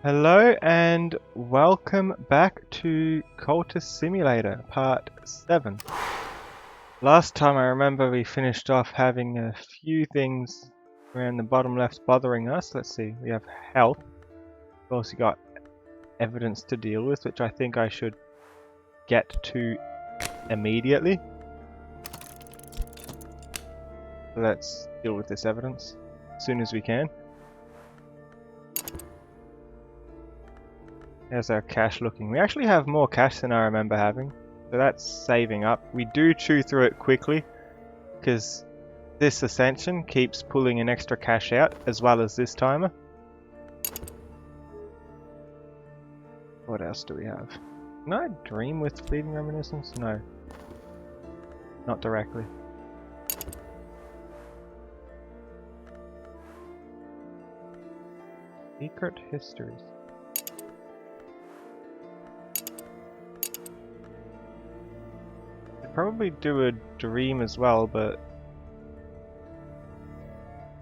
Hello and welcome back to Cultist Simulator Part 7. Last time I remember we finished off having a few things around the bottom left bothering us. Let's see, we have health. We've also got evidence to deal with, which I think I should get to immediately. So let's deal with this evidence as soon as we can. There's our cash looking. We actually have more cash than I remember having, so that's saving up. We do chew through it quickly because this ascension keeps pulling an extra cash out as well as this timer. What else do we have? Can I dream with fleeting reminiscence? No. Not directly. Secret histories. Probably do a dream as well, but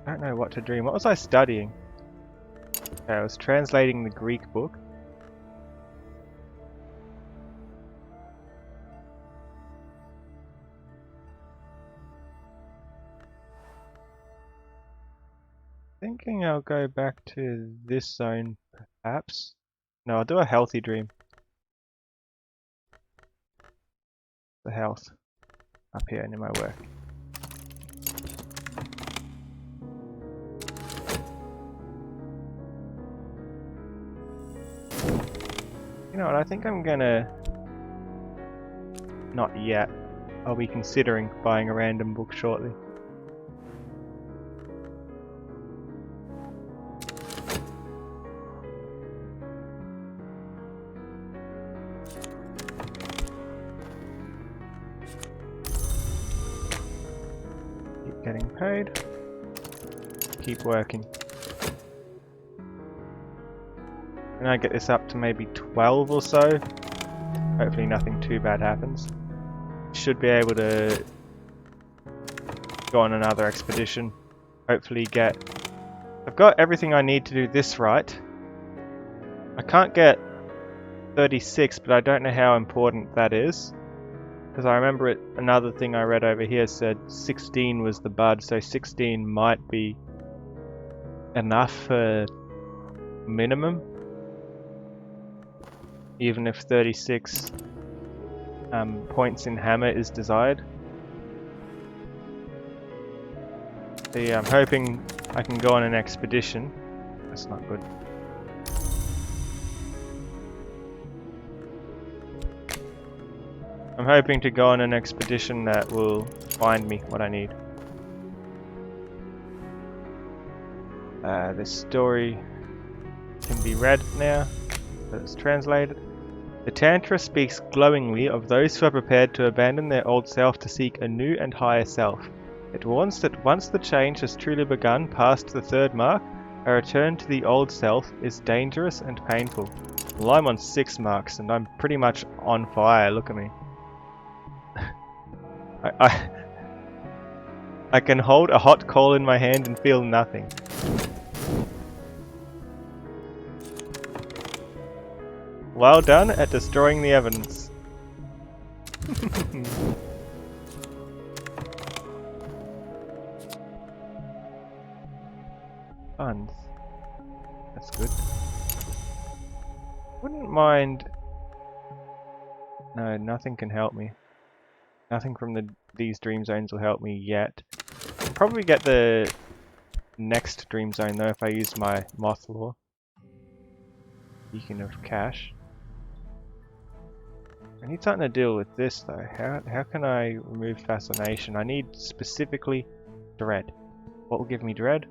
I don't know what to dream. What was I studying? Okay, I was translating the Greek book. Thinking I'll go back to this zone, perhaps. No, I'll do a healthy dream. The health up here in my work. You know what, I think I'm gonna... Not yet. I'll be considering buying a random book shortly. Getting paid. Keep working. Can I get this up to maybe 12 or so? Hopefully nothing too bad happens. Should be able to go on another expedition. Hopefully get... I've got everything I need to do this right. I can't get 36, but I don't know how important that is. Because I remember another thing I read over here said 16 was the bud, so 16 might be enough for minimum. Even if 36 points in hammer is desired. So yeah, I'm hoping I can go on an expedition. That's not good. I'm hoping to go on an expedition that will find me what I need. This story can be read now, but it's translated. The Tantra speaks glowingly of those who are prepared to abandon their old self to seek a new and higher self. It warns that once the change has truly begun past the third mark, a return to the old self is dangerous and painful. Well, I'm on 6 marks and I'm pretty much on fire, look at me. I can hold a hot coal in my hand and feel nothing. Well done at destroying the evidence. Funds. That's good. Wouldn't mind... No, nothing can help me. Nothing from these dream zones will help me yet. I'll probably get the next dream zone though if I use my moth lore. Beacon of cash. I need something to deal with this though. How can I remove fascination? I need specifically dread. What will give me dread?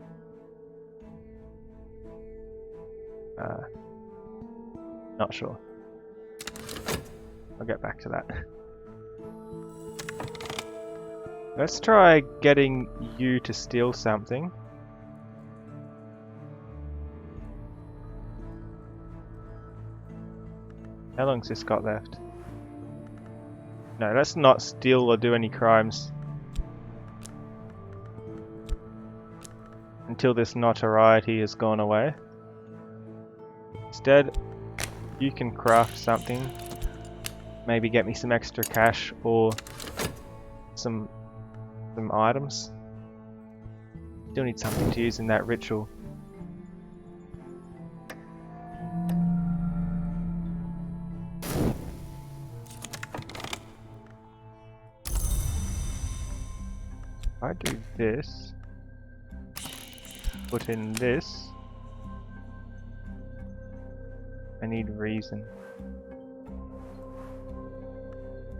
Not sure. I'll get back to that. Let's try getting you to steal something. How long's this got left? No, let's not steal or do any crimes. until this notoriety has gone away. Instead, you can craft something. Maybe get me some extra cash or some items. Still need something to use in that ritual. If I do this, put in this, I need reason.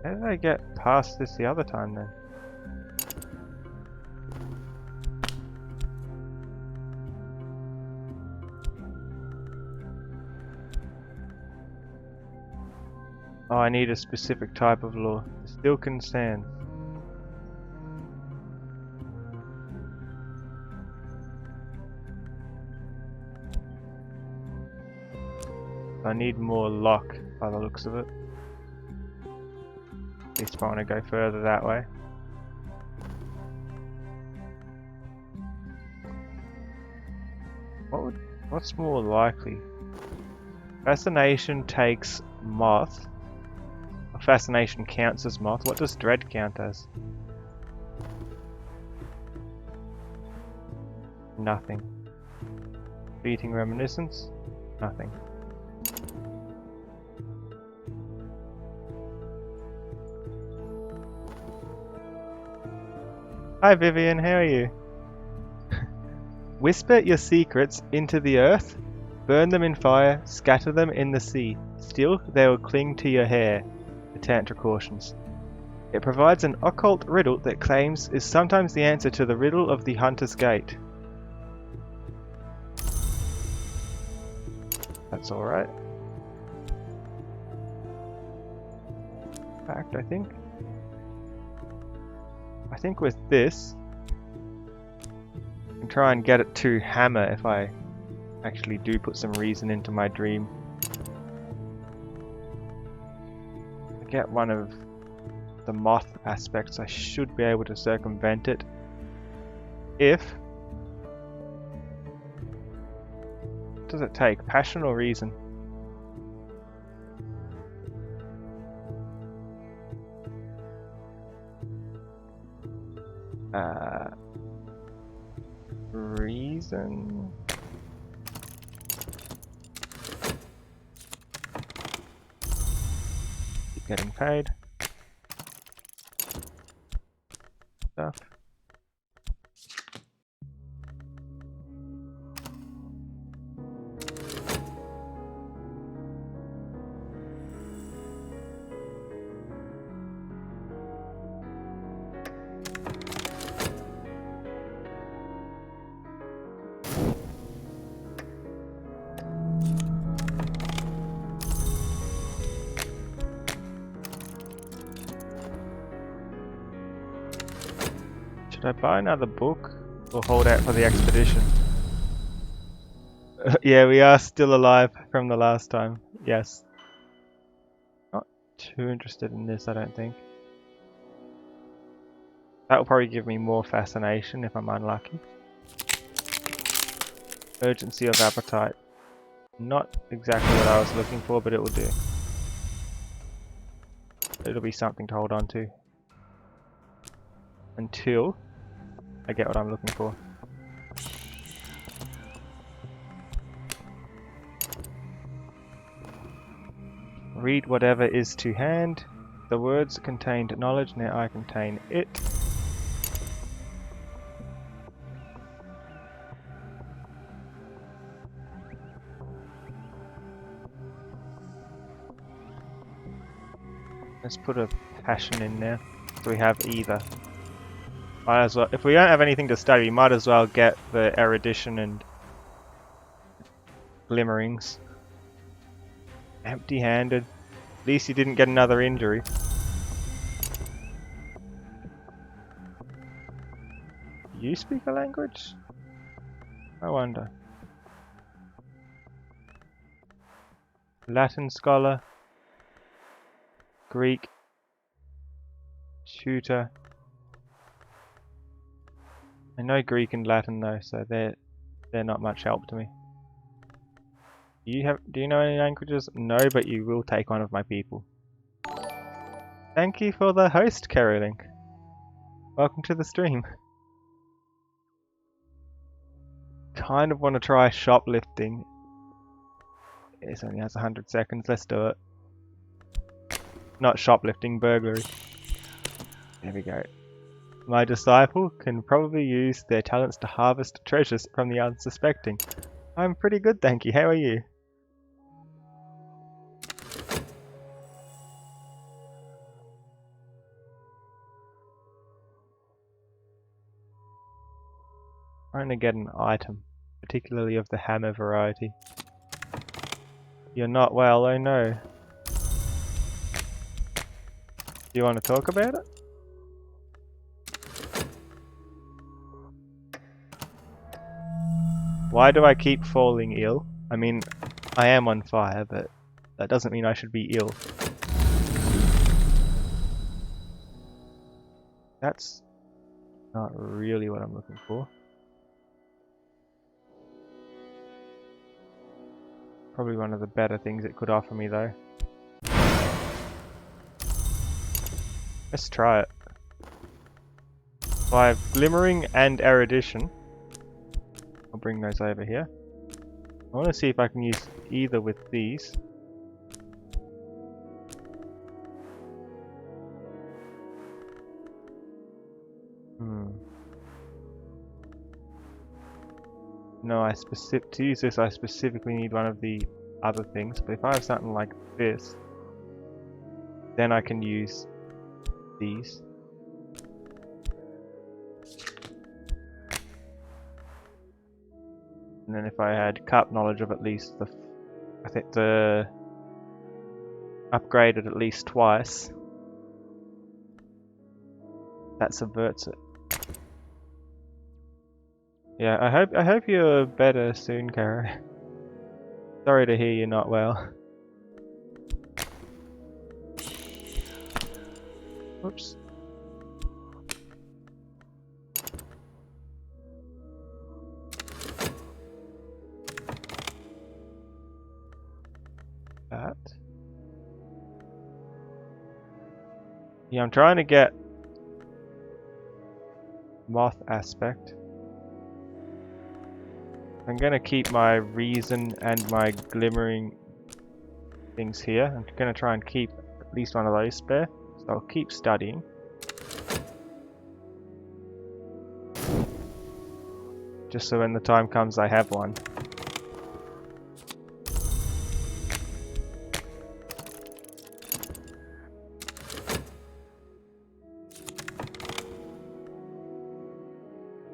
How did I get past this the other time then? Oh, I need a specific type of law. Still can stand. I need more lock by the looks of it. At least if I want to go further that way. What's more likely? Fascination takes moth. Fascination counts as moth. What does dread count as? Nothing. Beating reminiscence? Nothing. Hi Vivian, how are you? Whisper your secrets into the earth, burn them in fire, scatter them in the sea. Still, they will cling to your hair, the Tantra cautions. It provides an occult riddle that claims is sometimes the answer to the riddle of the Hunter's Gate. That's alright. Fact, I think. I think with this, I can try and get it to hammer if I actually do put some reason into my dream. I get one of the moth aspects, I should be able to circumvent it if... What does it take? Passion or reason? Reason... Keep getting paid. Stuff. Should I buy another book or hold out for the expedition? Yeah, we are still alive from the last time. Yes. Not too interested in this, I don't think. That will probably give me more fascination if I'm unlucky. Urgency of appetite. Not exactly what I was looking for, but it will do. It'll be something to hold on to. Until I get what I'm looking for. Read whatever is to hand. The words contained knowledge, now I contain it. Let's put a passion in there, so we have either. Might as well, if we don't have anything to study, we might as well get the erudition and glimmerings. Empty-handed. At least you didn't get another injury. You speak a language? I wonder. Latin scholar. Greek. Tutor. I know Greek and Latin though, so they're not much help to me. Do you know any languages? No, but you will take one of my people. Thank you for the host, Carolink. Welcome to the stream. Kind of want to try shoplifting. It only has 100 seconds. Let's do it. Not shoplifting, burglary. There we go. My disciple can probably use their talents to harvest treasures from the unsuspecting. I'm pretty good, thank you. How are you? Trying to get an item, particularly of the hammer variety. You're not well, oh no. Do you want to talk about it? Why do I keep falling ill? I mean, I am on fire, but that doesn't mean I should be ill. That's not really what I'm looking for. Probably one of the better things it could offer me though. Let's try it. So I have glimmering and erudition. I'll bring those over here. I want to see if I can use either with these. No, to use this I specifically need one of the other things, but if I have something like this, then I can use these. And then if I had cup knowledge of at least I think the upgraded at least twice, that subverts it. Yeah, I hope you're better soon, Kara. Sorry to hear you're not well. Oops. That. Yeah, I'm trying to get moth aspect. I'm gonna keep my reason and my glimmering things here. I'm gonna try and keep at least one of those spare. So I'll keep studying. Just so when the time comes I have one.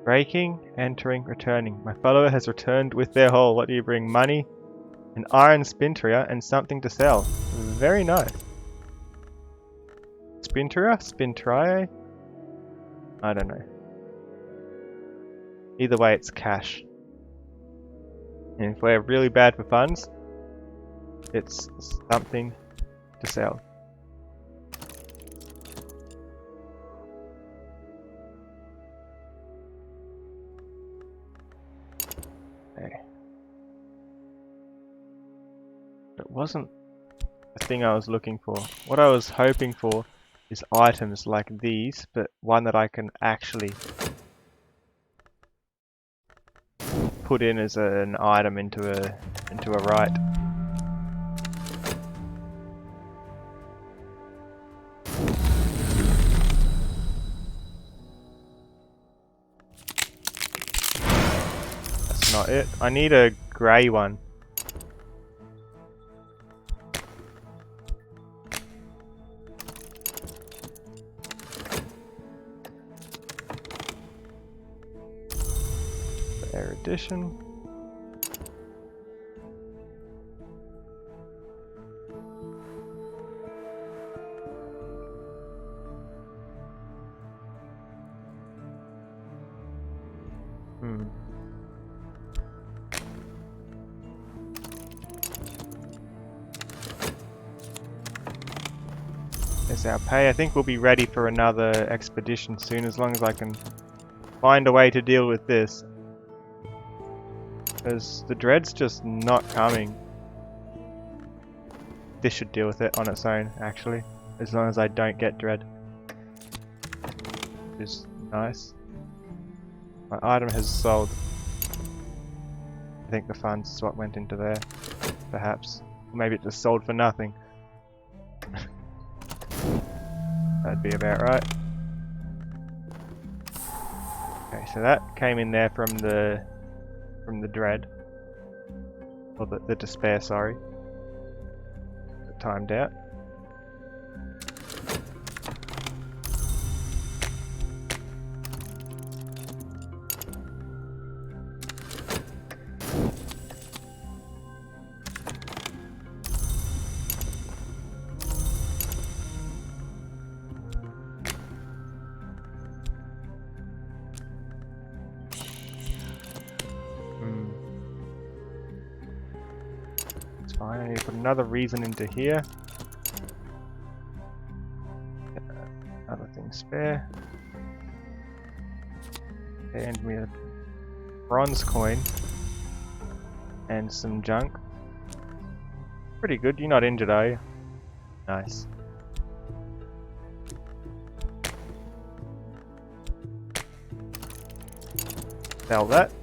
Breaking, entering, returning. My follower has returned with their haul. What do you bring? Money, an iron spinteria, and something to sell. Very nice. Spinteria? Spintriae? I don't know. Either way, it's cash. And if we're really bad for funds, it's something to sell. It wasn't the thing I was looking for. What I was hoping for is items like these, but one that I can actually put in as an item into a right. That's not it. I need a grey one. Erudition. There's our pay. I think we'll be ready for another expedition soon, as long as I can find a way to deal with this. Because the dread's just not coming. this should deal with it on its own, actually. As long as I don't get dread. Which is nice. My item has sold. I think the funds is what went into there. Perhaps. Maybe it just sold for nothing. That'd be about right. Okay, so that came in there from the dread. Or the despair, sorry. It timed out. Fine, I need to put another reason into here. Other thing spare. And we have bronze coin and some junk. Pretty good. You're not injured, are you? Nice. Sell that.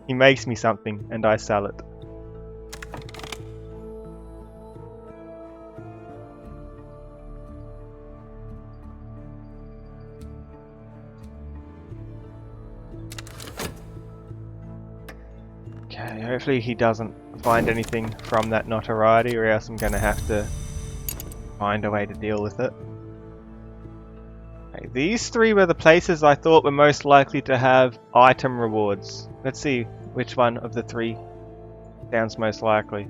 He makes me something and I sell it. Okay, hopefully he doesn't find anything from that notoriety, or else I'm going to have to find a way to deal with it. Okay, these three were the places I thought were most likely to have item rewards. Let's see which one of the three sounds most likely.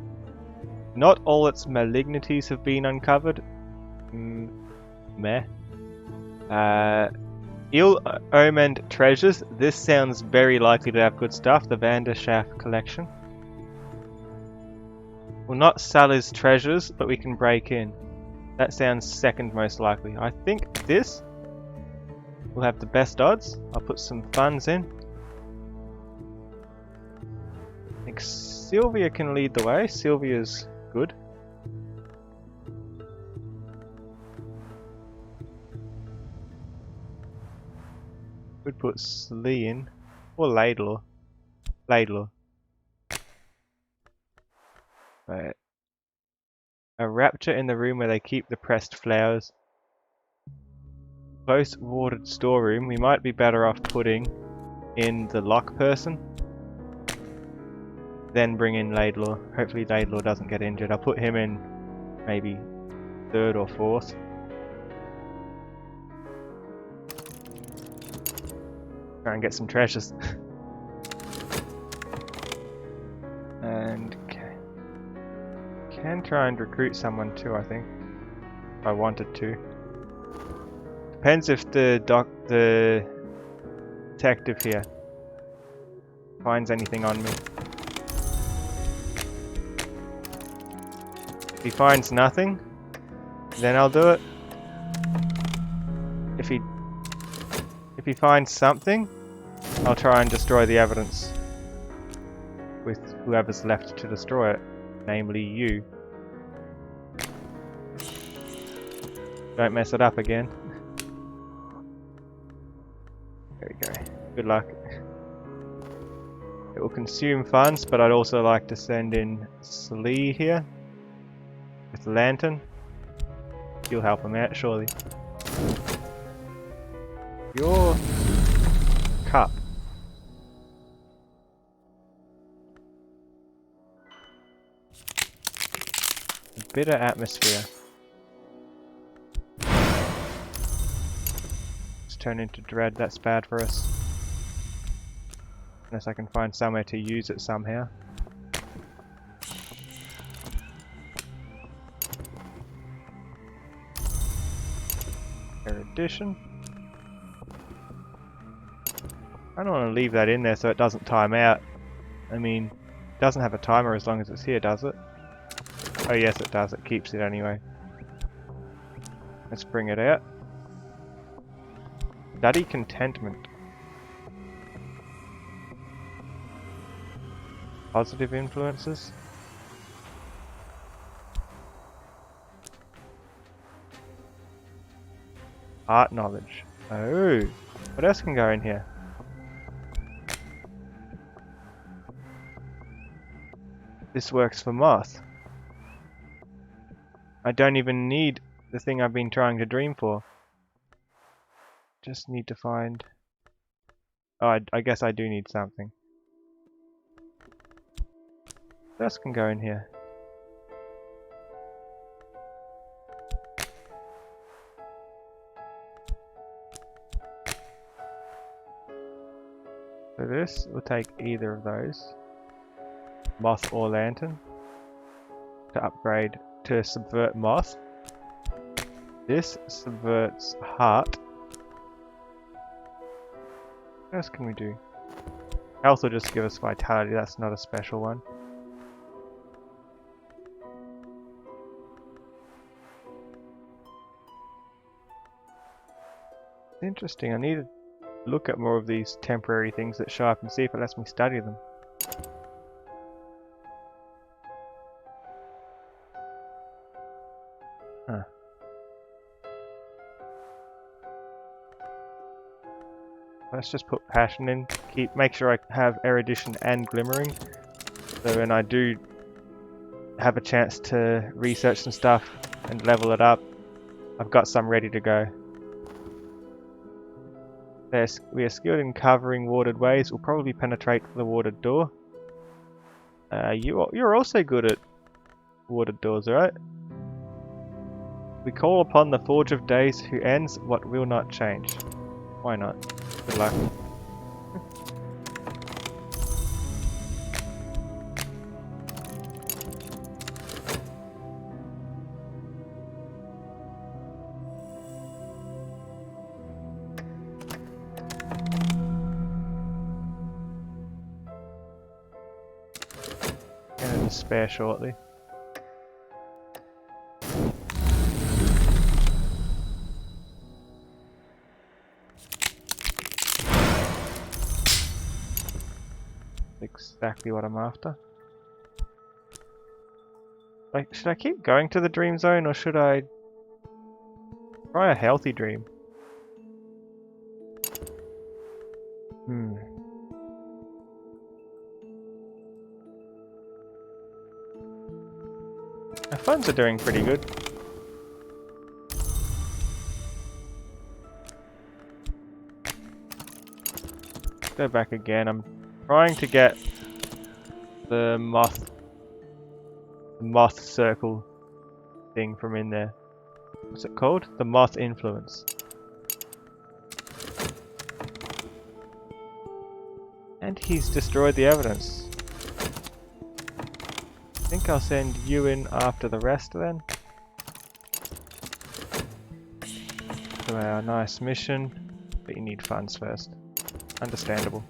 Not all its malignities have been uncovered. Meh. Ill-omened treasures. This sounds very likely to have good stuff. The Vanderschaft collection. We'll not sell his treasures, but we can break in. That sounds second most likely. I think this will have the best odds. I'll put some funds in. I think Sylvia can lead the way. Sylvia's good. Could put Slee in, or Laidlaw. Laidlaw. Right. A rapture in the room where they keep the pressed flowers. Close warded storeroom. We might be better off putting in the lock person. Then bring in Laidlaw. Hopefully Laidlaw doesn't get injured. I'll put him in maybe third or fourth. Try and get some treasures. And can try and recruit someone too, I think. If I wanted to. Depends if the detective here finds anything on me. If he finds nothing, then I'll do it. If he finds something, I'll try and destroy the evidence with whoever's left to destroy it, namely you. Don't mess it up again. There we go. Good luck. It will consume funds, but I'd also like to send in Slee here with the lantern. You'll help him out, surely. Your cup. Bitter atmosphere. Let's turn into dread. That's bad for us. Unless I can find somewhere to use it somehow. Erudition. I don't want to leave that in there so it doesn't time out. I mean, it doesn't have a timer as long as it's here, does it? Oh yes, it does. It keeps it anyway. Let's bring it out. Study contentment. Positive influences. Art knowledge. Oh, what else can go in here? This works for moth. I don't even need the thing I've been trying to dream for. Just need to find... Oh, I guess I do need something. What else can go in here? So this will take either of those. Moth or lantern. To upgrade to subvert moth. This subverts heart. What else can we do? Health will just give us vitality, that's not a special one. Interesting, I need to look at more of these temporary things that show up and see if it lets me study them. Huh. Let's just put passion in, make sure I have erudition and glimmering, so when I do have a chance to research some stuff and level it up, I've got some ready to go. We are skilled in covering watered ways. We'll probably penetrate the watered door. You're also good at watered doors, right? We call upon the Forge of Days who ends what will not change. Why not? Good luck. Gonna despair shortly. Exactly what I'm after. Like, should I keep going to the dream zone or should I try a healthy dream? My funds are doing pretty good. Go back again. I'm trying to get the moth circle thing from in there. What's it called? The moth influence. And he's destroyed the evidence. I think I'll send you in after the rest then. To our nice mission, but you need funds first. Understandable.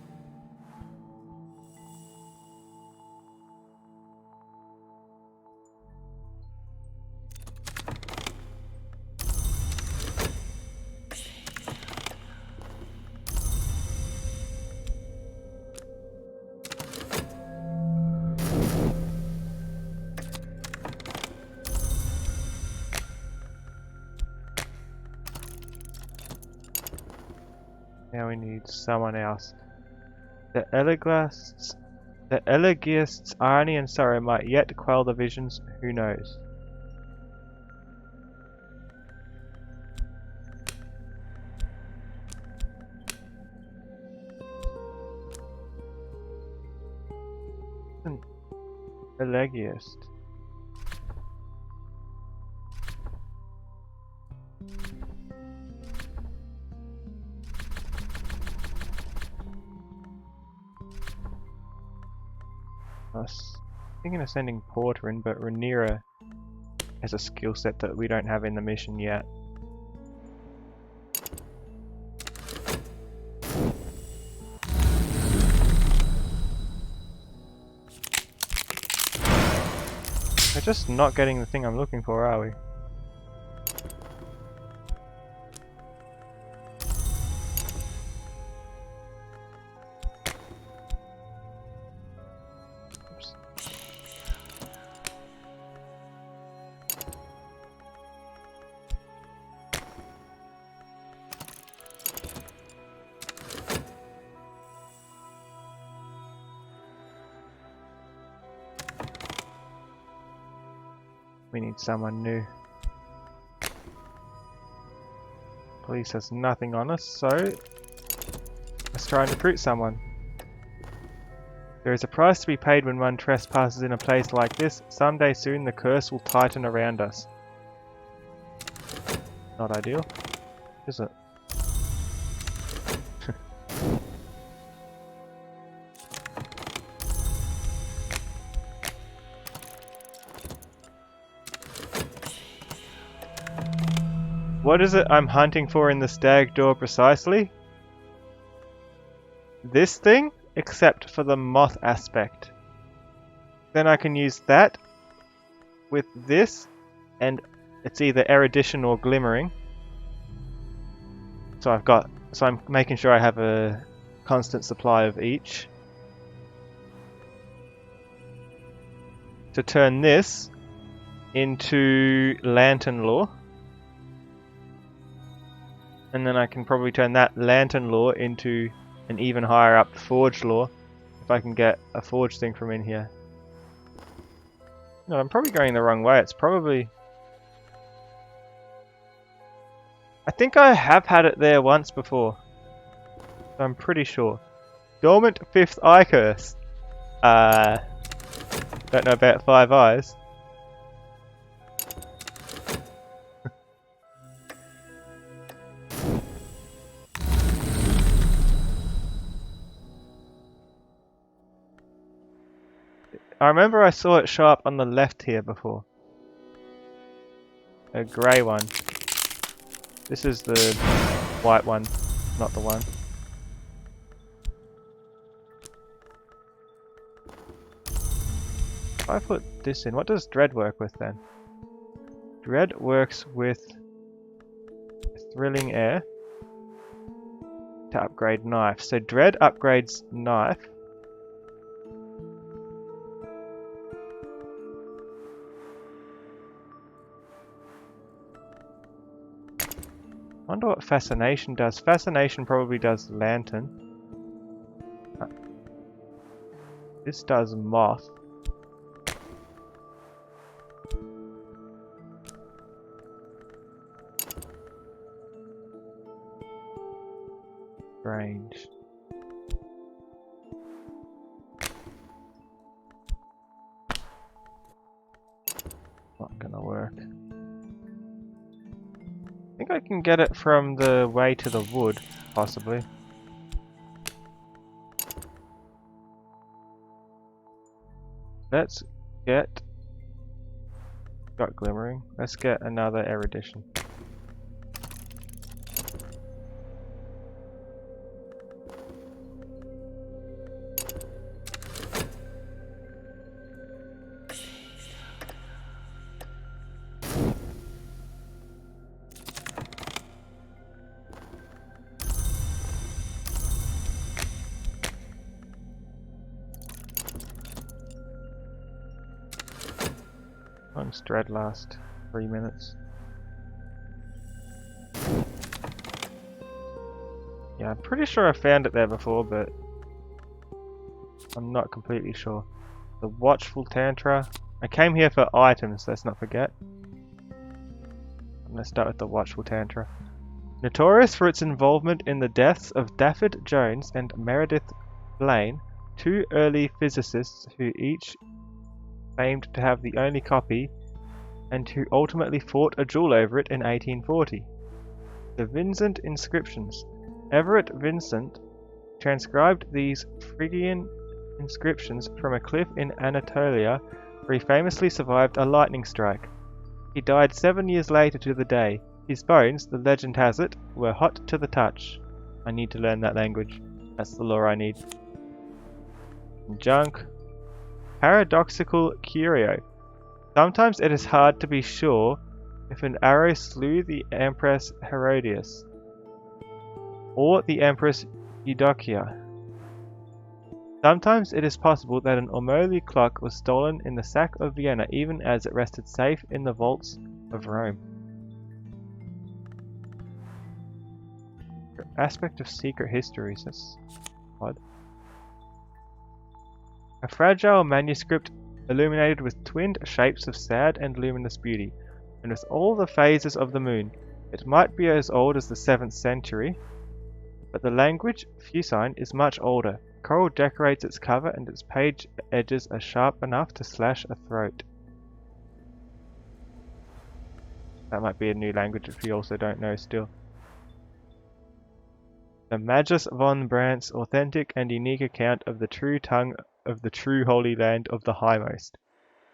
Now we need someone else. The elegiast's irony and sorrow might yet quell the visions, who knows? An elegiast. I was thinking of sending Porter in, but Rhaenyra has a skill set that we don't have in the mission yet. We're just not getting the thing I'm looking for, are we? We need someone new. Police has nothing on us, so let's try and recruit someone. There is a price to be paid when one trespasses in a place like this. Someday soon the curse will tighten around us. Not ideal, is it? What is it I'm hunting for in the stag door precisely? This thing, except for the moth aspect. Then I can use that with this, and it's either erudition or glimmering. So I'm making sure I have a constant supply of each. To turn this into lantern lore. And then I can probably turn that lantern lore into an even higher up forge lore if I can get a forge thing from in here. No, I'm probably going the wrong way. It's probably... I think I have had it there once before. I'm pretty sure. Dormant Fifth Eye Curse. Don't know about 5 eyes. I remember I saw it show up on the left here before. A grey one. This is the white one, not the one. If I put this in, what does Dread work with then? Dread works with Thrilling Air to upgrade Knife. So Dread upgrades Knife. Wonder what Fascination does. Fascination probably does Lantern. This does Moth. Strange. Not gonna work. I think I can get it from the way to the wood, possibly. Let's get... Got Glimmering. Let's get another erudition. Once Dread last 3 minutes. Yeah, I'm pretty sure I found it there before, but I'm not completely sure. The Watchful Tantra. I came here for items, let's not forget. I'm gonna start with the Watchful Tantra. Notorious for its involvement in the deaths of Dafford Jones and Meredith Blaine, 2 early physicists who each claimed to have the only copy and who ultimately fought a duel over it in 1840. The Vincent inscriptions. Everett Vincent transcribed these Phrygian inscriptions from a cliff in Anatolia where he famously survived a lightning strike. He died 7 years later to the day. His bones, the legend has it, were hot to the touch. I need to learn that language. That's the lore I need. Junk. Paradoxical curio. Sometimes it is hard to be sure if an arrow slew the Empress Herodias or the Empress Eudokia. Sometimes it is possible that an Ormolu clock was stolen in the sack of Vienna even as it rested safe in the vaults of Rome. Aspect of secret histories, that's odd. A fragile manuscript illuminated with twinned shapes of sad and luminous beauty, and with all the phases of the moon. It might be as old as the 7th century, but the language, Fusign, is much older. Coral decorates its cover and its page edges are sharp enough to slash a throat. That might be a new language which we also don't know still. The Magus von Brandt's authentic and unique account of the true tongue of the true holy land of the Highmost.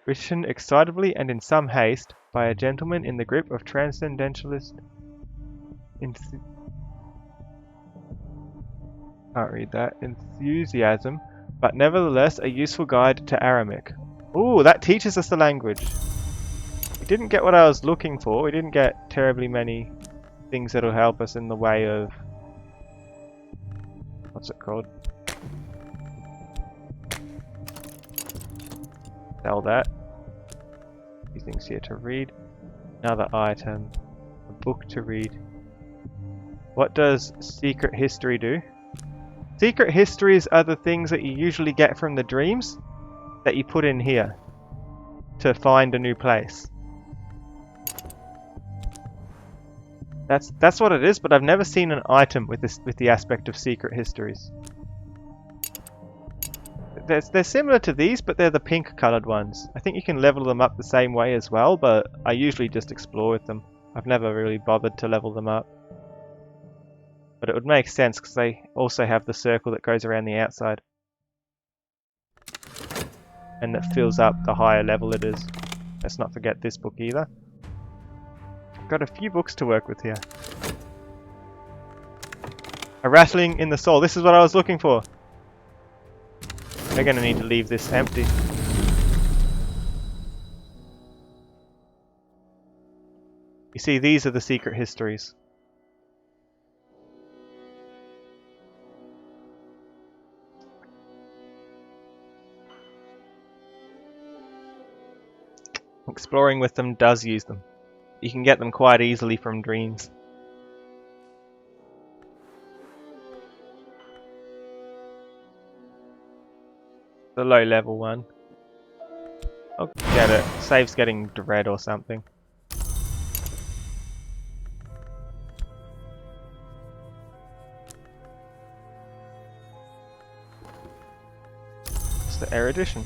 Written excitably and in some haste by a gentleman in the grip of transcendentalist can't read that. Enthusiasm, but nevertheless a useful guide to Aramic. Ooh, that teaches us the language. We didn't get what I was looking for. We didn't get terribly many things that'll help us in the way of... what's it called? Sell that. A few things here to read. Another item. A book to read. What does Secret History do? Secret Histories are the things that you usually get from the dreams that you put in here to find a new place. That's what it is, but I've never seen an item with the aspect of Secret Histories. They're similar to these, but they're the pink coloured ones. I think you can level them up the same way as well, but I usually just explore with them. I've never really bothered to level them up. But it would make sense because they also have the circle that goes around the outside. And that fills up the higher level it is. Let's not forget this book either. Got a few books to work with here. A rattling in the soul. This is what I was looking for. We're going to need to leave this empty. You see, these are the secret histories. Exploring with them does use them. You can get them quite easily from dreams. The low level one. I'll get it. Save's getting dread or something. It's the erudition.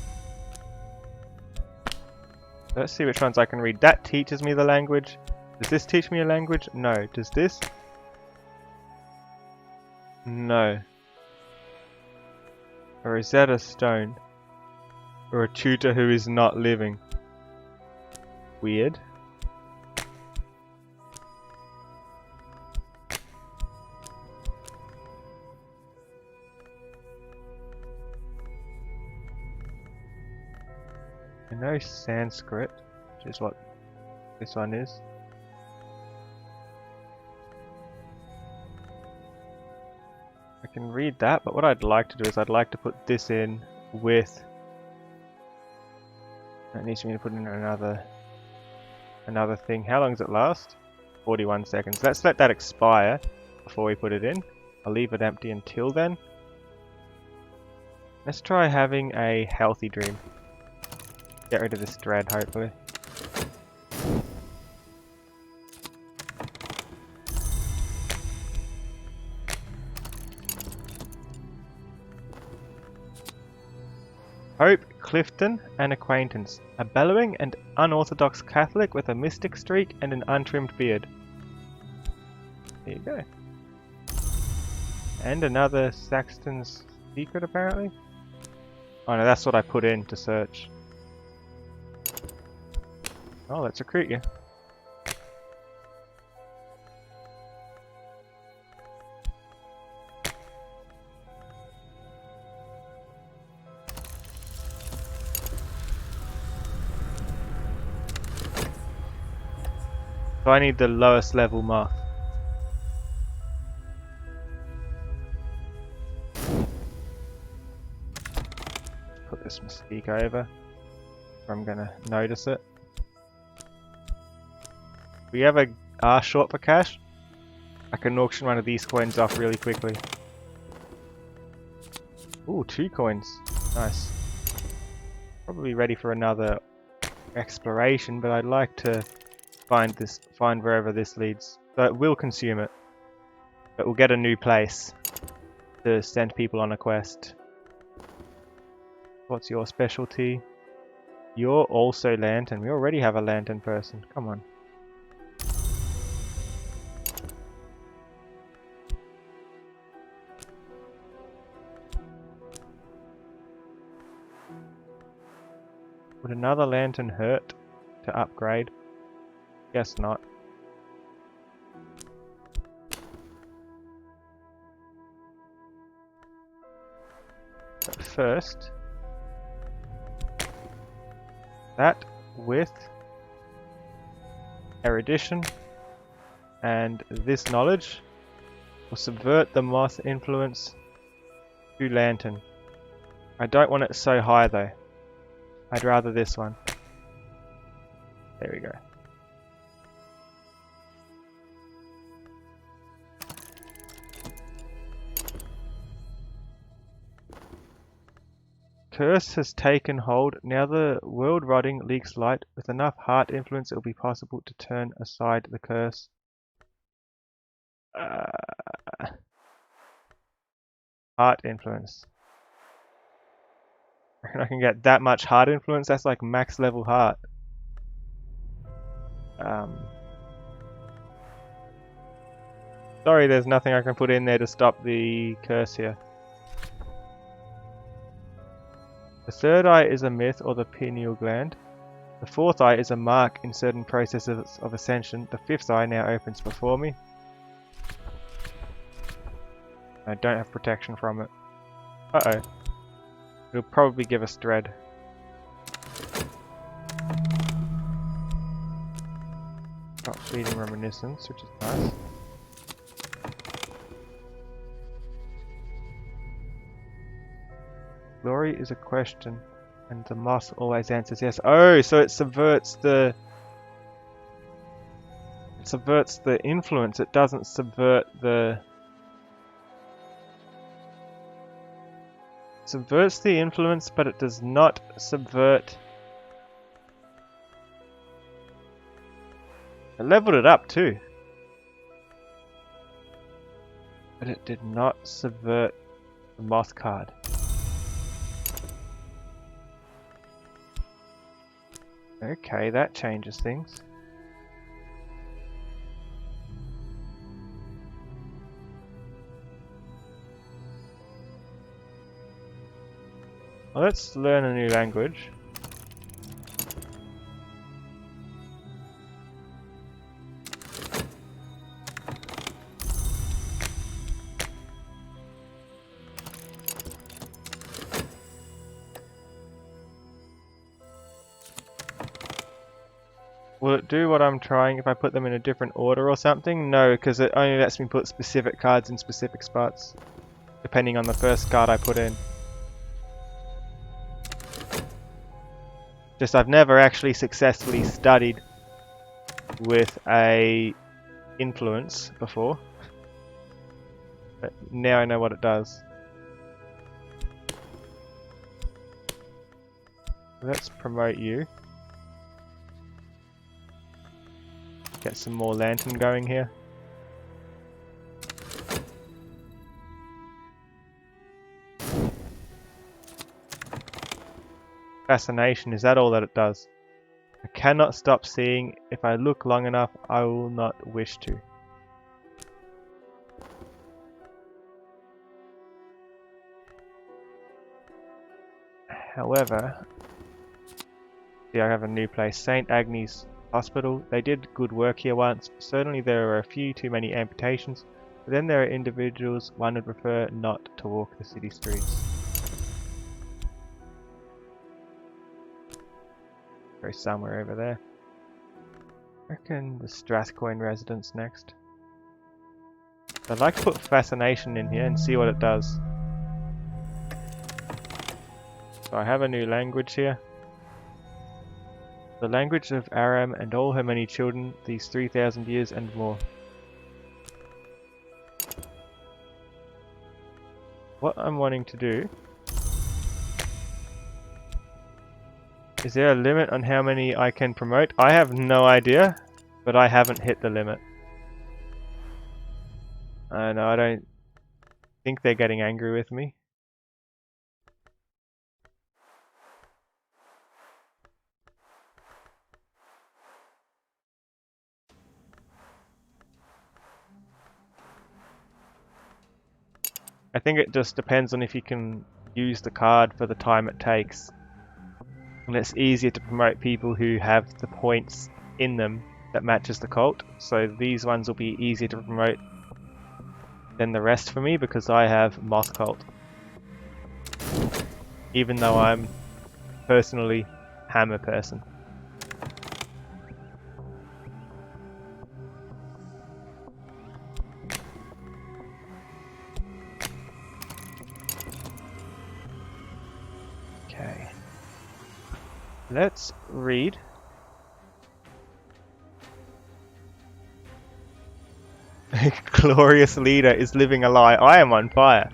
Let's see which ones I can read. That teaches me the language. Does this teach me a language? No. Does this? No. A Rosetta Stone. Or a tutor who is not living. Weird. I know Sanskrit, which is what this one is. I can read that, but what I'd like to do is I'd like to put this in with... That needs me to put in another thing. How long does it last? 41 seconds. Let's let that expire before we put it in. I'll leave it empty until then. Let's try having a healthy dream. Get rid of this dread, hopefully. Hope Clifton, an acquaintance. A bellowing and unorthodox Catholic with a mystic streak and an untrimmed beard. There you go. And another Saxton's secret, apparently. Oh no, that's what I put in to search. Oh, let's recruit you. So I need the lowest level moth. Put this mystique over. I'm gonna notice it. We have a R short for cash. I can auction one of these coins off really quickly. Ooh, 2 coins. Nice. probably ready for another exploration, but I'd like to find wherever this leads. So it will consume it, but we'll get a new place to send people on a quest. What's your specialty? You're also lantern. We already have a lantern person. Come on. Would another lantern hurt to upgrade? Guess not. But first, that with erudition and this knowledge will subvert the moth influence to lantern. I don't want it so high though. I'd rather this one. There we go. Curse has taken hold. Now the world rotting leaks light. With enough heart influence, it will be possible to turn aside the curse. Heart influence. I reckon I can get that much heart influence. That's like max level heart. Sorry, there's nothing I can put in there to stop the curse here. The third eye is a myth or the pineal gland. The fourth eye is a mark in certain processes of ascension. The fifth eye now opens before me. I don't have protection from it. Uh-oh. It'll probably give us dread. Not fleeting reminiscence, which is nice. Glory is a question, and the moth always answers yes. Oh, so it subverts the influence. It doesn't subvert the subverts the influence, but it does not subvert. It leveled it up too, but it did not subvert the moth card. Okay, that changes things. Well, let's learn a new language. Will it do what I'm trying if I put them in a different order or something? No, because it only lets me put specific cards in specific spots, depending on the first card I put in. Just I've never actually successfully studied with a influence before, but now I know what it does. Let's promote you. Get some more lantern going here. Fascination, is that all that it does? I cannot stop seeing. If I look long enough, I will not wish to. However, see, I have a new place. St. Agnes Hospital. They did good work here once. Certainly there are a few too many amputations, but then there are individuals one would prefer not to walk the city streets. Go somewhere over there. I reckon the Strathcoyne residence next. I'd like to put fascination in here and see what it does. So I have a new language here. The language of Aram and all her many children, these 3,000 years and more. What I'm wanting to do Is there a limit on how many I can promote? I have no idea, but I haven't hit the limit. And I don't think they're getting angry with me. I think it just depends on if you can use the card for the time it takes. And it's easier to promote people who have the points in them that matches the cult. So these ones will be easier to promote than the rest for me because I have Moth Cult. Even though I'm personally Hammer person. Okay. Let's read. Glorious leader is living a lie. I am on fire.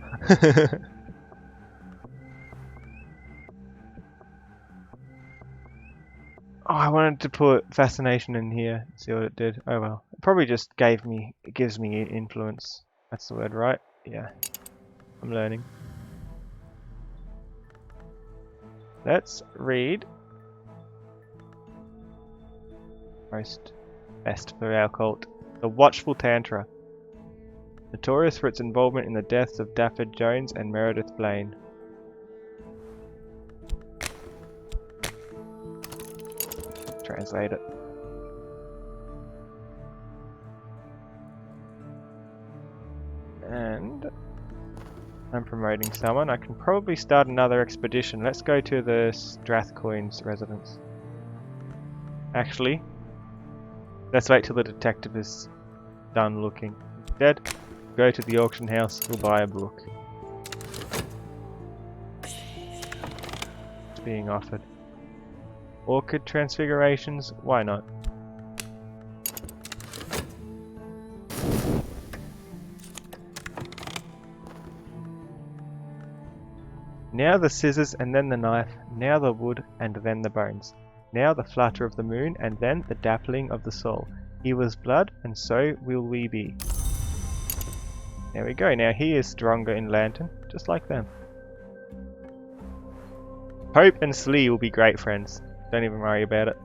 Oh, I wanted to put fascination in here. See what it did. Oh well. It probably just gives me influence. That's the word, right? Yeah. I'm learning. Let's read. Best for our cult. The Watchful Tantra. Notorious for its involvement in the deaths of Dafford Jones and Meredith Blaine. Translate it. And I'm promoting someone. I can probably start another expedition. Let's go to the Strathcoyne's residence. Actually, let's wait till the detective is done looking. Instead, go to the auction house. We'll buy a book. It's being offered. Orchid transfigurations? Why not? Now the scissors and then the knife, now the wood and then the bones. Now the flutter of the moon and then the dappling of the soul. He was blood and so will we be. There we go, now he is stronger in Lantern, just like them. Hope and Slee will be great friends. Don't even worry about it.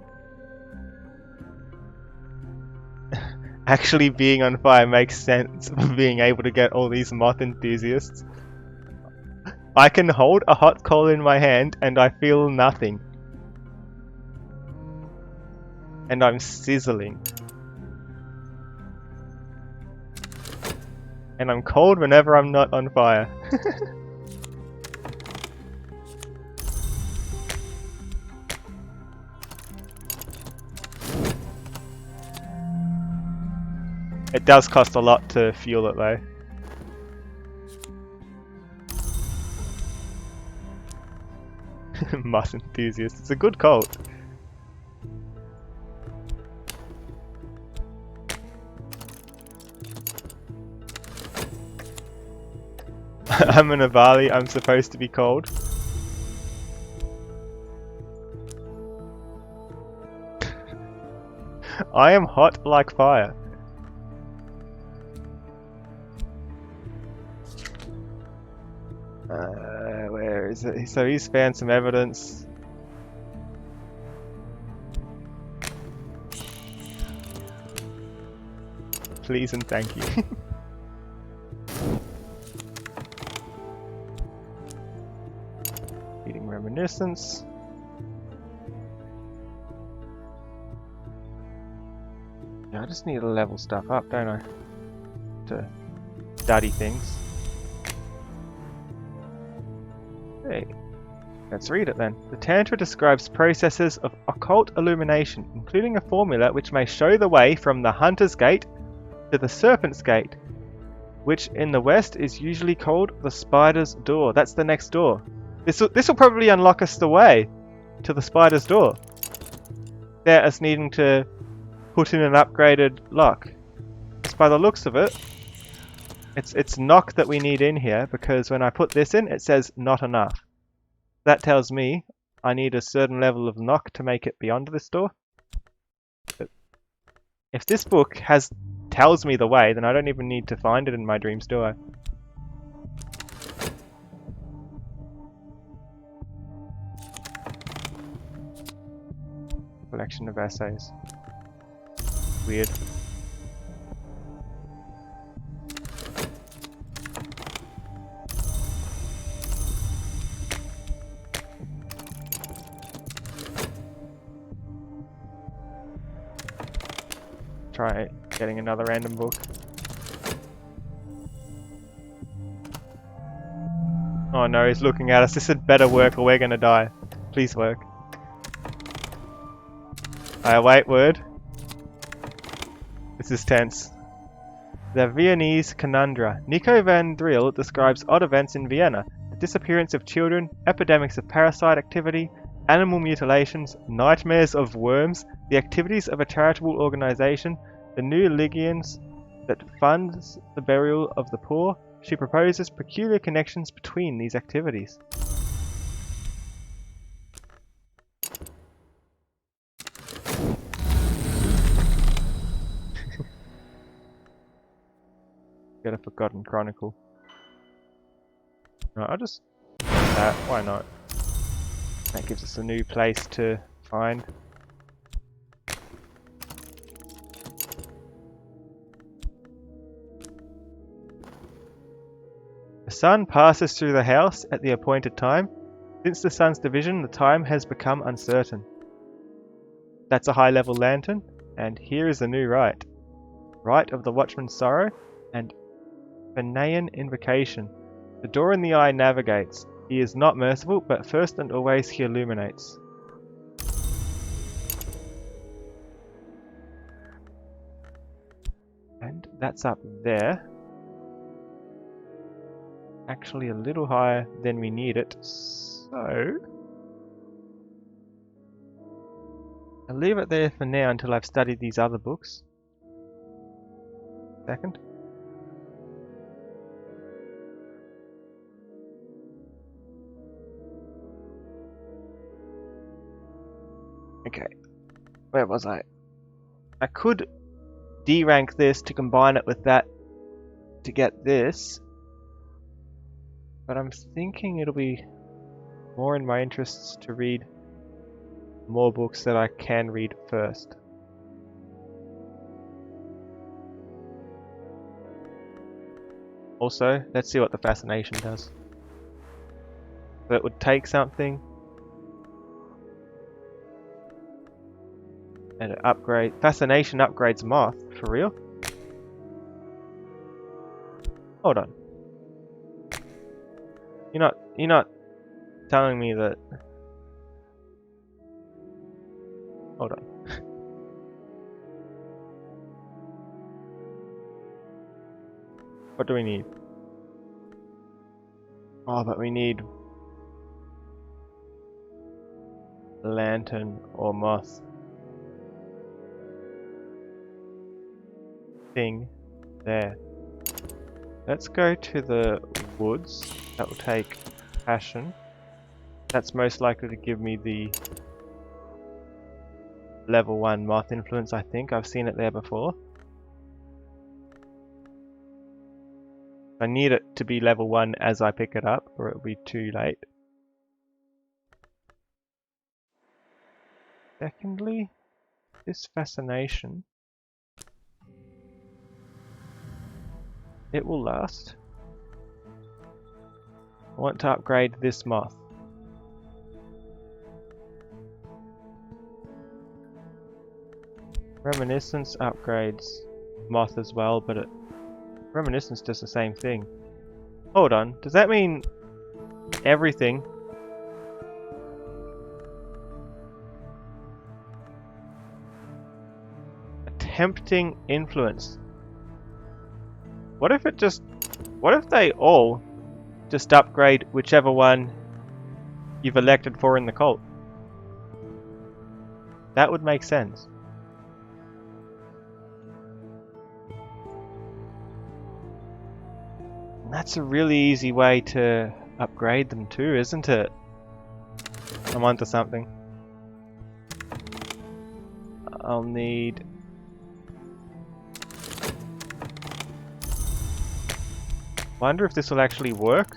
Actually being on fire makes sense for being able to get all these moth enthusiasts. I can hold a hot coal in my hand and I feel nothing. And I'm sizzling. And I'm cold whenever I'm not on fire. It does cost a lot to fuel it though. Moth enthusiast. It's a good cult. I'm an Avali. I'm supposed to be cold. I am hot like fire. Where is it? So he's found some evidence. Please and thank you. Eating reminiscence. Yeah, I just need to level stuff up, don't I? To study things. Hey, let's read it then. The Tantra describes processes of occult illumination, including a formula which may show the way from the Hunter's Gate to the Serpent's Gate, which in the West is usually called the Spider's Door. That's the next door. This will probably unlock us the way to the Spider's Door. Without us needing to put in an upgraded lock. Just by the looks of it, it's knock that we need in here, because when I put this in, it says not enough. That tells me I need a certain level of knock to make it beyond this door. But if this book tells me the way, then I don't even need to find it in my dreams, do I? Collection of essays. Weird. Try getting another random book. Oh no, he's looking at us. This had better work or we're gonna die. Please work. I await word. This is tense. The Viennese Conundra. Nico van Driel describes odd events in Vienna. The disappearance of children, epidemics of parasite activity, animal mutilations, nightmares of worms, the activities of a charitable organization, the new legions that funds the burial of the poor. She proposes peculiar connections between these activities. Get a Forgotten Chronicle. No, I'll just that. Why not? That gives us a new place to find. The sun passes through the house at the appointed time. Since the sun's division, the time has become uncertain. That's a high-level lantern, and here is a new rite. Rite of the Watchman's Sorrow and Fenaian Invocation. The door in the eye navigates. He is not merciful, but first and always he illuminates. And that's up there. Actually a little higher than we need it, so I'll leave it there for now until I've studied these other books. Second. Okay, where was I? I could D-rank this to combine it with that to get this, but I'm thinking it'll be more in my interests to read more books that I can read first. Also, let's see what the fascination does. So it would take something and it upgrade. Fascination upgrades moth, for real? Hold on. You're not telling me that. Hold on. What do we need? Oh, but we need lantern or moth thing there. Let's go to the woods. That will take passion. That's most likely to give me the level 1 moth influence, I think. I've seen it there before. I need it to be level 1 as I pick it up, or it'll be too late. Secondly, this fascination, it will last. I want to upgrade this moth. Reminiscence upgrades moth as well, but Reminiscence does the same thing. Hold on, does that mean everything? Attempting influence. What if they all just upgrade whichever one you've elected for in the cult? That would make sense. And that's a really easy way to upgrade them too, isn't it? I'm onto something. I'll need... Wonder if this will actually work?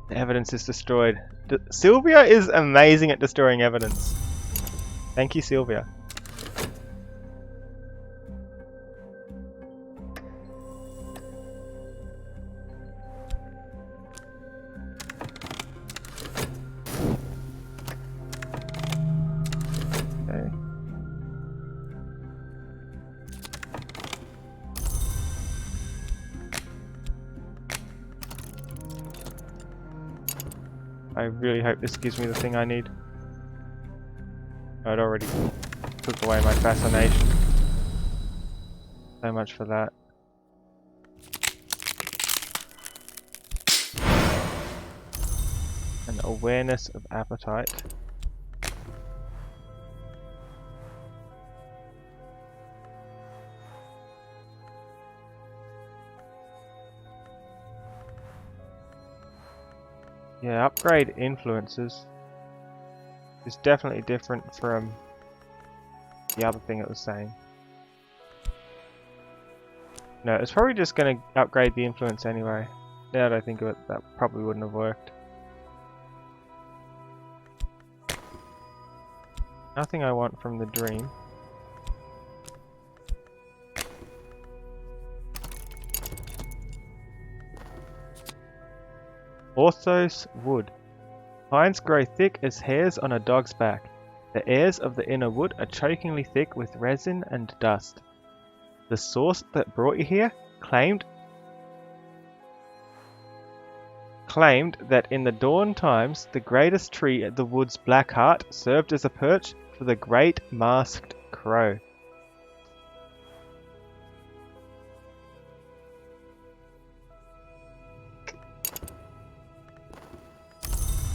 The evidence is destroyed. Sylvia is amazing at destroying evidence. Thank you, Sylvia. Okay. I really hope this gives me the thing I need. It already took away my fascination. So much for that. An awareness of appetite. Yeah, upgrade influences is definitely different from the other thing it was saying. No, it's probably just going to upgrade the influence anyway. Now that I think of it, that probably wouldn't have worked. Nothing I want from the dream. Orthos wood. Pines grow thick as hairs on a dog's back. The airs of the inner wood are chokingly thick with resin and dust. The source that brought you here claimed that in the dawn times the greatest tree at the wood's black heart served as a perch for the great masked crow.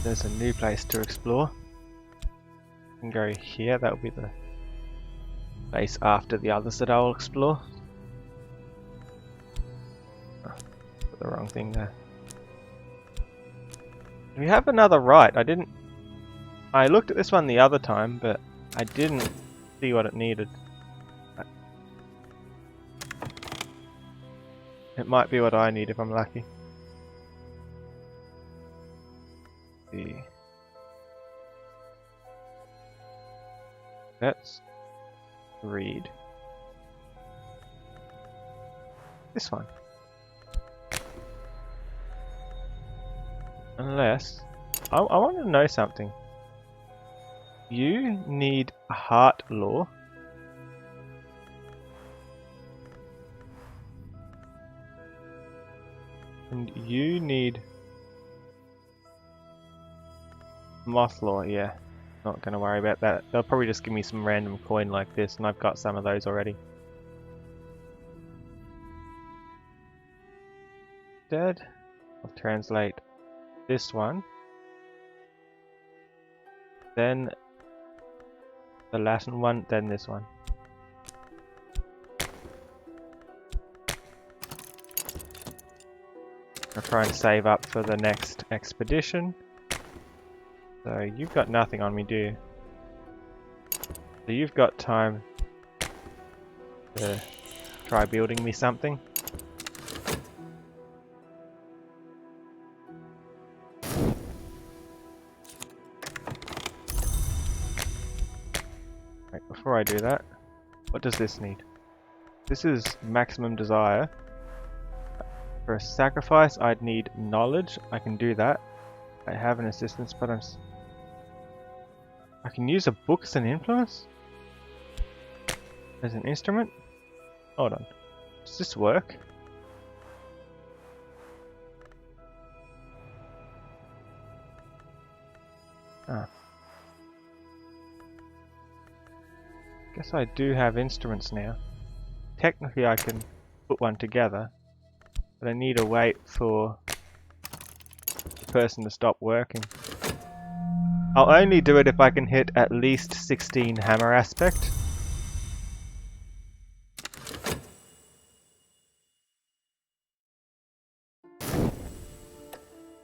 There's a new place to explore. We can go here, that'll be the place after the others that I'll explore. Oh, put the wrong thing there. We have another right. I looked at this one the other time, but I didn't see what it needed. It might be what I need if I'm lucky. Let's read this one. Unless I want to know something. You need a heart law. And you need moth law, yeah. Not gonna worry about that. They'll probably just give me some random coin like this, and I've got some of those already. Instead, I'll translate this one, then the Latin one, then this one. I'll try and save up for the next expedition. So you've got nothing on me, do you? So you've got time to try building me something. Wait, before I do that, what does this need? This is maximum desire. For a sacrifice, I'd need knowledge. I can do that. I have an assistance, but I can use a book as an influence? As an instrument? Hold on. Does this work? Ah. Guess I do have instruments now. Technically I can put one together, but I need to wait for the person to stop working. I'll only do it if I can hit at least 16 hammer aspect.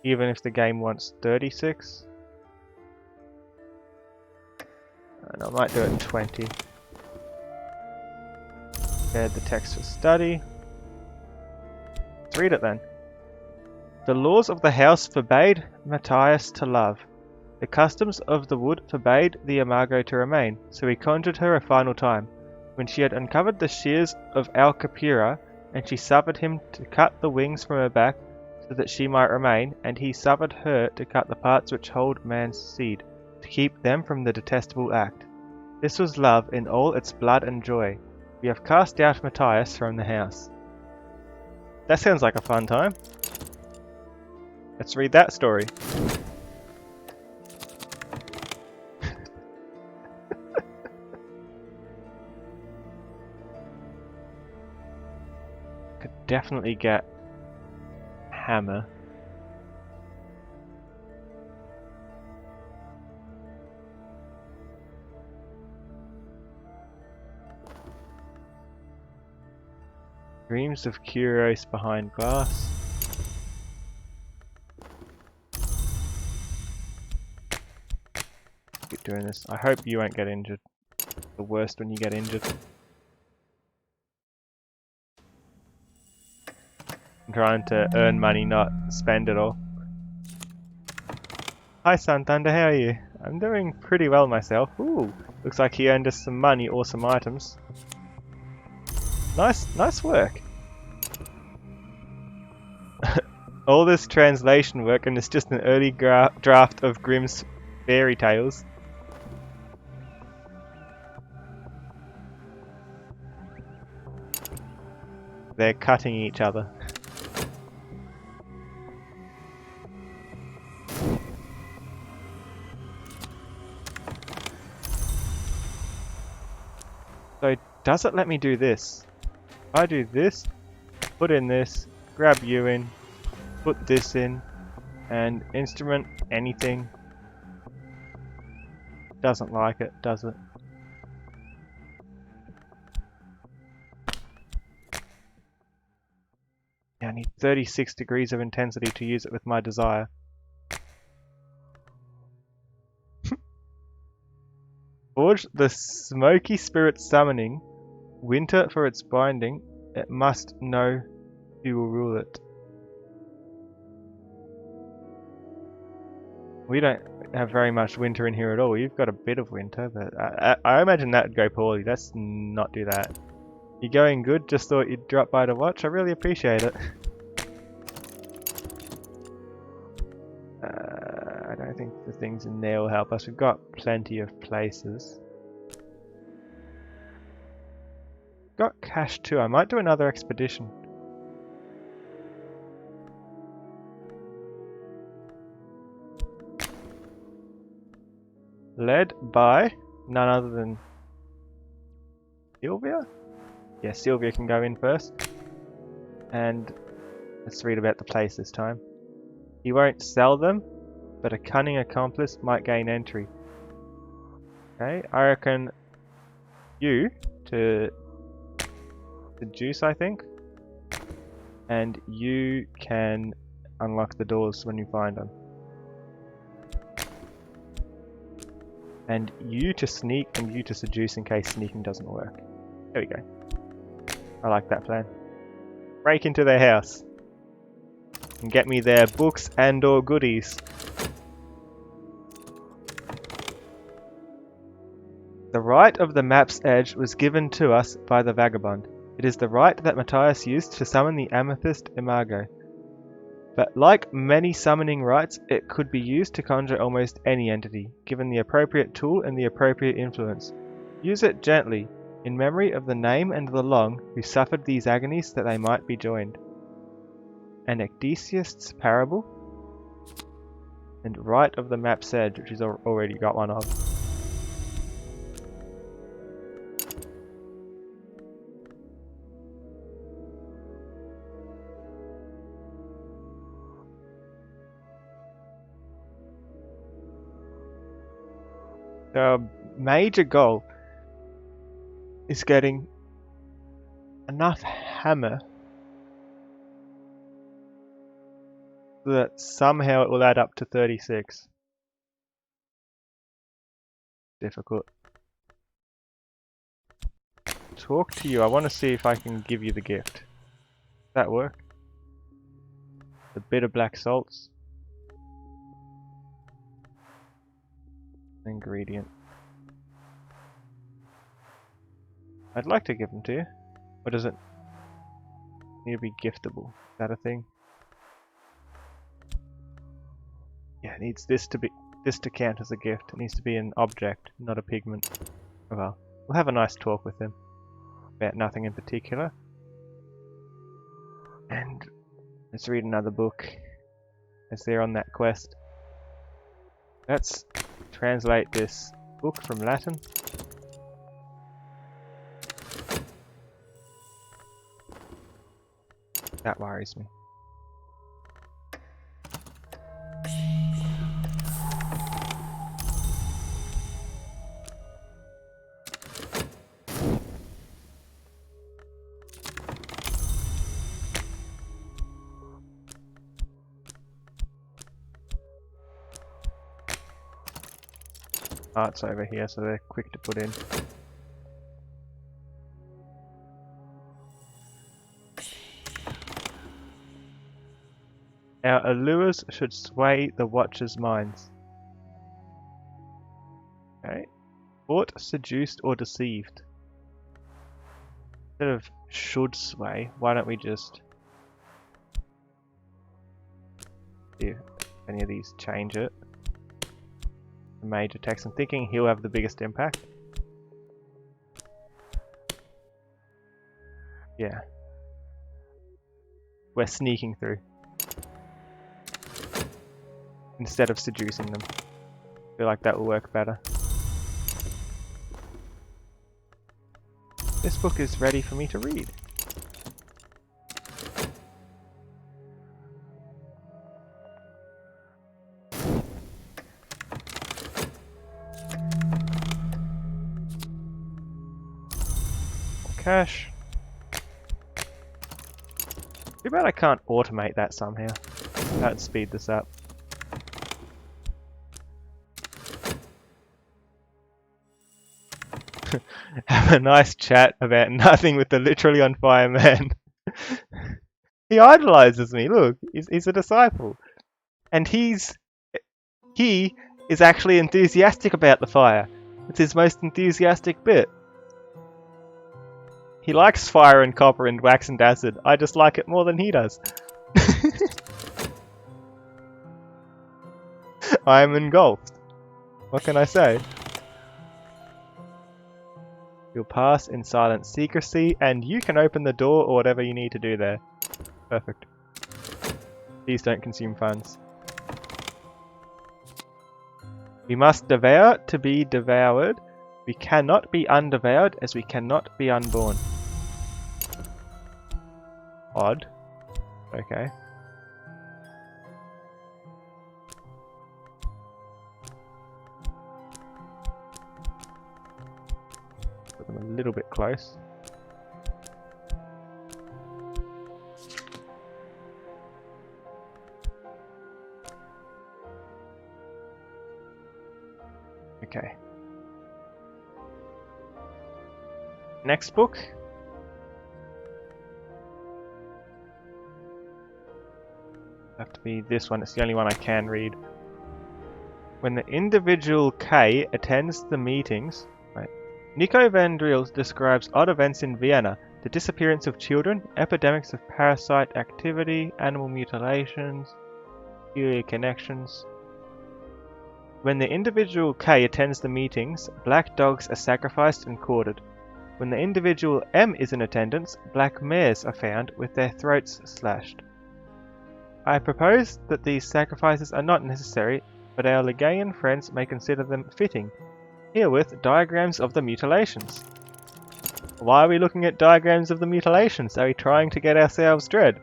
even if the game wants 36. And I might do it in 20. Add the text for study. Let's read it then. The laws of the house forbade Matthias to love. The customs of the wood forbade the imago to remain, so he conjured her a final time. When she had uncovered the shears of Alcapura, and she suffered him to cut the wings from her back, so that she might remain, and he suffered her to cut the parts which hold man's seed, to keep them from the detestable act. This was love in all its blood and joy. We have cast out Matthias from the house. That sounds like a fun time. Let's read that story. Could definitely get hammer. Dreams of curios behind glass. Keep doing this. I hope you won't get injured. The worst when you get injured. I'm trying to earn money, not spend it all. Hi Santander, how are you? I'm doing pretty well myself. Ooh, looks like he earned us some money or some items. Nice work. All this translation work and it's just an early draft of Grimm's fairy tales. They're cutting each other. So does it let me do this? I do this, put in this, grab you in, put this in, and instrument anything. Doesn't like it, does it? Yeah, I need 36 degrees of intensity to use it with my desire. Forge the smoky spirit summoning, winter for its binding, it must know who will rule it. We don't have very much winter in here at all. You've got a bit of winter, but I imagine that would go poorly. Let's not do that. You're going good, just thought you'd drop by to watch. I really appreciate it. I don't think the things in there will help us. We've got plenty of places. Got cash too. I might do another expedition. Led by none other than Sylvia? Yeah, Sylvia can go in first. And let's read about the place this time. He won't sell them, but a cunning accomplice might gain entry. Okay, I reckon you to seduce, I think. And you can unlock the doors when you find them. And you to sneak and you to seduce in case sneaking doesn't work. There we go. I like that plan. Break into their house. And get me their books and or goodies. The right of the map's edge was given to us by the vagabond. It is the right that Matthias used to summon the amethyst imago. But like many summoning rites, it could be used to conjure almost any entity, given the appropriate tool and the appropriate influence. Use it gently, in memory of the name and the long who suffered these agonies that they might be joined. An Ecdesiast's parable, and right of the map's edge, which he's already got one of. The major goal is getting enough hammer that somehow it will add up to 36. Difficult. Talk to you. I want to see if I can give you the gift. Does that work? The bit of black salts. Ingredient. I'd like to give them to you. Or does it need to be giftable? Is that a thing? Yeah, it needs this to count as a gift. It needs to be an object, not a pigment. Oh well. We'll have a nice talk with him. About nothing in particular. And let's read another book as they're on that quest. Let's translate this book from Latin. That worries me. Art's over here, so they're quick to put in. Our allures should sway the watcher's minds. Okay. Bought, seduced, or deceived. Instead of should sway, why don't we just see if any of these change it. Major text. I'm thinking he'll have the biggest impact. Yeah. We're sneaking through. Instead of seducing them. I feel like that will work better. This book is ready for me to read. Cash. Too bad I can't automate that somehow. That'd speed this up. Have a nice chat about nothing with the literally on fire man. He idolizes me, look, he's a disciple. And he is actually enthusiastic about the fire. It's his most enthusiastic bit. He likes fire and copper and wax and acid. I just like it more than he does. I am engulfed. What can I say? You'll pass in silent secrecy, and you can open the door or whatever you need to do there. Perfect. Please don't consume funds. We must devour to be devoured. We cannot be undevoured as we cannot be unborn. Odd. Okay. Put them a little bit close. Okay. Next book. Have to be this one. It's the only one I can read. When the individual K attends the meetings, right? Nico van Driel describes odd events in Vienna: the disappearance of children, epidemics of parasite activity, animal mutilations, peculiar connections. When the individual K attends the meetings, black dogs are sacrificed and quartered. When the individual M is in attendance, black mares are found with their throats slashed. I propose that these sacrifices are not necessary, but our Ligaean friends may consider them fitting. Herewith diagrams of the mutilations. Why are we looking at diagrams of the mutilations? Are we trying to get ourselves dread?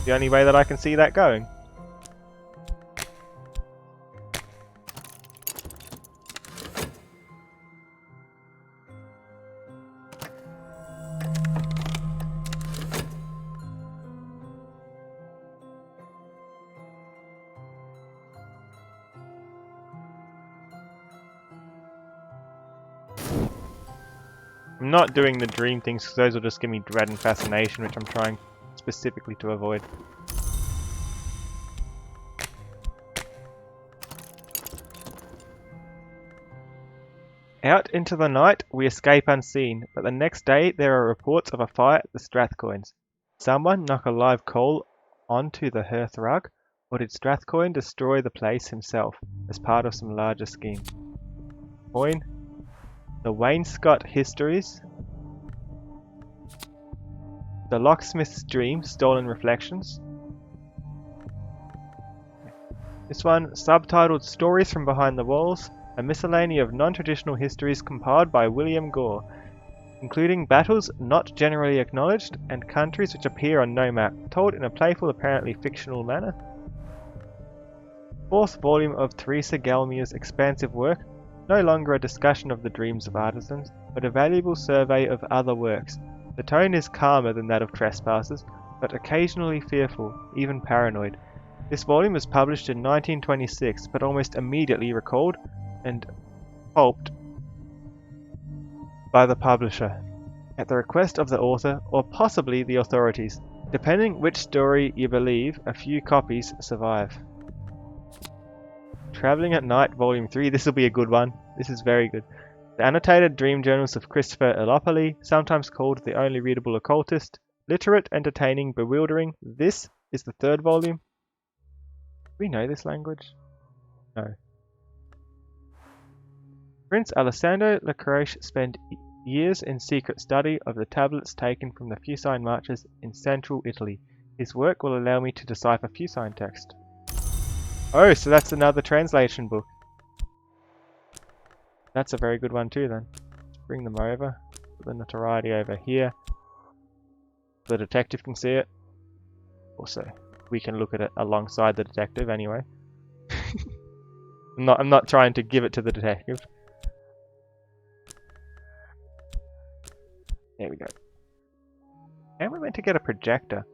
The only way that I can see that going. I'm not doing the dream things because those will just give me dread and fascination, which I'm trying specifically to avoid. Out into the night, we escape unseen, but the next day there are reports of a fire at the Strathcoins. Someone knock a live coal onto the hearth rug, or did Strathcoin destroy the place himself as part of some larger scheme? Coin. The Wainscot Histories. The Locksmith's Dream, Stolen Reflections. This one, subtitled Stories from Behind the Walls, a miscellany of non-traditional histories compiled by William Gore, including battles not generally acknowledged and countries which appear on no map, told in a playful, apparently fictional manner. Fourth volume of Teresa Gelmier's expansive work, no longer a discussion of the dreams of artisans, but a valuable survey of other works. The tone is calmer than that of Trespassers, but occasionally fearful, even paranoid. This volume was published in 1926, but almost immediately recalled and pulped by the publisher, at the request of the author, or possibly the authorities. Depending which story you believe, a few copies survive. Travelling at Night, Volume 3. This will be a good one. This is very good. The Annotated Dream Journals of Christopher Elopoli, sometimes called the only readable occultist. Literate, entertaining, bewildering. This is the third volume. Do we know this language? No. Prince Alessandro Lecroche spent years in secret study of the tablets taken from the Fucine marches in central Italy. His work will allow me to decipher Fucine text. Oh, so that's another translation book. That's a very good one too then. Let's bring them over. Put the notoriety over here. The detective can see it. Also, we can look at it alongside the detective anyway. I'm not trying to give it to the detective. There we go. And we're meant to get a projector.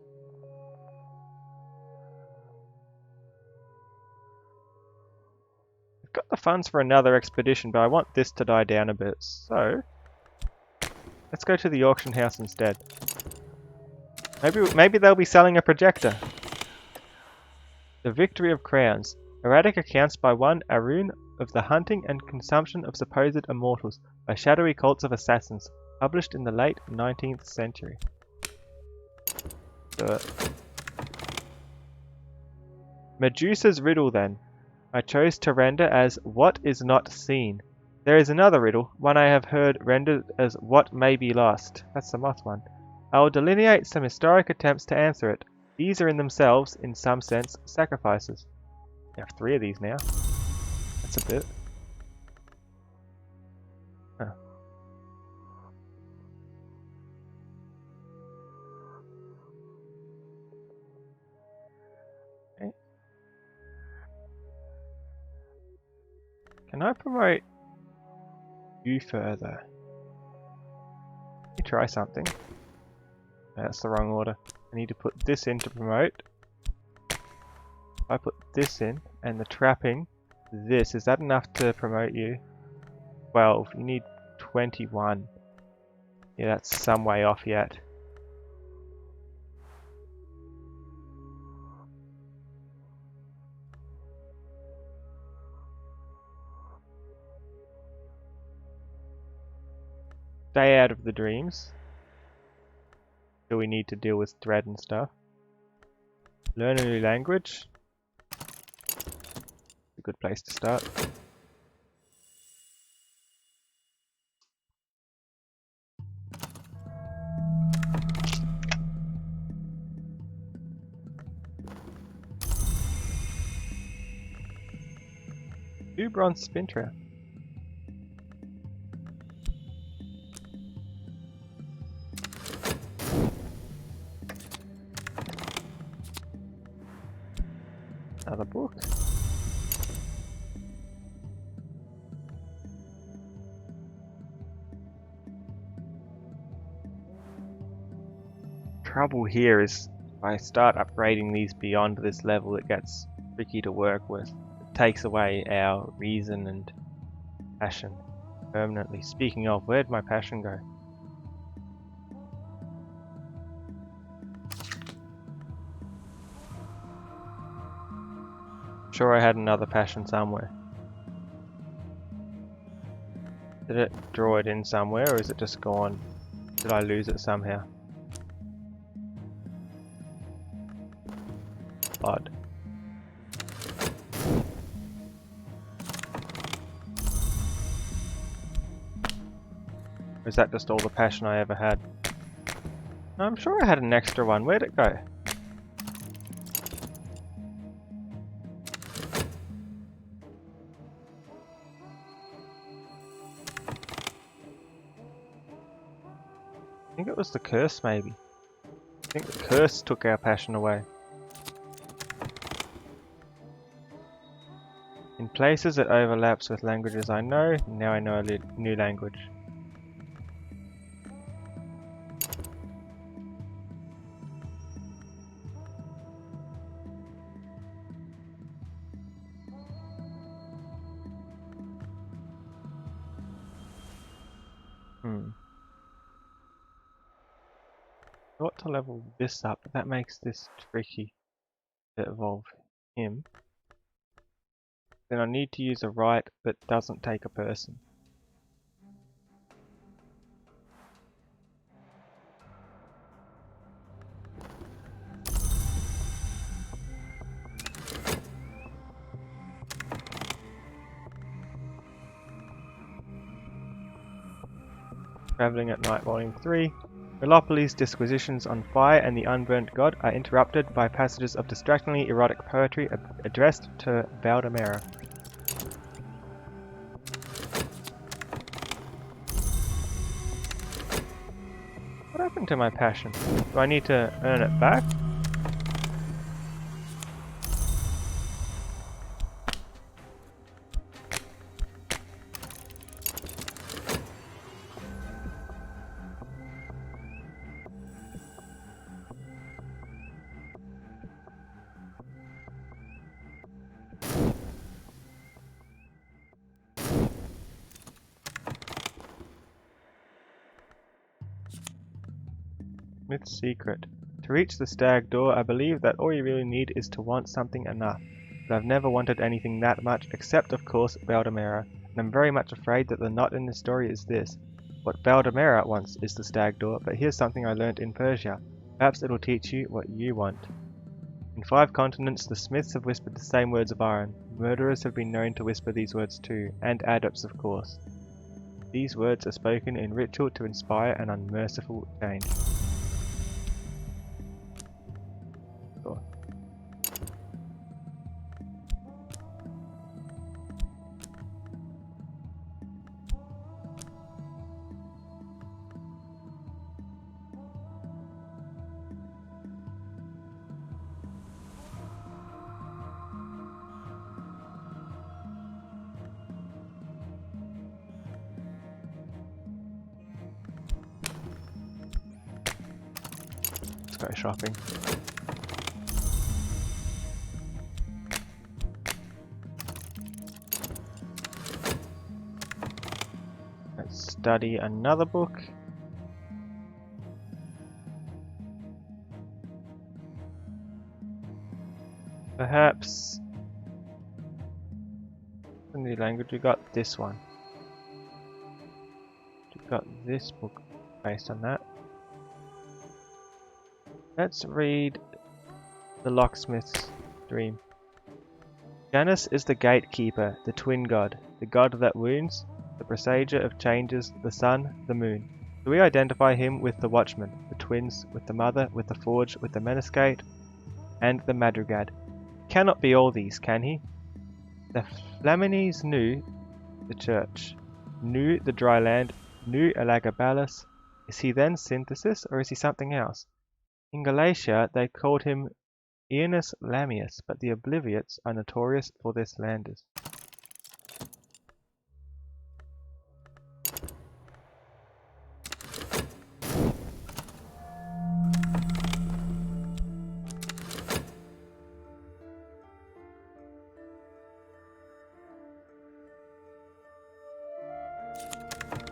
We've got the funds for another expedition, but I want this to die down a bit, so let's go to the auction house instead. Maybe they'll be selling a projector. The Victory of Crowns. Erratic accounts by one Arun of the hunting and consumption of supposed immortals by shadowy cults of assassins, published in the late 19th century. Medusa's riddle then. I chose to render as what is not seen. There is another riddle, one I have heard rendered as what may be lost. That's the moth one. I will delineate some historic attempts to answer it. These are in themselves, in some sense, sacrifices. We have 3 of these now. That's a bit. Huh. Okay. Can I promote you further? Let me try something. That's the wrong order. I need to put this in to promote. If I put this in, and the trapping, this, is that enough to promote you? 12. You need 21. Yeah, that's some way off yet. Stay out of the dreams. Do we need to deal with thread and stuff? Learn a new language. A good place to start. Two bronze spintra. Another book. Trouble here is if I start upgrading these beyond this level, it gets tricky to work with. It takes away our reason and passion permanently. Speaking of, where'd my passion go? sure I had another passion somewhere. Did it draw it in somewhere, or is it just gone? Did I lose it somehow? Odd. Or is that just all the passion I ever had? I'm sure I had an extra one. Where'd it go? I think it was the curse, maybe. I think the curse took our passion away. In places it overlaps with languages I know, now I know a new language. Got to level this up, that makes this tricky to evolve him. Then I need to use a right that doesn't take a person. Travelling at Night Volume 3. Melopoly's disquisitions on fire and the unburnt god are interrupted by passages of distractingly erotic poetry addressed to Valdemara. What happened to my passion? Do I need to earn it back? Smith's secret. To reach the stag door, I believe that all you really need is to want something enough. But I've never wanted anything that much, except of course Valdemara, and I'm very much afraid that the knot in this story is this. What Valdemara wants is the stag door, but here's something I learnt in Persia. Perhaps it'll teach you what you want. In 5 continents, the Smiths have whispered the same words of iron. Murderers have been known to whisper these words too, and adepts of course. These words are spoken in ritual to inspire an unmerciful change. Cool. Let's go shopping. Let's study another book. Perhaps a new language. We got this one. We got this book based on that. Let's read The Locksmith's Dream. Janus is the gatekeeper, the twin god, the god that wounds, the presager of changes, the sun, the moon. Do we identify him with the watchman, the twins, with the mother, with the forge, with the menascate, and the madrigad? Cannot be all these, can he? The Flamines knew the church, knew the dry land, knew Elagabalus. Is he then synthesis, or is he something else? In Galatia, they called him Aeneas Lamius, but the Obliviots are notorious for their slanders.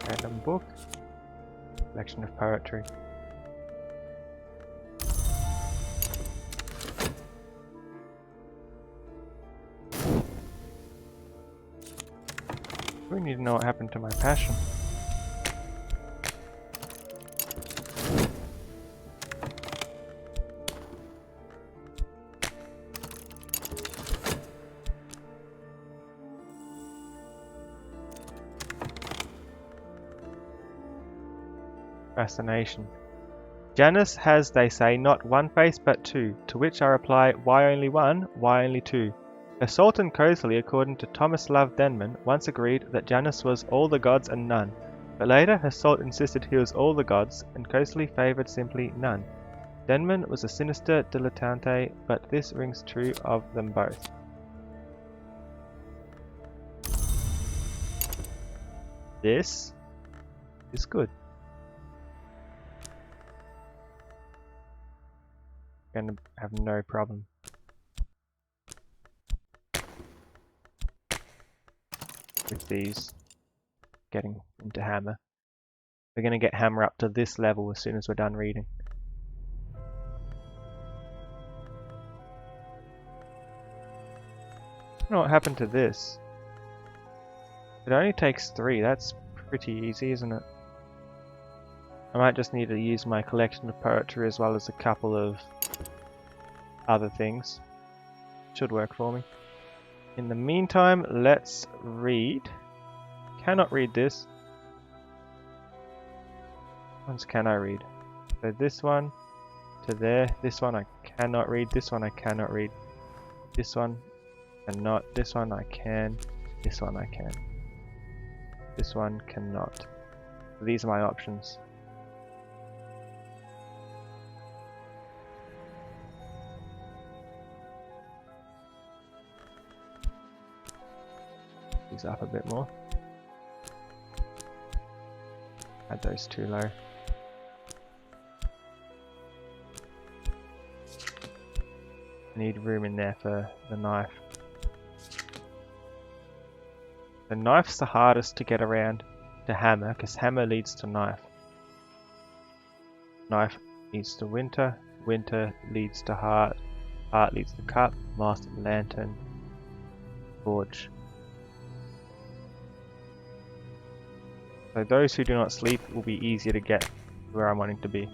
Random book, collection of poetry. need to know what happened to my passion. Fascination. Janus has, they say, not one face but two, to which I reply, why only one, why only two? The Sultan Cosley, according to Thomas Love Denman, once agreed that Janus was all the gods and none, but later Hassault insisted he was all the gods, and Cosley favoured simply none. Denman was a sinister dilettante, but this rings true of them both. This is good. Gonna have no problem with these getting into hammer. We're gonna get hammer up to this level as soon as we're done reading. I don't know what happened to this. It only takes 3, that's pretty easy, isn't it? I might just need to use my collection of poetry as well as a couple of other things. Should work for me. In the meantime, let's read. Cannot read this. Which ones can I read? So this one to there. This one I cannot read. This one I cannot read. This one cannot. This one I can. This one I can. This one cannot. These are my options. These up a bit more. Add those too low. I need room in there for the knife. The knife's the hardest to get around to hammer, because hammer leads to knife. Knife leads to winter, winter leads to heart, heart leads to cup, master lantern, forge. So those who do not sleep will be easier to get where I'm wanting to be.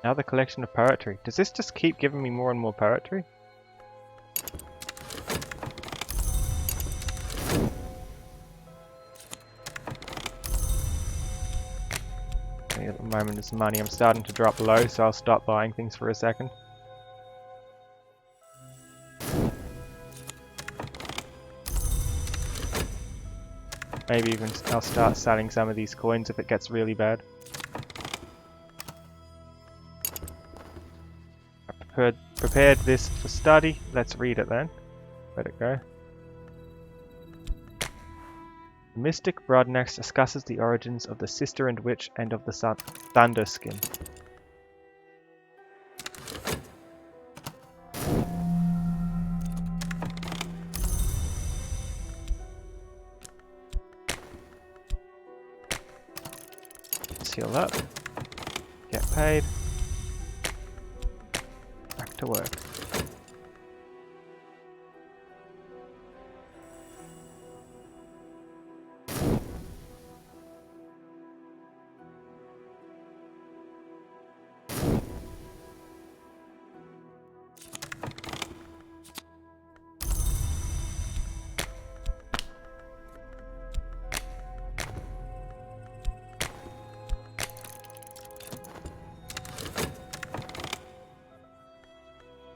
Another collection of poetry. Does this just keep giving me more and more poetry? At the moment it's money. I'm starting to drop low, so I'll stop buying things for a second. Maybe even I'll start selling some of these coins if it gets really bad. I prepared this for study. Let's read it then. Let it go. The mystic Broadnax discusses the origins of the Sister and Witch and of the Thunderskin. Seal up. Get paid. Back to work.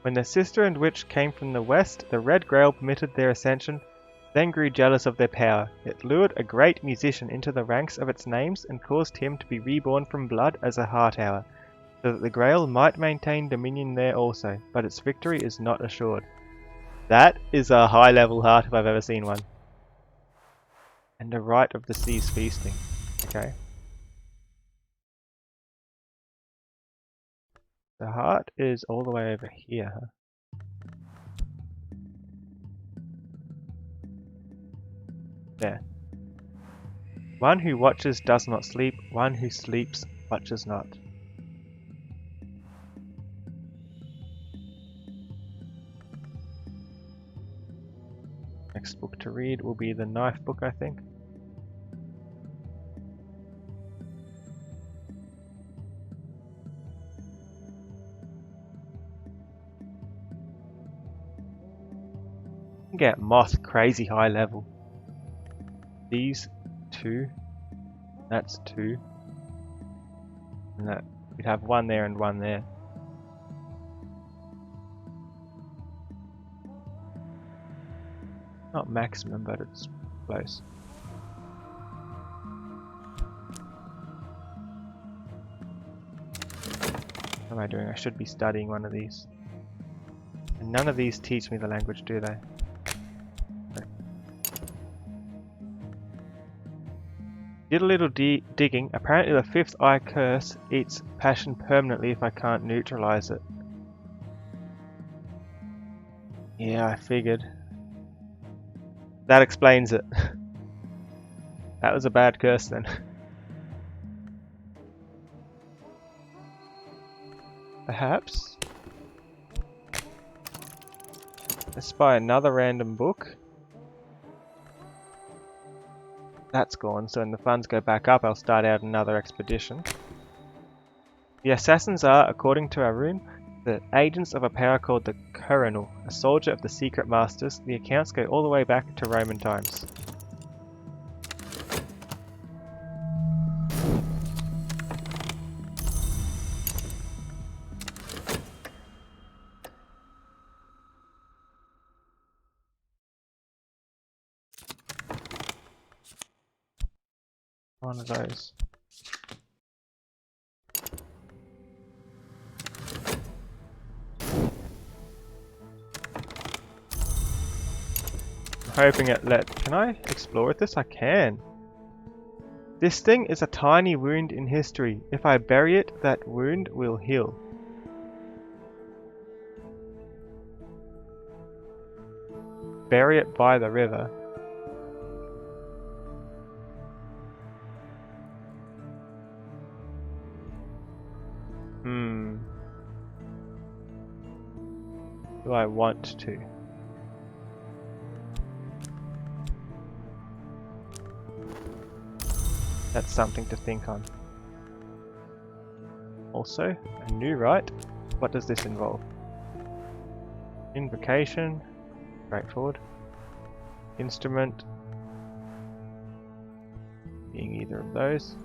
When the Sister and Witch came from the west, the Red Grail permitted their ascension, then grew jealous of their power. It lured a great musician into the ranks of its names and caused him to be reborn from blood as a heart hour, so that the Grail might maintain dominion there also, but its victory is not assured. That is a high level heart if I've ever seen one. And the rite of the seas feasting. Okay. The heart is all the way over here, huh? There. One who watches does not sleep, one who sleeps watches not. Next book to read will be the knife book, I think. Get moth crazy high level. These two, that's two, and that we'd have one there and one there. Not maximum, but it's close. What am I doing? I should be studying one of these. And none of these teach me the language, do they? Did a little digging. Apparently the fifth eye curse eats passion permanently if I can't neutralize it. Yeah, I figured. That explains it. That was a bad curse then. Perhaps. Let's buy another random book. That's gone, so when the funds go back up, I'll start out another expedition. The assassins are, according to our rune, the agents of a power called the Coronal, a soldier of the secret masters. The accounts go all the way back to Roman times. One of those. Hoping it can I explore with this? I can. This thing is a tiny wound in history. If I bury it, that wound will heal. Bury it by the river. Do I want to? That's something to think on. Also, a new rite. What does this involve? Invocation. Straightforward. Instrument. Being either of those.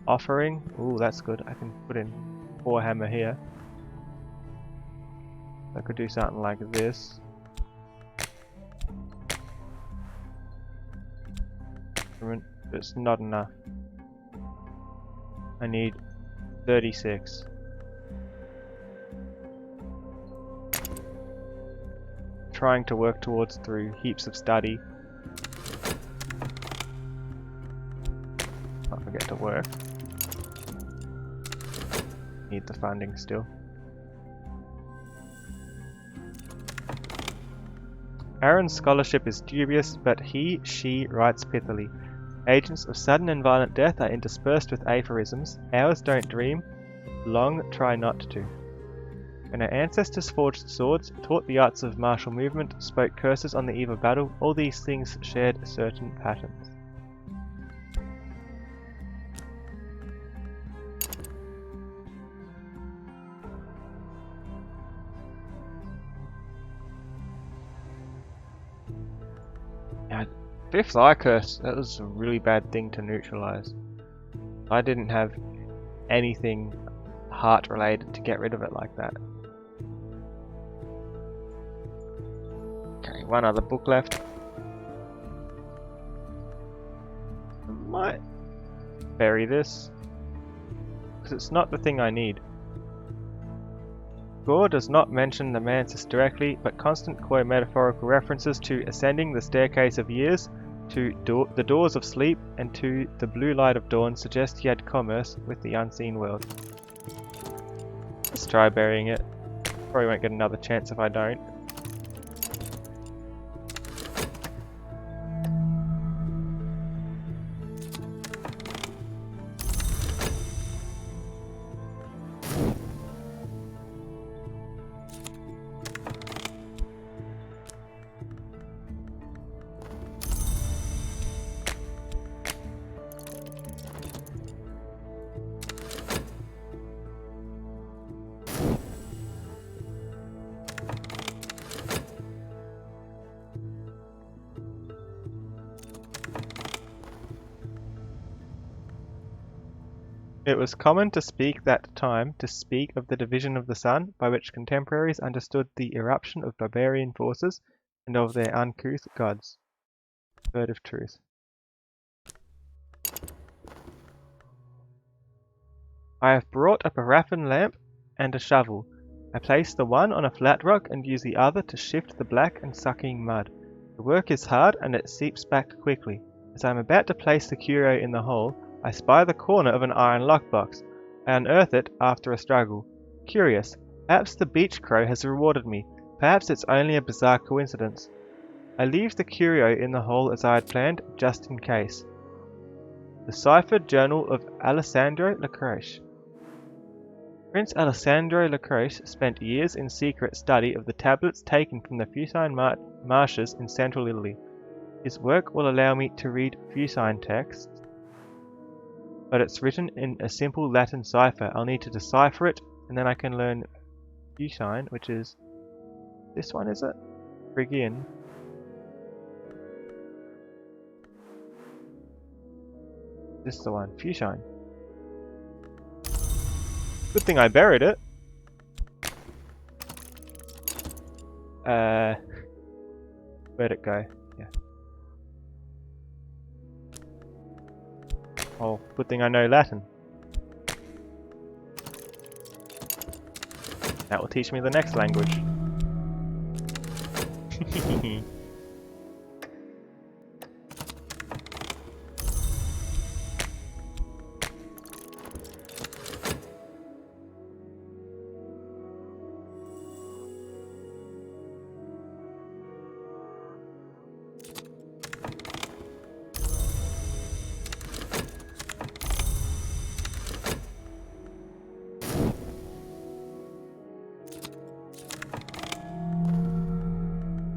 Offering. Ooh, that's good. I can put in Warhammer here. I could do something like this. Instrument. It's not enough. I need 36. Trying to work towards through heaps of study. Not forget to work. Need the funding still. Aaron's scholarship is dubious, but she writes pithily. Agents of sudden and violent death are interspersed with aphorisms. Ours don't dream, long try not to. When our ancestors forged swords, taught the arts of martial movement, spoke curses on the eve of battle, all these things shared certain patterns. Fifth eye curse, that was a really bad thing to neutralize. I didn't have anything heart related to get rid of it like that. Okay, one other book left. I might bury this, because it's not the thing I need. Gore does not mention the Mantis directly, but constant coy metaphorical references to ascending the staircase of years, to the doors of sleep, and to the blue light of dawn suggest he had commerce with the unseen world. Let's try burying it. Probably won't get another chance if I don't. It was common to speak that time to speak of the division of the sun, by which contemporaries understood the eruption of barbarian forces and of their uncouth gods. Word of truth. I have brought a paraffin lamp and a shovel. I place the one on a flat rock and use the other to shift the black and sucking mud. The work is hard and it seeps back quickly. As I am about to place the curio in the hole, I spy the corner of an iron lockbox. I unearth it after a struggle. Curious, perhaps the beach crow has rewarded me. Perhaps it's only a bizarre coincidence. I leave the curio in the hole as I had planned, just in case. The ciphered journal of Alessandro Lacroix. Prince Alessandro Lacroix spent years in secret study of the tablets taken from the Fucine marshes in central Italy. His work will allow me to read Fucine texts, but it's written in a simple Latin cipher. I'll need to decipher it, and then I can learn Fucine, which is this one, is it? Phrygian. This is the one, Fucine. Good thing I buried it. Where'd it go? Yeah. Oh, good thing I know Latin. That will teach me the next language.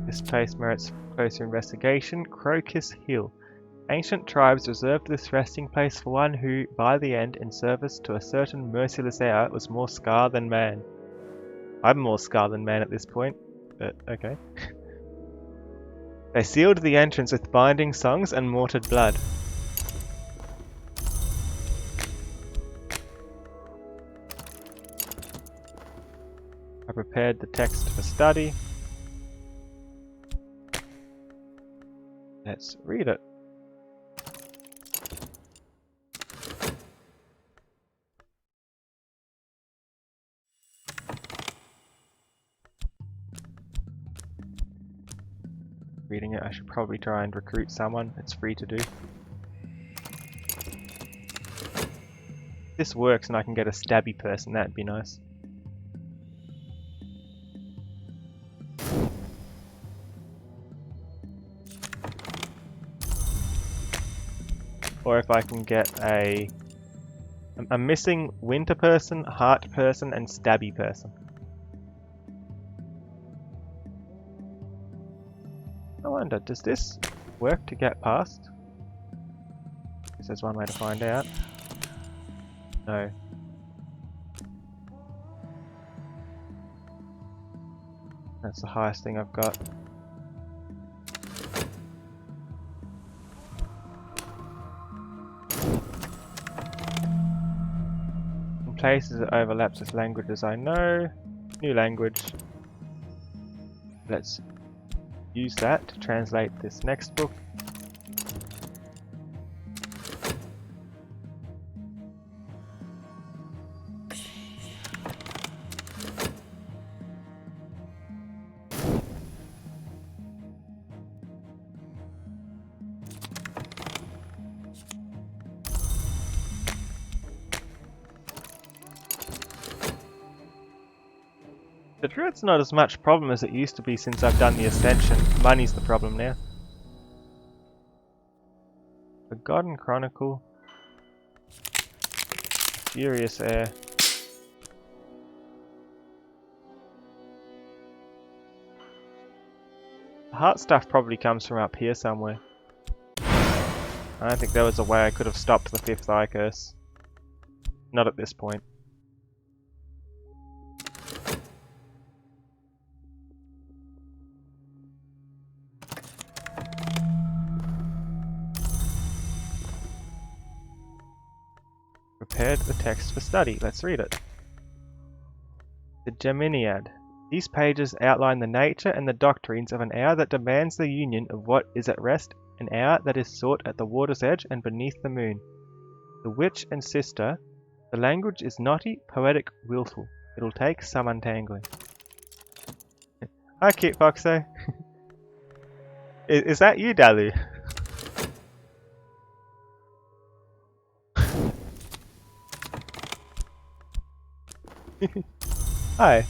This place merits closer investigation. Crocus Hill. Ancient tribes reserved this resting place for one who, by the end, in service to a certain merciless heir, was more scar than man. I'm more scar than man at this point, but okay. They sealed the entrance with binding songs and mortared blood. I prepared the text for study. Let's read it. Reading it, I should probably try and recruit someone. It's free to do. If this works and I can get a stabby person, that'd be nice. Or if I can get a missing winter person, heart person, and stabby person. I wonder, does this work to get past? This is one way to find out. No. That's the highest thing I've got. In places it overlaps with languages I know. New language. Let's use that to translate this next book. The Druid's not as much problem as it used to be since I've done the Ascension. Money's the problem now. Forgotten Chronicle. Furious Air. The heart stuff probably comes from up here somewhere. I don't think there was a way I could have stopped the 5th Eye Curse. Not at this point. Prepared the text for study. Let's read it. The Geminiad. These pages outline the nature and the doctrines of an hour that demands the union of what is at rest, an hour that is sought at the water's edge and beneath the moon. The witch and sister. The language is naughty, poetic, willful. It'll take some untangling. Hi, cute Foxo. Is that you, Dalu? Hi.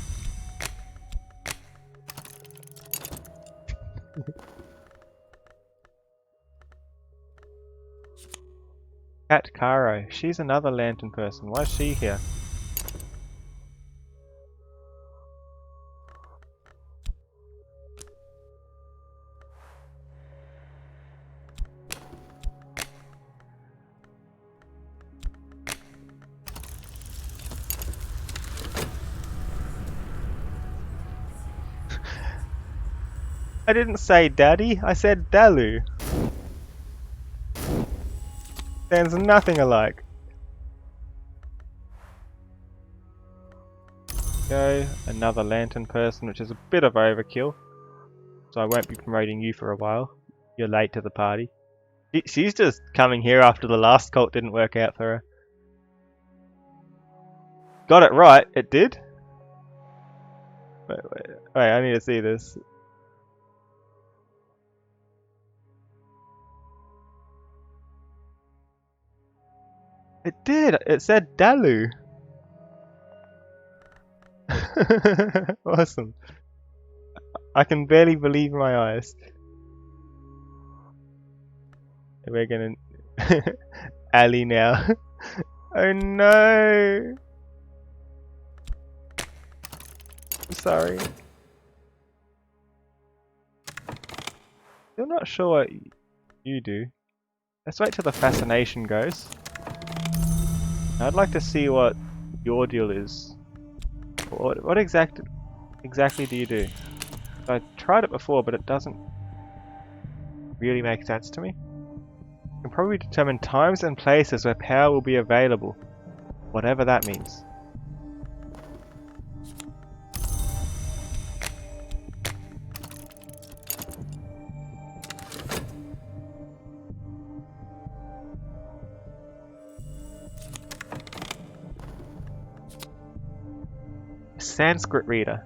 Cat Caro. She's another lantern person. Why is she here? I didn't say daddy, I said Dalu. Sounds nothing alike. Go, another lantern person, which is a bit of overkill. So I won't be promoting you for a while. You're late to the party. She's just coming here after the last cult didn't work out for her. Got it right, it did? Wait, I need to see this. It did! It said Dalu! Awesome. I can barely believe my eyes. We're gonna... Ali now. Oh no! I'm sorry. Still not sure what you do. Let's wait till the fascination goes. I'd like to see what your deal is. What exactly do you do? I tried it before, but it doesn't really make sense to me. You can probably determine times and places where power will be available, whatever that means. Sanskrit reader.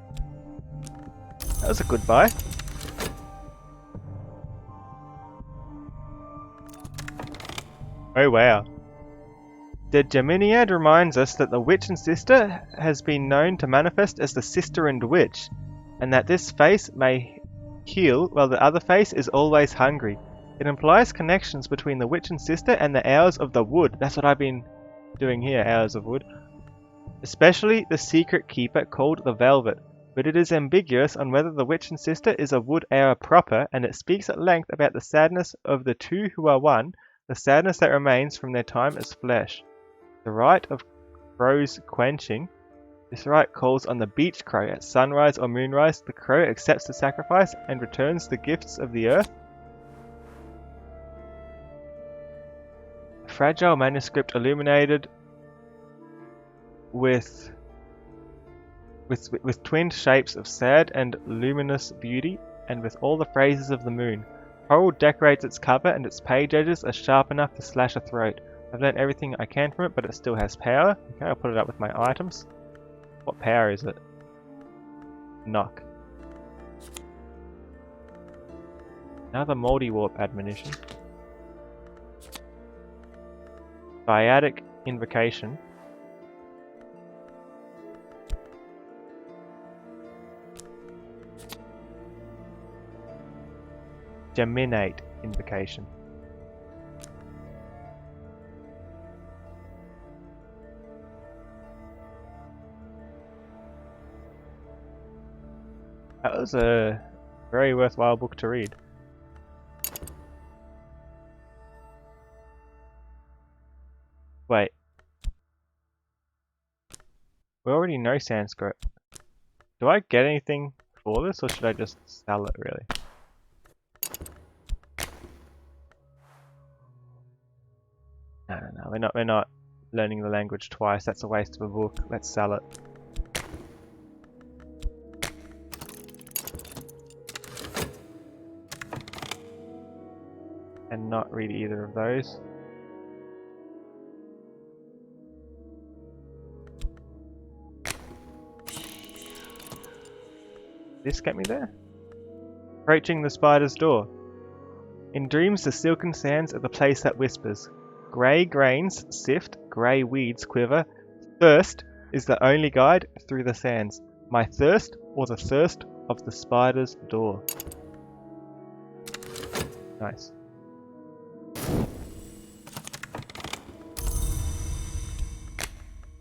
That was a good buy. Oh wow. The Geminiad reminds us that the witch and sister has been known to manifest as the sister and witch, and that this face may heal while the other face is always hungry. It implies connections between the witch and sister and the hours of the wood. That's what I've been doing here, hours of wood. Especially the secret keeper called the Velvet, but it is ambiguous on whether the witch and sister is a wood hour proper, and it speaks at length about the sadness of the two who are one, the sadness that remains from their time as flesh. The rite of crow's quenching. This rite calls on the beach crow at sunrise or moonrise. The crow accepts the sacrifice and returns the gifts of the earth. A fragile manuscript illuminated with twinned shapes of sad and luminous beauty, and with all the phases of the moon. Coral decorates its cover, and its page edges are sharp enough to slash a throat. I've learned everything I can from it, but it still has power. Okay, I'll put it up with my items. What power is it? Knock. Another multi-warp admonition. Dyadic invocation. Geminate invocation. That was a very worthwhile book to read. Wait. We already know Sanskrit. Do I get anything for this, or should I just sell it, really? No, we're not Learning the language twice, that's a waste of a book. Let's sell it. And not read either of those. This get me there? Approaching the spider's door. In dreams, the silken sands are the place that whispers. Grey grains sift, grey weeds quiver. Thirst is the only guide through the sands. My thirst or the thirst of the spider's door. Nice.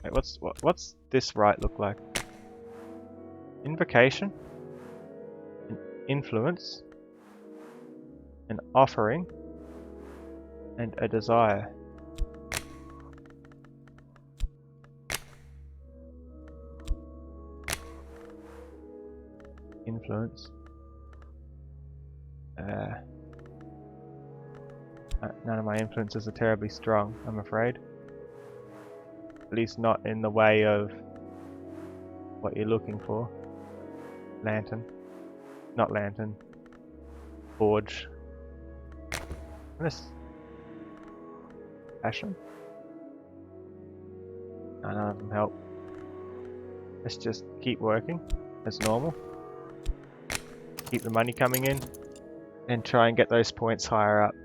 Wait, what's this right look like? Invocation, an influence, an offering, and a desire. Influence. None of my influences are terribly strong, I'm afraid. At least not in the way of what you're looking for. Lantern. Not lantern. Forge. This. Passion. None of them help. Let's just keep working as normal. Keep the money coming in. And try and get those points higher up.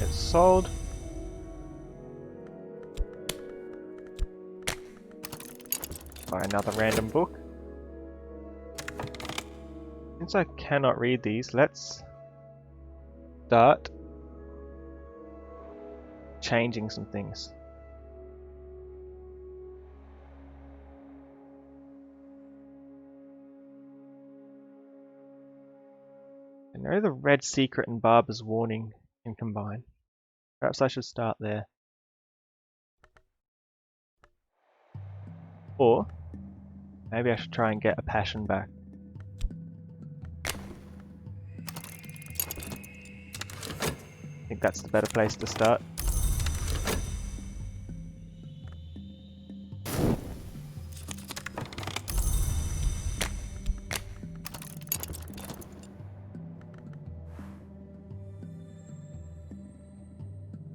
It's sold. Buy another random book. Since I cannot read these, let's start changing some things. I know the red secret and Barber's warning can combine. Perhaps I should start there. Or maybe I should try and get a passion back. I think that's the better place to start.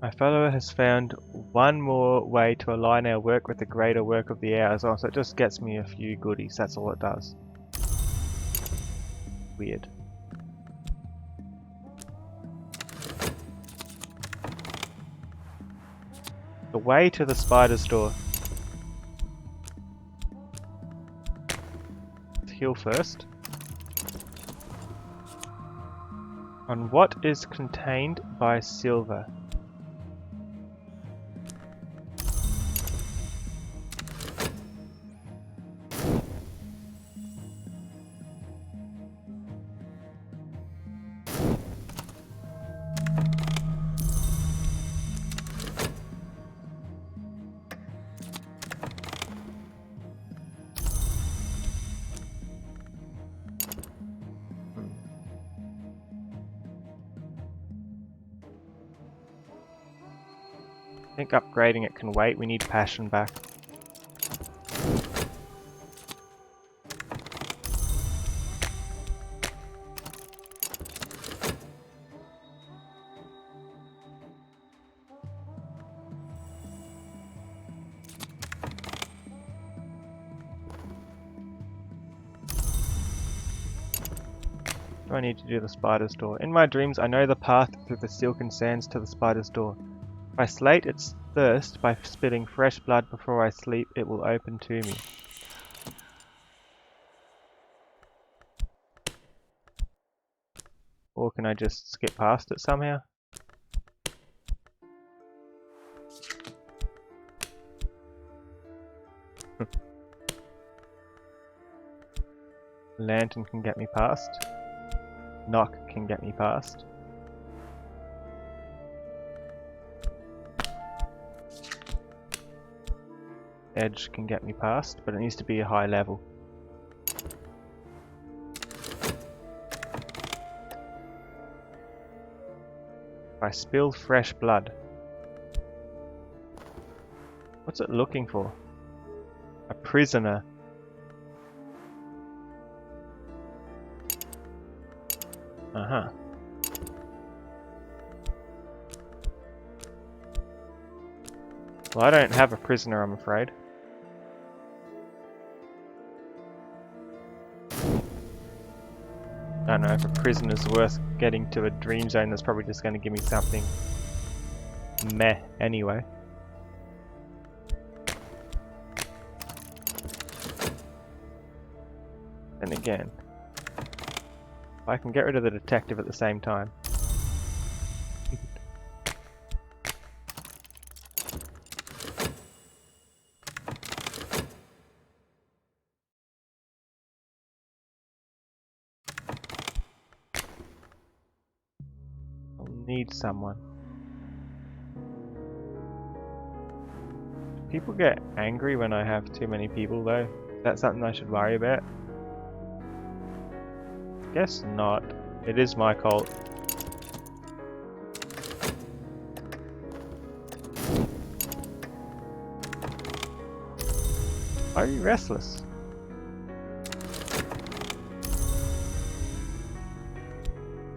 My follower has found one more way to align our work with the greater work of the hours. Oh, so it just gets me a few goodies, that's all it does. Weird. The way to the spider's door. Let's heal first. On what is contained by silver? I think upgrading it can wait, we need passion back. Do I need to do the spider's door? In my dreams I know the path through the silken sands to the spider's door. If I slate its thirst by spilling fresh blood before I sleep, it will open to me. Or can I just skip past it somehow? Lantern can get me past. Knock can get me past. edge can get me past, but it needs to be a high level. If I spill fresh blood. What's it looking for? A prisoner. Uh-huh. Well, I don't have a prisoner, I'm afraid. I don't know if a prisoner's worth getting to a dream zone. That's probably just going to give me something meh anyway. And again, I can get rid of the detective at the same time. I'll need someone. People get angry when I have too many people though. Is that something I should worry about? Guess not. It is my cult. Are you restless?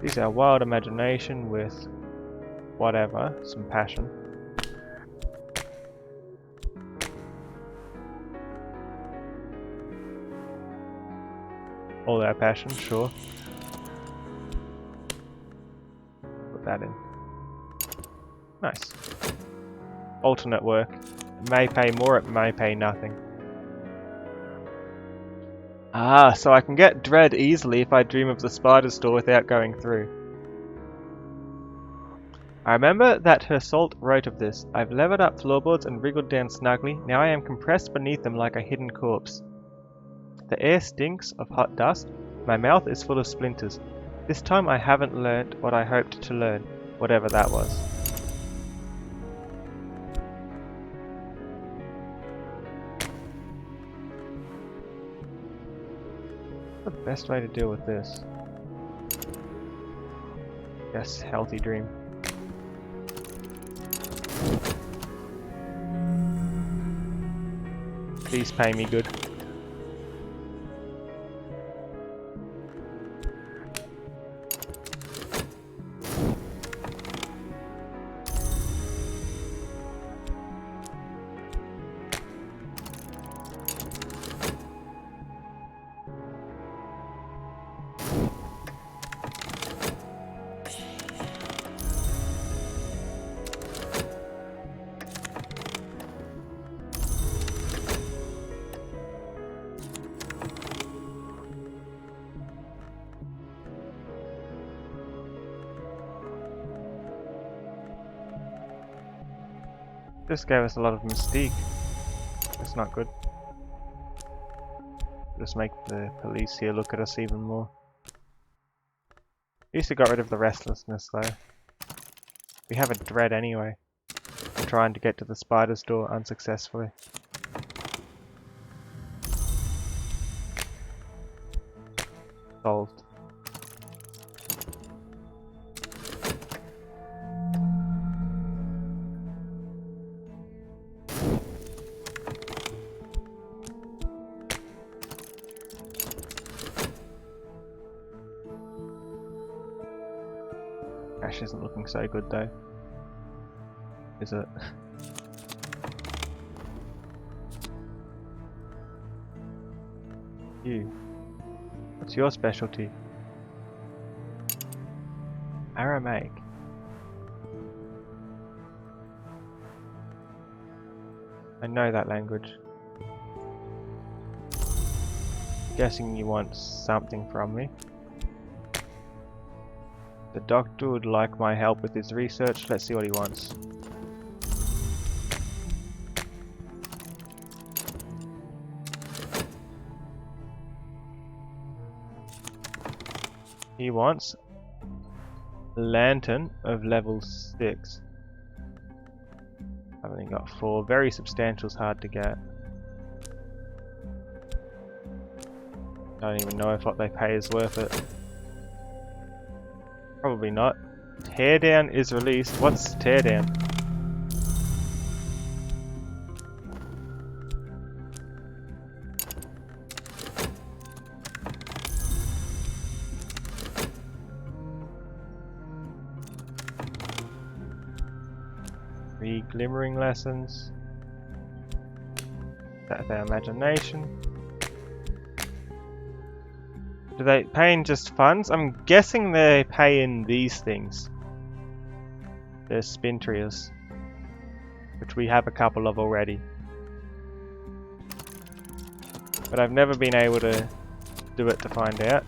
These are wild imagination with whatever, some passion. All that passion, sure. Put that in. Nice. Alternate work. It may pay more, it may pay nothing. Ah, so I can get dread easily if I dream of the spider's door without going through. I remember that her salt wrote of this. I've levered up floorboards and wriggled down snugly. Now I am compressed beneath them like a hidden corpse. The air stinks of hot dust. My mouth is full of splinters. This time I haven't learnt what I hoped to learn, whatever that was. What's the best way to deal with this? Yes, healthy dream. Please pay me good. This gave us a lot of mystique. That's not good. Just make the police here look at us even more. At least we got rid of the restlessness though. We have a dread anyway. I'm trying to get to the spider's door unsuccessfully. Solved. Ash isn't looking so good though. Is it? You. What's your specialty? Aramaic. I know that language. Guessing you want something from me. The doctor would like my help with his research. Let's see what he wants. He wants a lantern of level 6. I've only got 4. Very substantial is hard to get. I don't even know if what they pay is worth it. Probably not. Teardown is released. What's teardown? Glimmering lessons. That's our imagination. Do they pay in just funds? I'm guessing they pay in these things. The spin trios, which we have a couple of already. But I've never been able to do it to find out.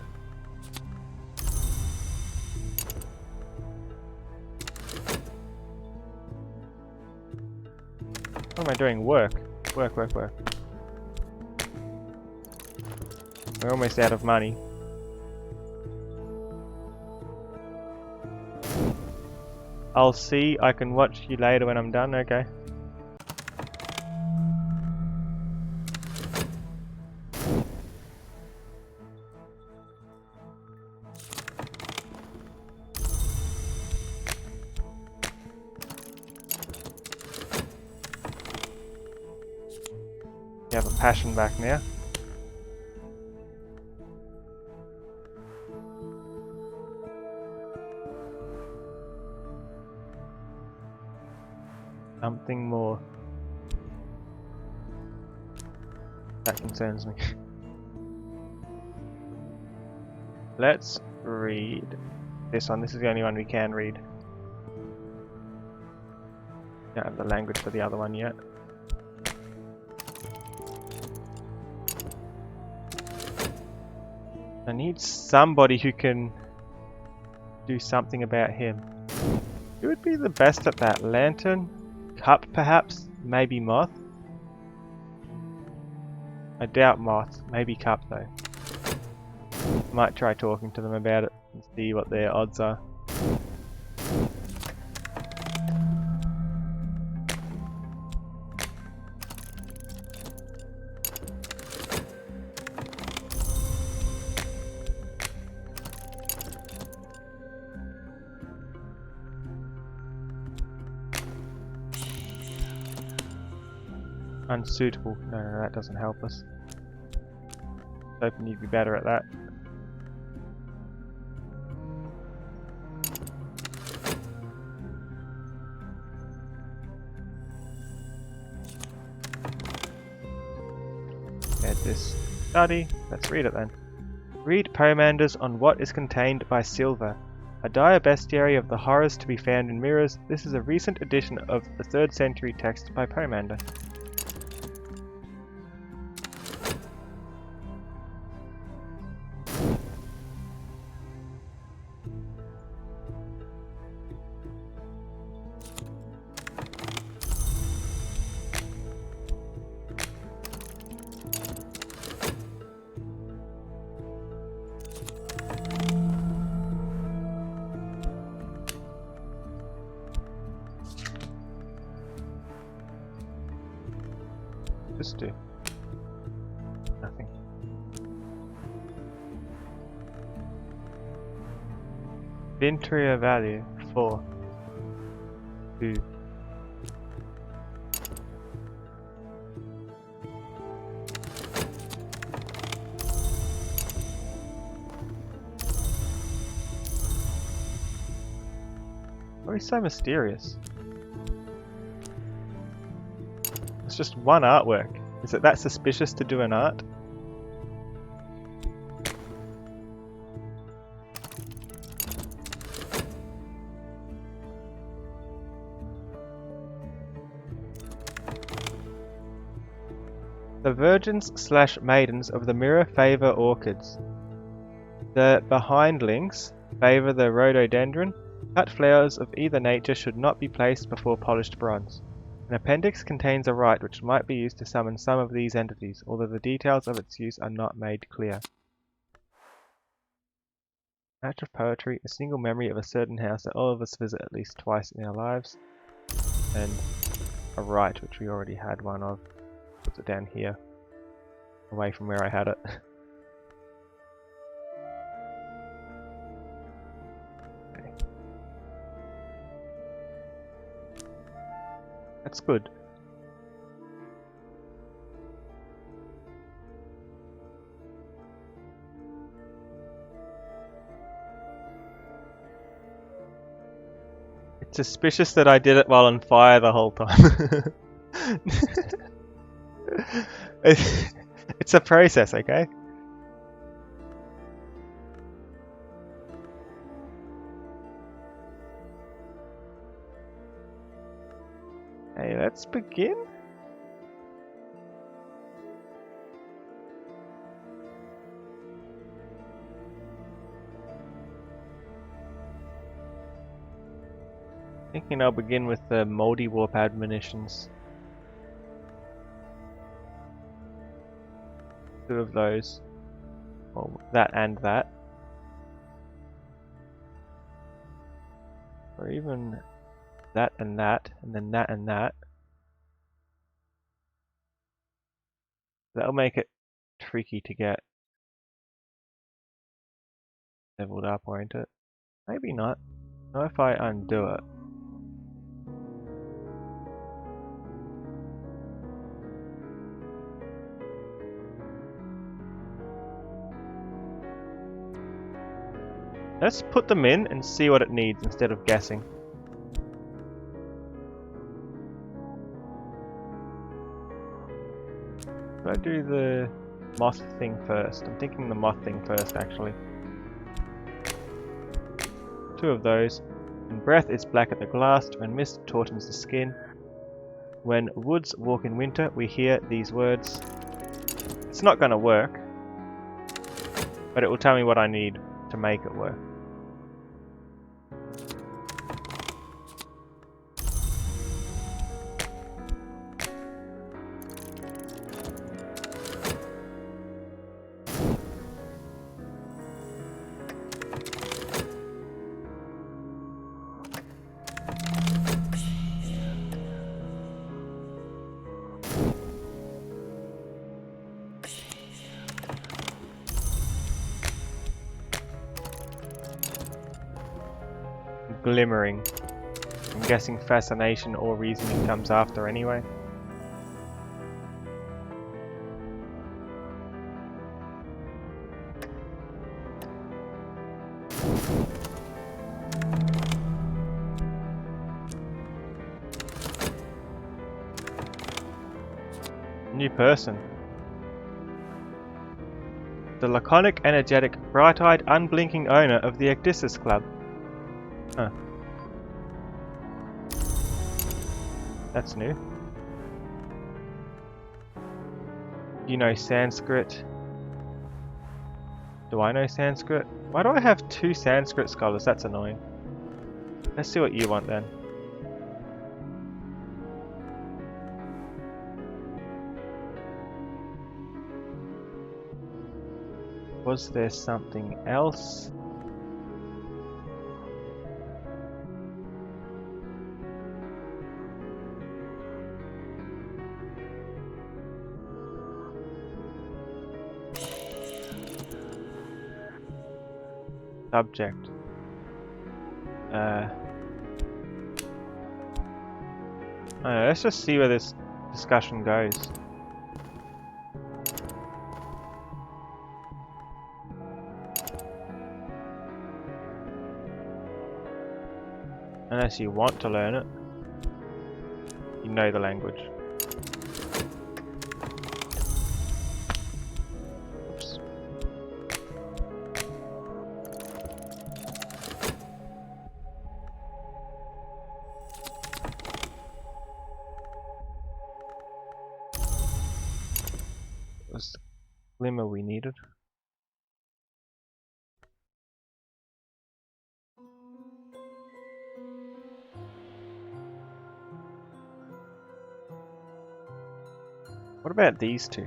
What am I doing? Work. Work. We're almost out of money. I'll see. I can watch you later when I'm done. Okay. You have a passion back now. Something more. That concerns me. Let's read this one. This is the only one we can read. Don't have the language for the other one yet. I need somebody who can do something about him. Who would be the best at that? Lantern? Cup, perhaps? Maybe Moth? I doubt Moth. Maybe Cup, though. Might try talking to them about it and see what their odds are. Unsuitable. No, that doesn't help us. Hoping you'd be better at that. Add this study. Let's read it then. Read Pomanders on what is contained by silver. A dire bestiary of the horrors to be found in mirrors. This is a recent edition of the 3rd century text by Pomander. Just do nothing. Inventory value 4. 2. Why are you so mysterious? It's just one artwork. Is it that suspicious to do an art? The virgins/maidens of the mirror favor orchids. The behindlings favor the rhododendron. Cut flowers of either nature should not be placed before polished bronze. An appendix contains a rite which might be used to summon some of these entities, although the details of its use are not made clear. Match of poetry, a single memory of a certain house that all of us visit at least twice in our lives. And a rite, which we already had one of. Puts it down here, away from where I had it. That's good. It's suspicious that I did it while on fire the whole time. It's a process, okay? Hey, let's begin. Thinking I'll begin with the moldy warp admonitions. 2 of those. Well, that and that. Or even that, and then that and that. That'll make it tricky to get leveled up, won't it? Maybe not. Not if I undo it. Let's put them in and see what it needs instead of guessing. Do I do the moth thing first? I'm thinking the moth thing first, actually. 2 of those. When breath is black at the glass, when mist tautens the skin. When woods walk in winter, we hear these words. It's not going to work, but it will tell me what I need to make it work. Glimmering. I'm guessing fascination or reasoning comes after anyway. New person. The laconic, energetic, bright-eyed, unblinking owner of the Ecdysis Club. Huh. That's new. You know Sanskrit. Do I know Sanskrit? Why do I have 2 Sanskrit scholars? That's annoying. Let's see what you want then. Was there something else? Subject. Let's just see where this discussion goes. Unless you want to learn it. You know the language. Oops. It was the glimmer we needed. What about these 2?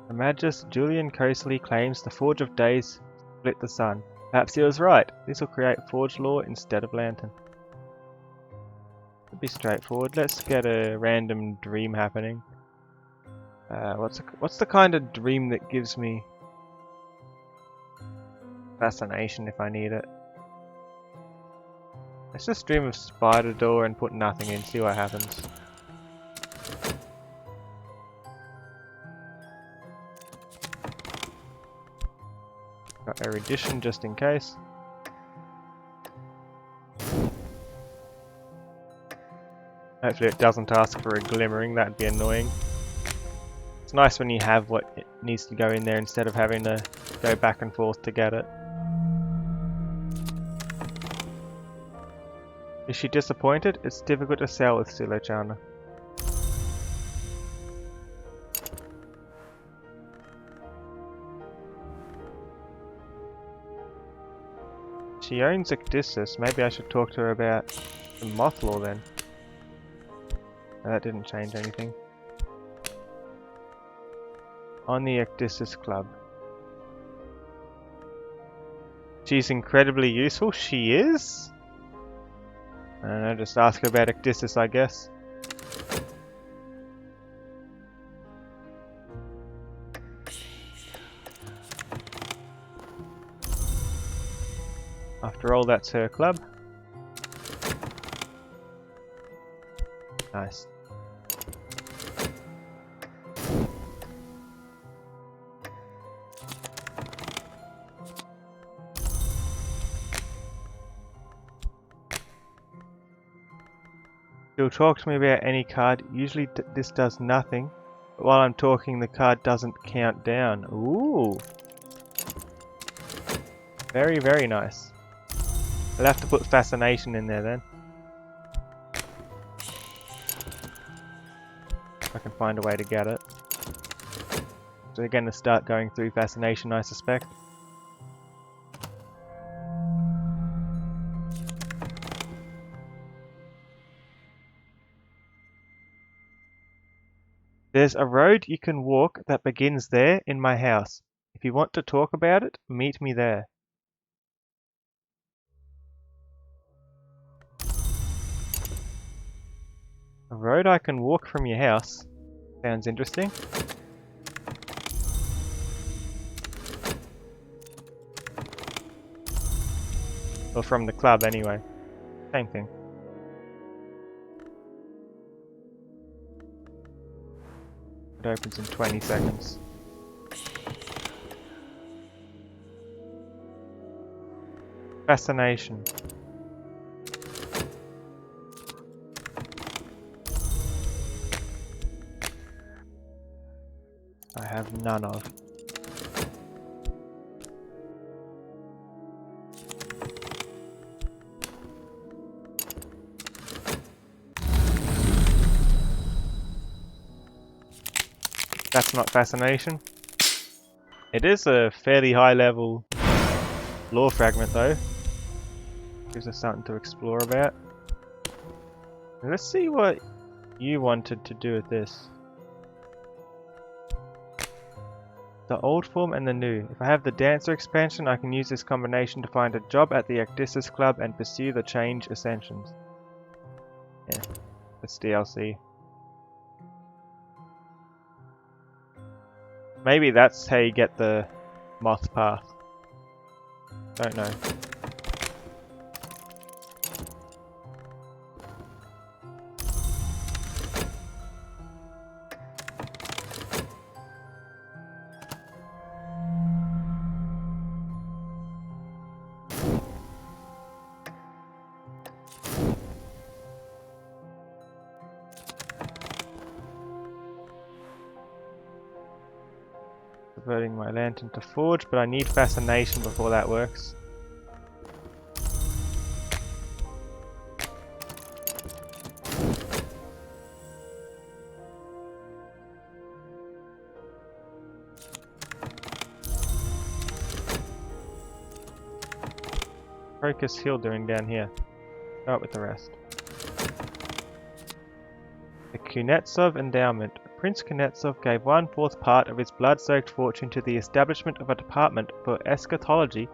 The Magus Julian Coasley claims the Forge of Days split the sun. Perhaps he was right. This will create Forge Law instead of Lantern. It'll be straightforward. Let's get a random dream happening. What's the kind of dream that gives me fascination if I need it? Let's just dream of spider door and put nothing in, see what happens. Got erudition just in case. Hopefully it doesn't ask for a glimmering, that'd be annoying. It's nice when you have what it needs to go in there instead of having to go back and forth to get it. Is she disappointed? It's difficult to sell with Silochana. She owns Ecdysis. Maybe I should talk to her about the moth law then. No, that didn't change anything. On the Ecdysis Club. She's incredibly useful. She is? I don't know, just ask her about Ecdysis, I guess. After all, that's her club. Nice. She'll talk to me about any card. Usually this does nothing, but while I'm talking the card doesn't count down. Ooh. Very, very nice. I'll have to put fascination in there then. If I can find a way to get it. So they're going to start going through fascination, I suspect. There's a road you can walk that begins there in my house. If you want to talk about it, meet me there. A road I can walk from your house. Sounds interesting. Or from the club anyway. Same thing. It opens in 20 seconds. Fascination. I have none of. That's not fascination. It is a fairly high level lore fragment though. Gives us something to explore about. Let's see what you wanted to do with this. The old form and the new. If I have the dancer expansion, I can use this combination to find a job at the Ecdysis Club and pursue the change ascensions. Yeah, that's DLC. Maybe that's how you get the moth path. Don't know. Converting my lantern to forge, but I need fascination before that works. Crocus Hill doing down here. Start with the rest. The Kunetsov Endowment. Prince Kunetsov gave 1/4 part of his blood-soaked fortune to the establishment of a department for eschatology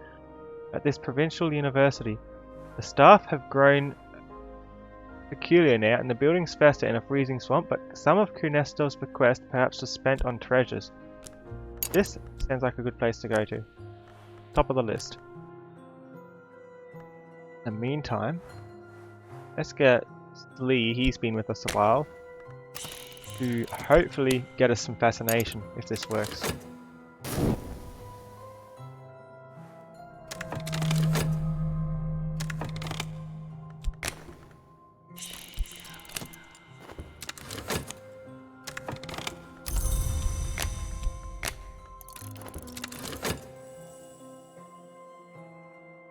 at this provincial university. The staff have grown peculiar now, and the buildings fester in a freezing swamp, but some of Kunetsov's bequest perhaps was spent on treasures. This sounds like a good place to go to. Top of the list. In the meantime, Let's get Lee, he's been with us a while, to hopefully get us some fascination if this works.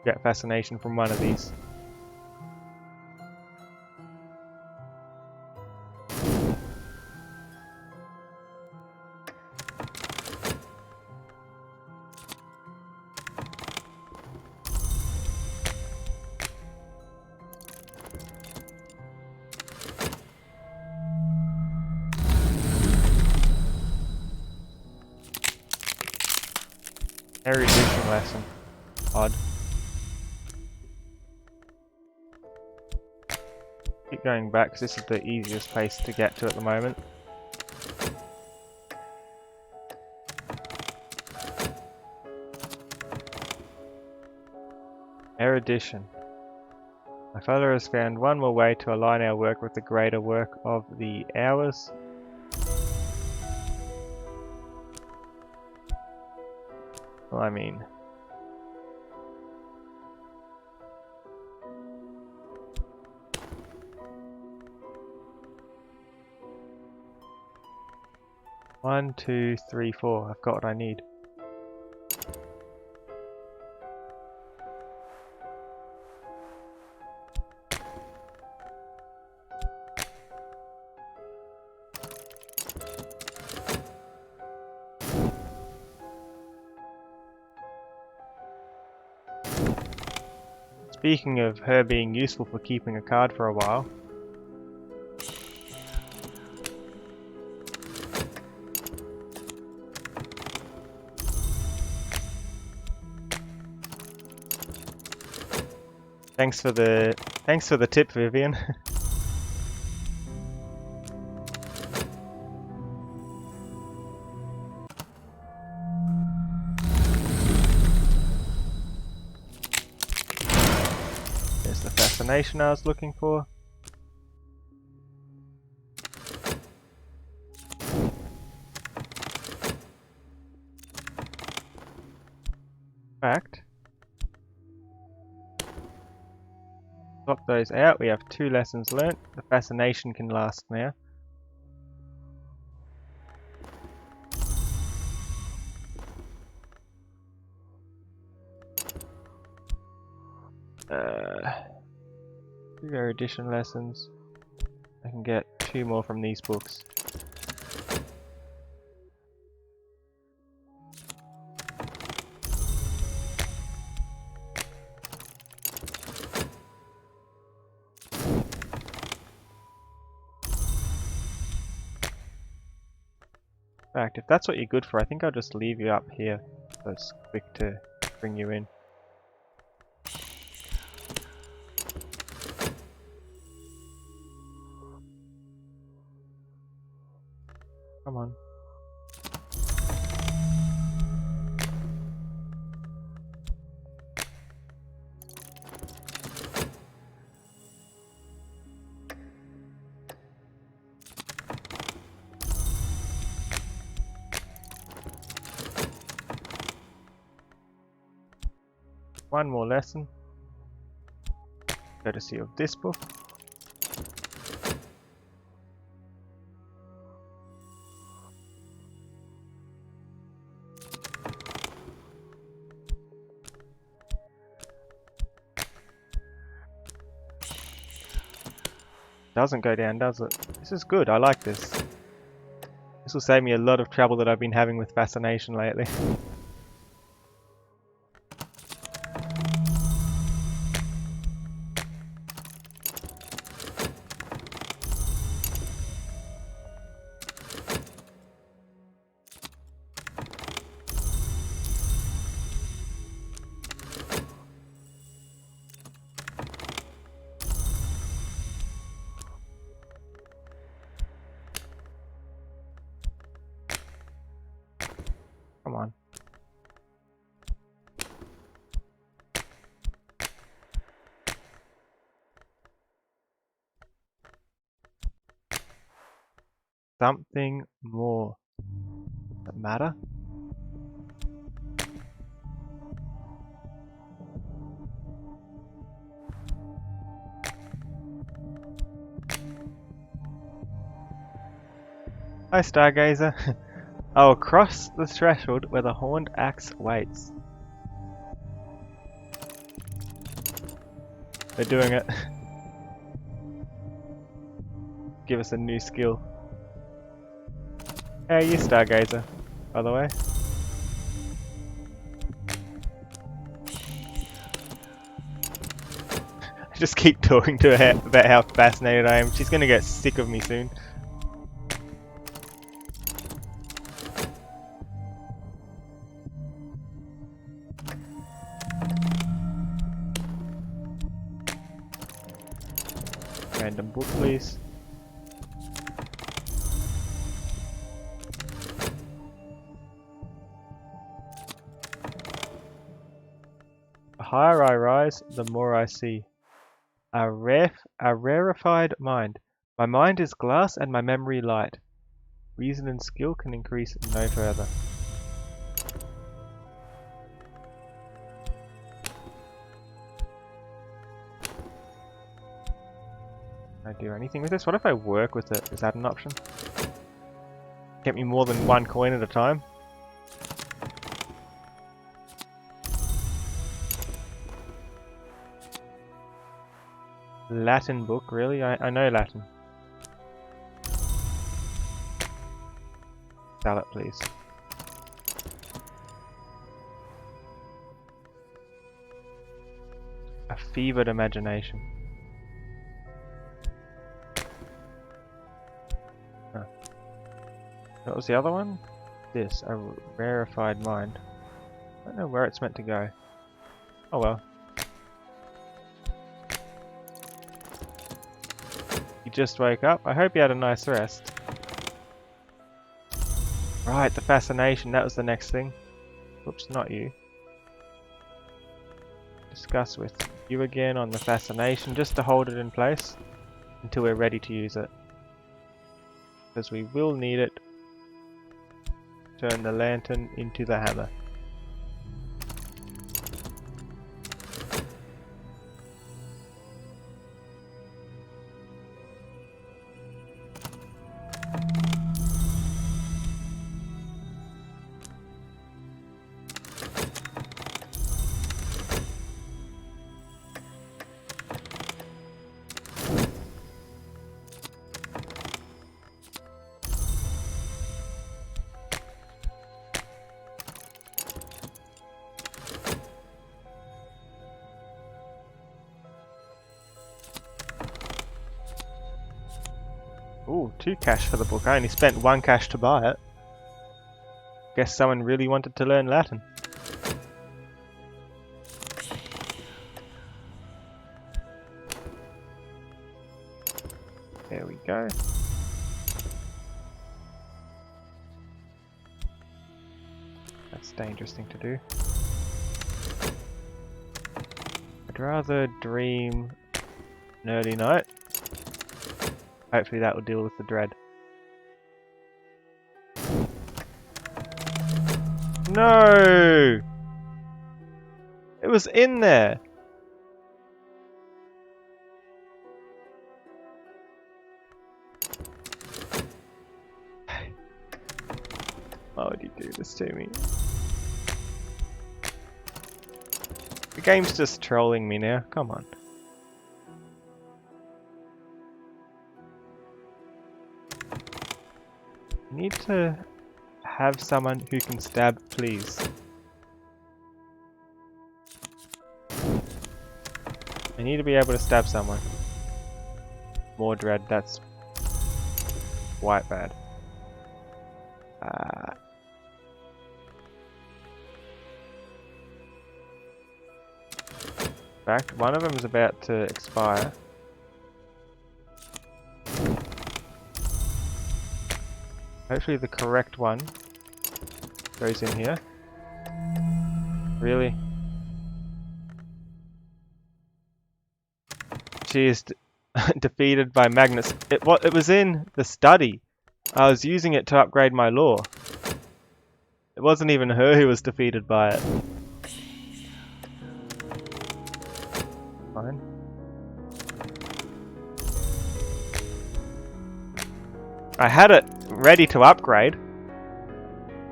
Get fascination from one of these. Erudition lesson. Odd. Keep going back because this is the easiest place to get to at the moment. Erudition. My fellow has found one more way to align our work with the greater work of the hours. Well, I mean... One, two, three, four. I've got what I need. Speaking of her being useful for keeping a card for a while. Thanks for the tip, Vivian. There's the fascination I was looking for. Fact. Swap those out, we have 2 lessons learnt. The fascination can last now. Two erudition lessons. I can get 2 more from these books. In fact, if that's what you're good for, I think I'll just leave you up here. So it's quick to bring you in. Come on. One more lesson, courtesy of this book. Doesn't go down, does it? This is good, I like this. This will save me a lot of trouble that I've been having with fascination lately. Come on. something more. Does that matter? Hi, Stargazer. I'll cross the threshold where the horned axe waits. They're doing it. Give us a new skill. Hey, you Stargazer, by the way. I just keep talking to her about how fascinated I am. She's gonna get sick of me soon. Random book, please. The higher I rise, the more I see. A rarefied mind. My mind is glass and my memory light. Reason and skill can increase no further. Can I do anything with this? What if I work with it? Is that an option? Get me more than one coin at a time? Latin book, really? I know Latin. Sell it, please. A fevered imagination. Huh. What was the other one? This, a rarefied mind. I don't know where it's meant to go. Oh well. You just woke up? I hope you had a nice rest. Right, the fascination, that was the next thing. Oops, not you. Discuss with you again on the fascination, just to hold it in place until we're ready to use it. Because we will need it. Turn the lantern into the hammer. Ooh, 2 cash for the book. I only spent 1 cash to buy it. Guess someone really wanted to learn Latin. There we go. That's a dangerous thing to do. I'd rather dream an early night. Hopefully that will deal with the dread. No! It was in there! Why would you do this to me? The game's just trolling me now, come on. I need to have someone who can stab, please. I need to be able to stab someone. More dread, that's quite bad. In fact, one of them is about to expire. Hopefully the correct one goes in here. Really? She is defeated by Magnus. It was in the study. I was using it to upgrade my lore. It wasn't even her who was defeated by it. Fine. I had it ready to upgrade,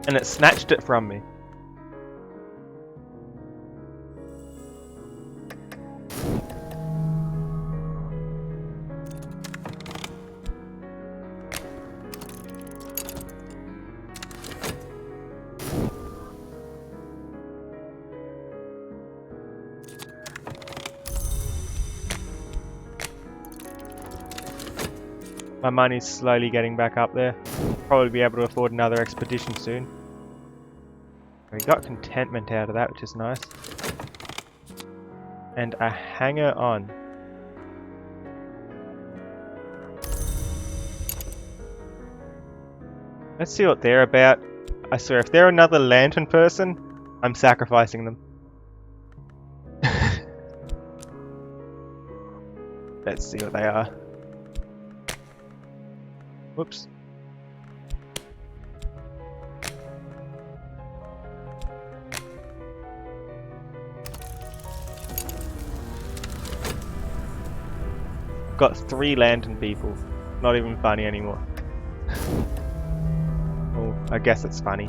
and it snatched it from me. My money's slowly getting back up there. Probably be able to afford another expedition soon. We got contentment out of that, which is nice. And a hanger on. Let's see what they're about. I swear, if they're another lantern person, I'm sacrificing them. Let's see what they are. Whoops. Got 3 lantern people. Not even funny anymore. Oh, I guess it's funny.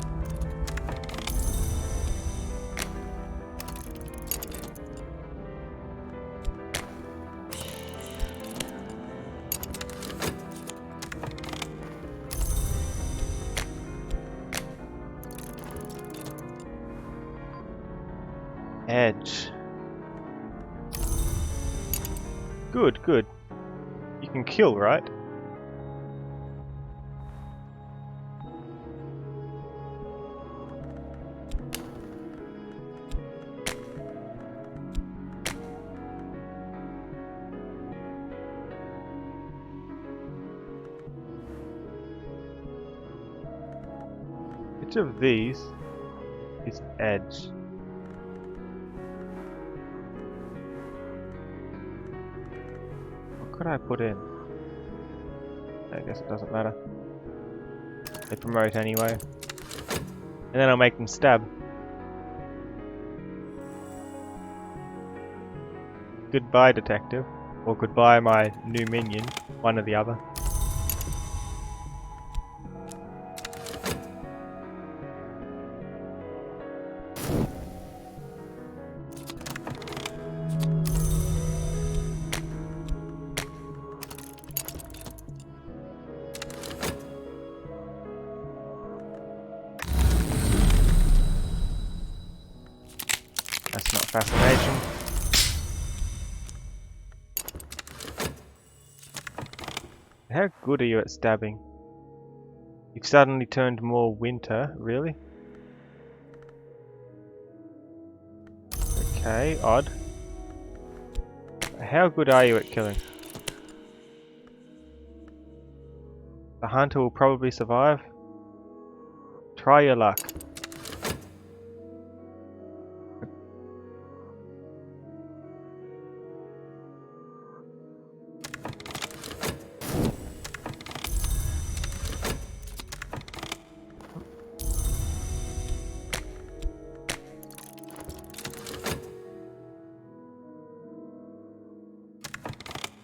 Edge. Good, good. You can kill, right? Which of these is edge? What could I put in? I guess it doesn't matter. They promote anyway. And then I'll make them stab. Goodbye, detective. Or goodbye, my new minion. One or the other. That's not fascination. How good are you at stabbing? You've suddenly turned more winter, really? Okay, odd. How good are you at killing? The hunter will probably survive. Try your luck.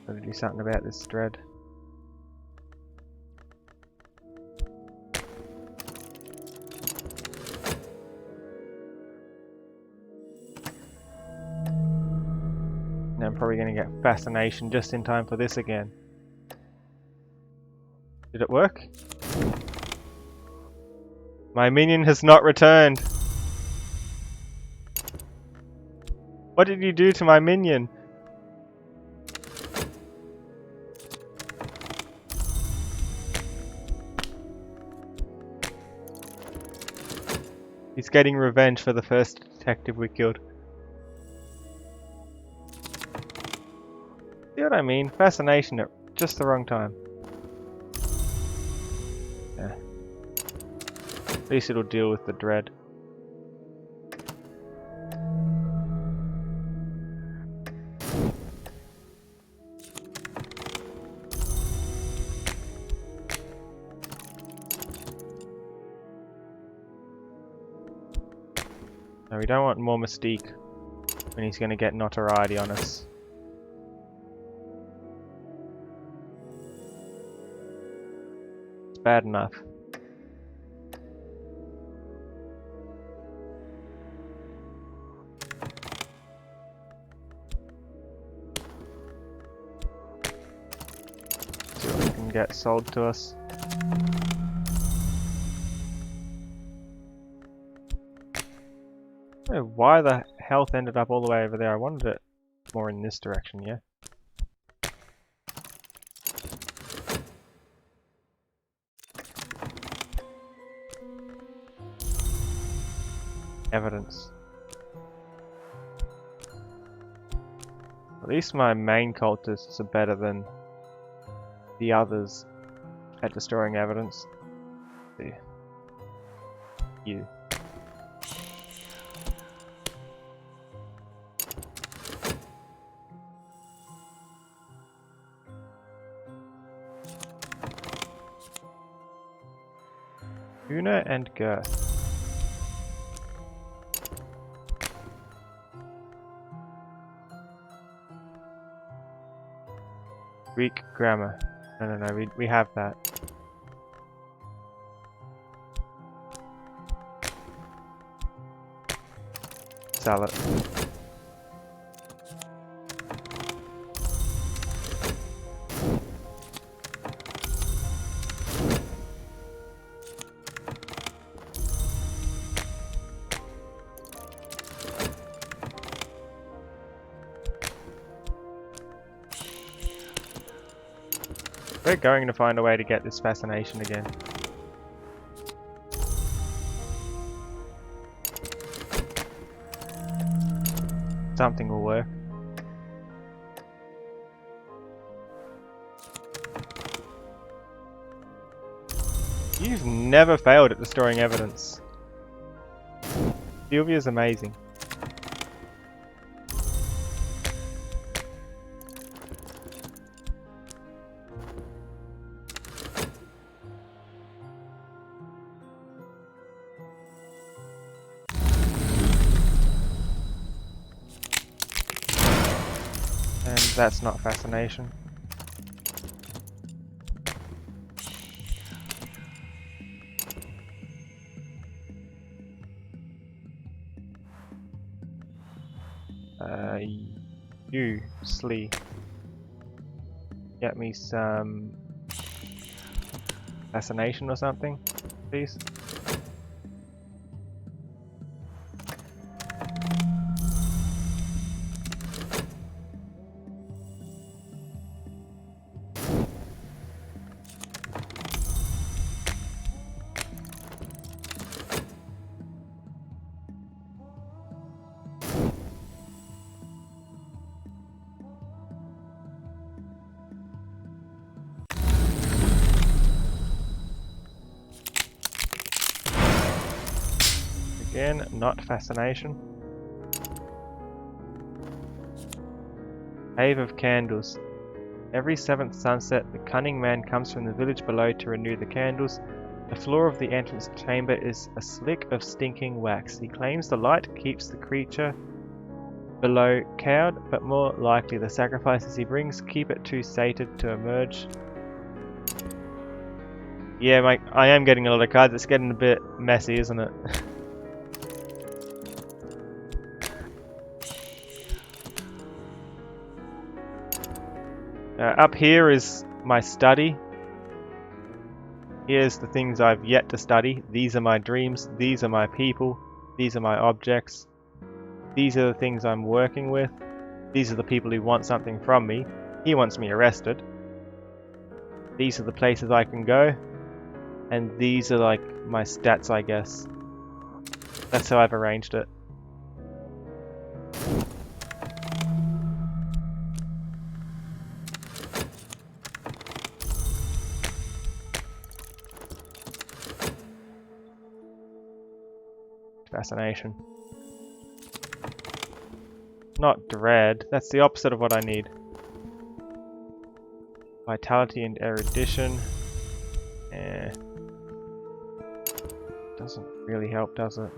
Gotta do something about this dread. Now I'm probably gonna get fascination just in time for this again. Did it work? My minion has not returned. What did you do to my minion? He's getting revenge for the first detective we killed. See what I mean? Fascination at just the wrong time. Yeah. At least it'll deal with the dread. No, we don't want more mystique when he's going to get notoriety on us. It's bad enough. See what we can get sold to us. I don't know why the health ended up all the way over there. I wanted it more in this direction, yeah? Evidence. At least my main cultists are better than the others at destroying evidence. See. You. Una and Girth. Greek grammar. No, we have that. Sell it. We're going to find a way to get this fascination again. Something will work. You've never failed at destroying evidence. Sylvia's amazing. And that's not fascination. You, Slee. Get me some fascination or something, please. Again, not fascination. Cave of Candles. Every 7th sunset, the cunning man comes from the village below to renew the candles. The floor of the entrance chamber is a slick of stinking wax. He claims the light keeps the creature below cowed, but more likely the sacrifices he brings keep it too sated to emerge. Yeah, Mike, I am getting a lot of cards. It's getting a bit messy, isn't it? Up here is my study. Here's the things I've yet to study. These are my dreams. These are my people. These are my objects. These are the things I'm working with. These are the people who want something from me. He wants me arrested. These are the places I can go. And these are like my stats, I guess. That's how I've arranged it. Fascination. Not dread. That's the opposite of what I need. Vitality and erudition. Eh. Doesn't really help, does it?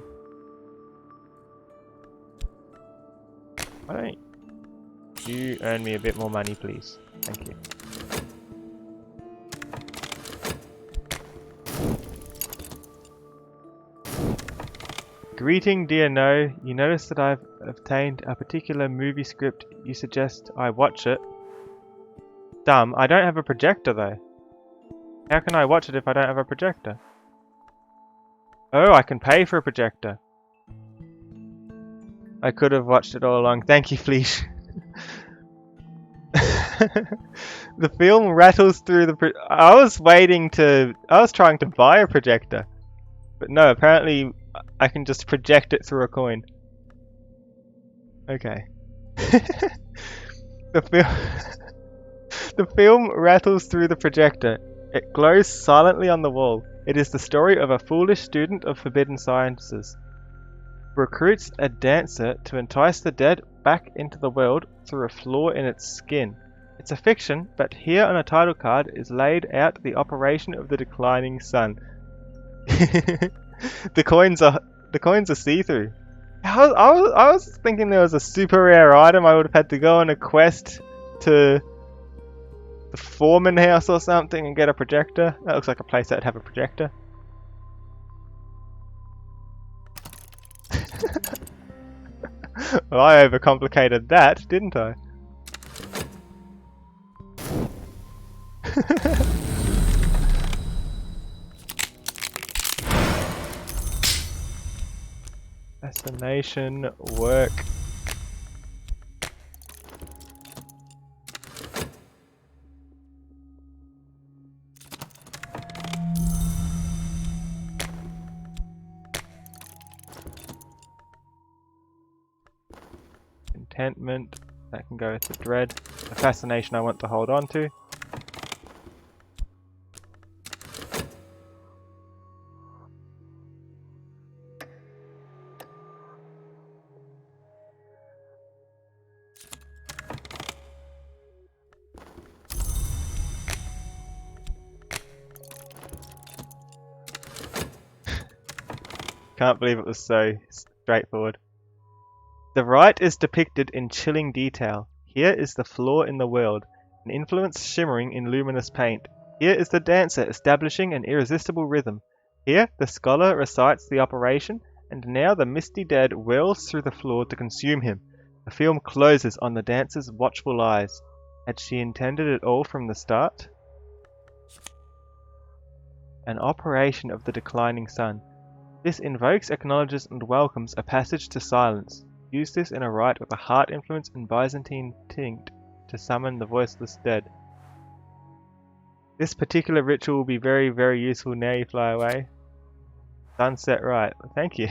Why don't you earn me a bit more money, please? Thank you. Greeting, dear No. You notice that I've obtained a particular movie script. You suggest I watch it. Dumb. I don't have a projector though. How can I watch it if I don't have a projector? Oh, I can pay for a projector. I could have watched it all along. Thank you, Fleesh. The film rattles through the... I was trying to buy a projector. But no, apparently I can just project it through a coin. Okay. The film rattles through the projector. It glows silently on the wall. It is the story of a foolish student of forbidden sciences. Recruits a dancer to entice the dead back into the world through a flaw in its skin. It's a fiction, but here on a title card is laid out the operation of the declining sun. The coins are see-through. I was thinking there was a super rare item. I would have had to go on a quest to the Foreman house or something and get a projector. That looks like a place that'd have a projector. Well, I overcomplicated that, didn't I? Fascination work. Contentment, that can go with the dread. The fascination I want to hold on to. Can't believe it was so straightforward. The right is depicted in chilling detail. Here is the flaw in the world, an influence shimmering in luminous paint. Here is the dancer establishing an irresistible rhythm. Here the scholar recites the operation, and now the misty dead whirls through the flaw to consume him. The film closes on the dancer's watchful eyes. Had she intended it all from the start? An operation of the declining sun. This invokes, acknowledges, and welcomes a passage to silence. Use this in a rite with a heart influence and Byzantine tinct to summon the voiceless dead. This particular ritual will be very, very useful now you fly away. Sunset right. Thank you.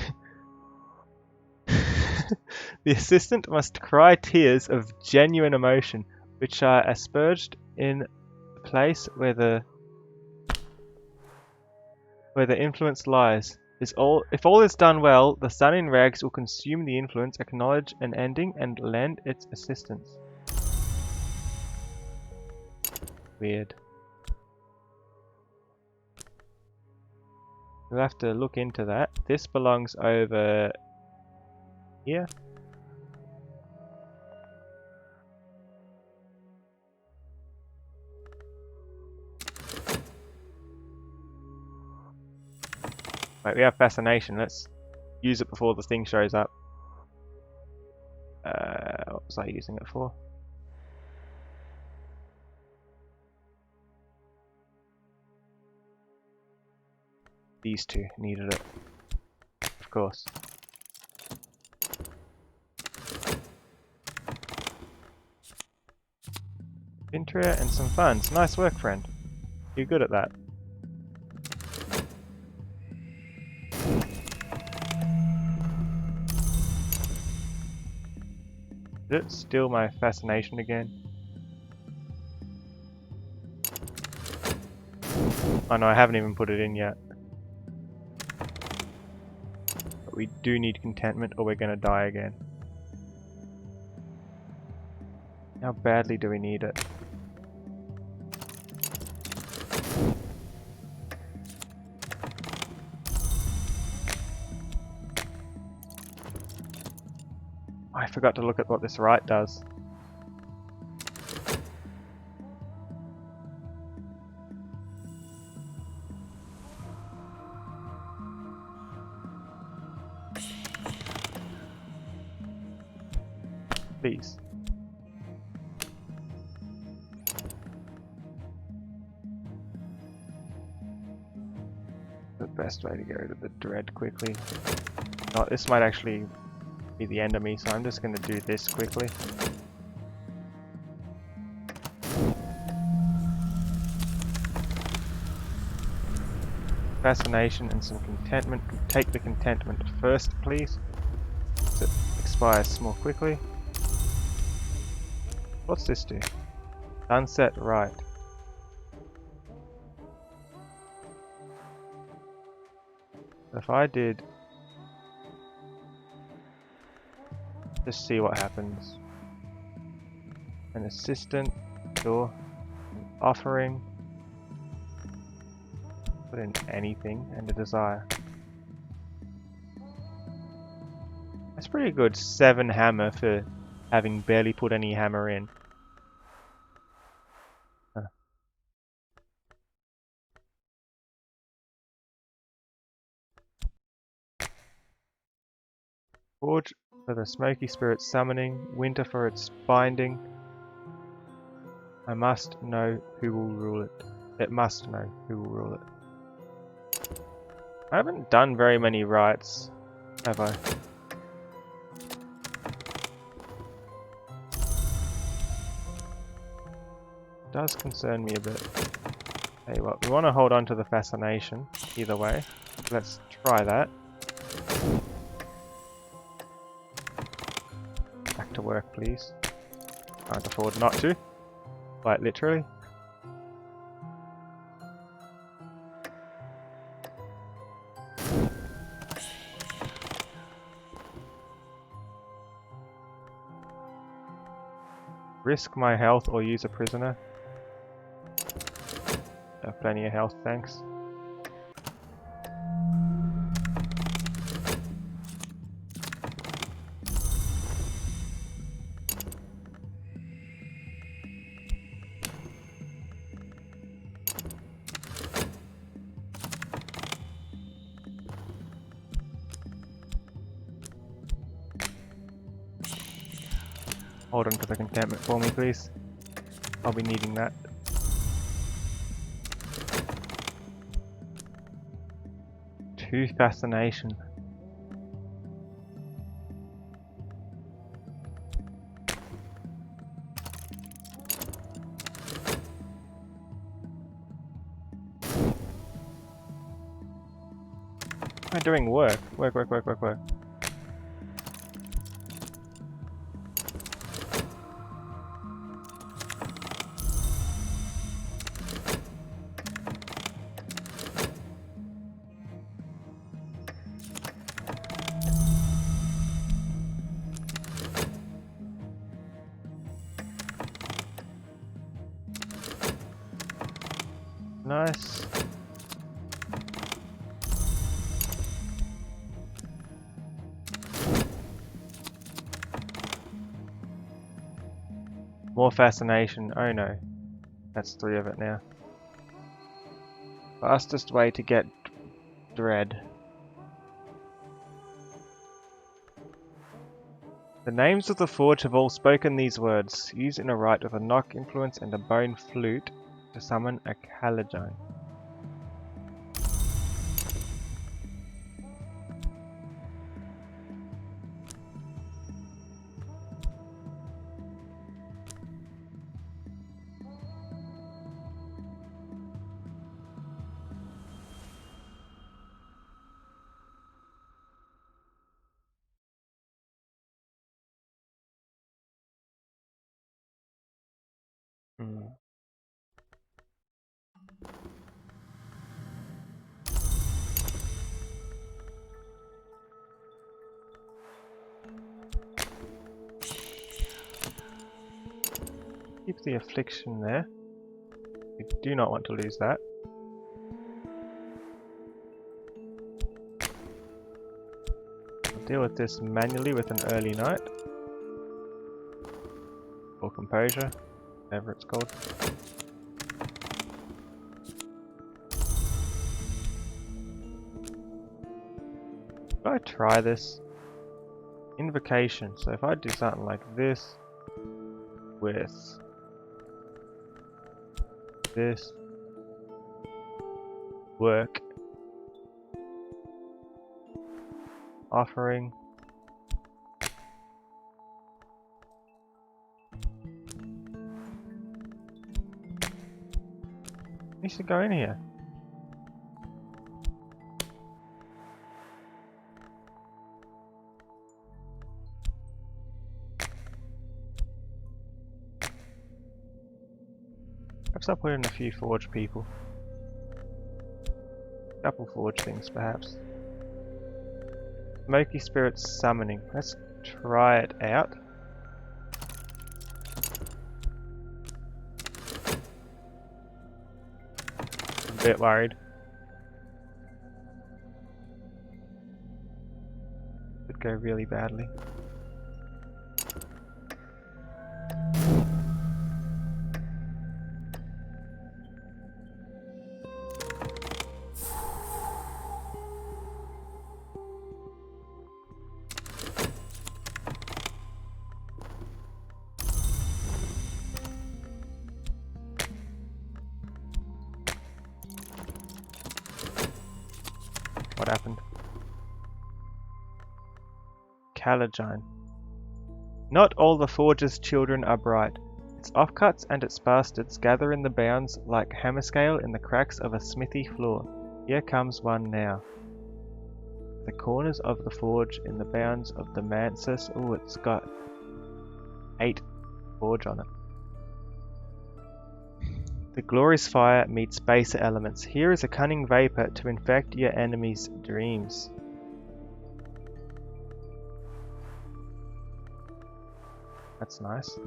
The assistant must cry tears of genuine emotion, which are asperged in the place where the influence lies. If all is done well, the sun in rags will consume the influence, acknowledge an ending, and lend its assistance. Weird. We'll have to look into that. This belongs over here. Wait, we have fascination. Let's use it before the thing shows up. What was I using it for? These two needed it. Of course. Vintria and some funds. Nice work, friend. You're good at that. Did it steal my fascination again? Oh no, I haven't even put it in yet. But we do need contentment or we're gonna die again. How badly do we need it? I forgot to look at what this right does. Please. The best way to get rid of the dread quickly. Oh, this might actually be the end of me, so I'm just going to do this quickly. Fascination and some contentment. Take the contentment first, please. So it expires more quickly. What's this do? Sunset right. If I did... just see what happens. An assistant, door, an offering. Put in anything and a desire. That's pretty good. 7 hammer for having barely put any hammer in. Huh. Forge for the smoky spirit summoning, winter for its binding. I must know who will rule it. It must know who will rule it. I haven't done very many rites, have I? Does concern me a bit. Hey, well, we want to hold on to the fascination either way. Let's try that. Back to work, please. Can't afford not to. Quite literally. Risk my health or use a prisoner. Have plenty of health, thanks. Hold on to the contentment for me, please. I'll be needing that. Two fascination. I'm doing work. Work. Nice. More fascination. Oh no. That's 3 of it now. Fastest way to get dread. The names of the forge have all spoken these words, used in a rite with a knock influence and a bone flute to summon a Caligion. Keep the affliction there. We do not want to lose that. I'll deal with this manually with an early night. composure, whatever it's called. If I try this invocation, so if I do something like this with this work offering needs to go in here. Perhaps I'll put in a few forge people. A couple forge things perhaps. Smoky Spirit Summoning. Let's try it out. I'm a bit worried. Could go really badly. What happened? Callagine. Not all the Forge's children are bright. Its offcuts and its bastards gather in the bounds like hammerscale in the cracks of a smithy floor. Here comes one now. The corners of the forge in the bounds of the mansus. Oh, it's got 8 forge on it. The glorious fire meets baser elements. Here is a cunning vapor to infect your enemy's dreams. That's nice.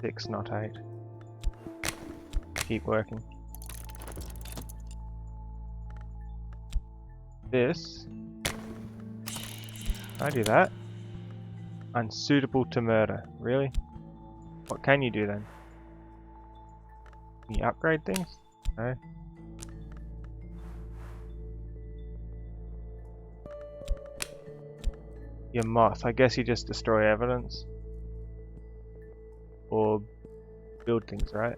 Six, not 8. Keep working. This. Can I do that? Unsuitable to murder. Really? What can you do then? Can you upgrade things? No. Your moth. I guess you just destroy evidence. Or build things, right?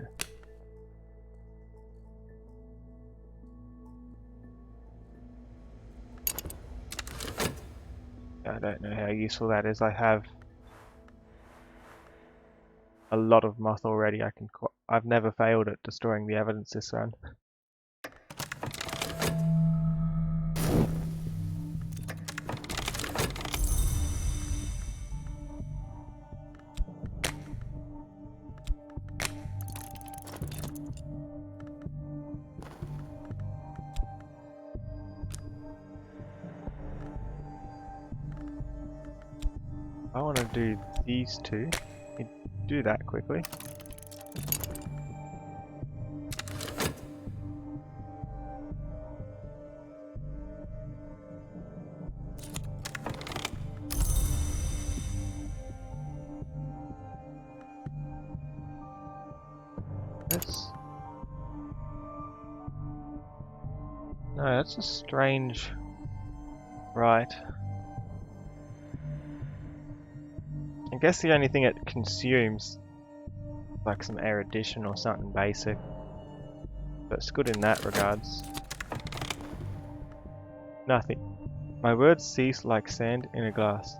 I don't know how useful that is. I have a lot of moth already. I've never failed at destroying the evidence this run. I want to do these two. You do that quickly. No, that's a strange. Right. I guess the only thing it consumes is like some erudition or something basic. But it's good in that regards. Nothing. My words cease like sand in a glass.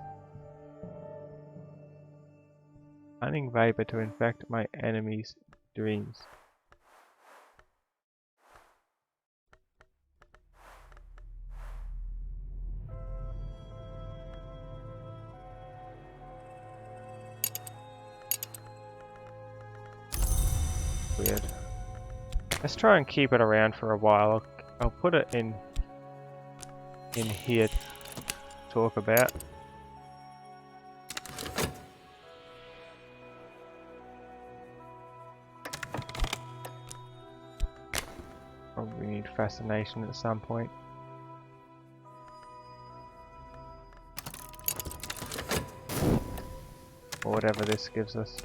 Cunning vapor to infect my enemies' dreams. Weird. Let's try and keep it around for a while. I'll put it in here to talk about. Probably need fascination at some point. or whatever this gives us.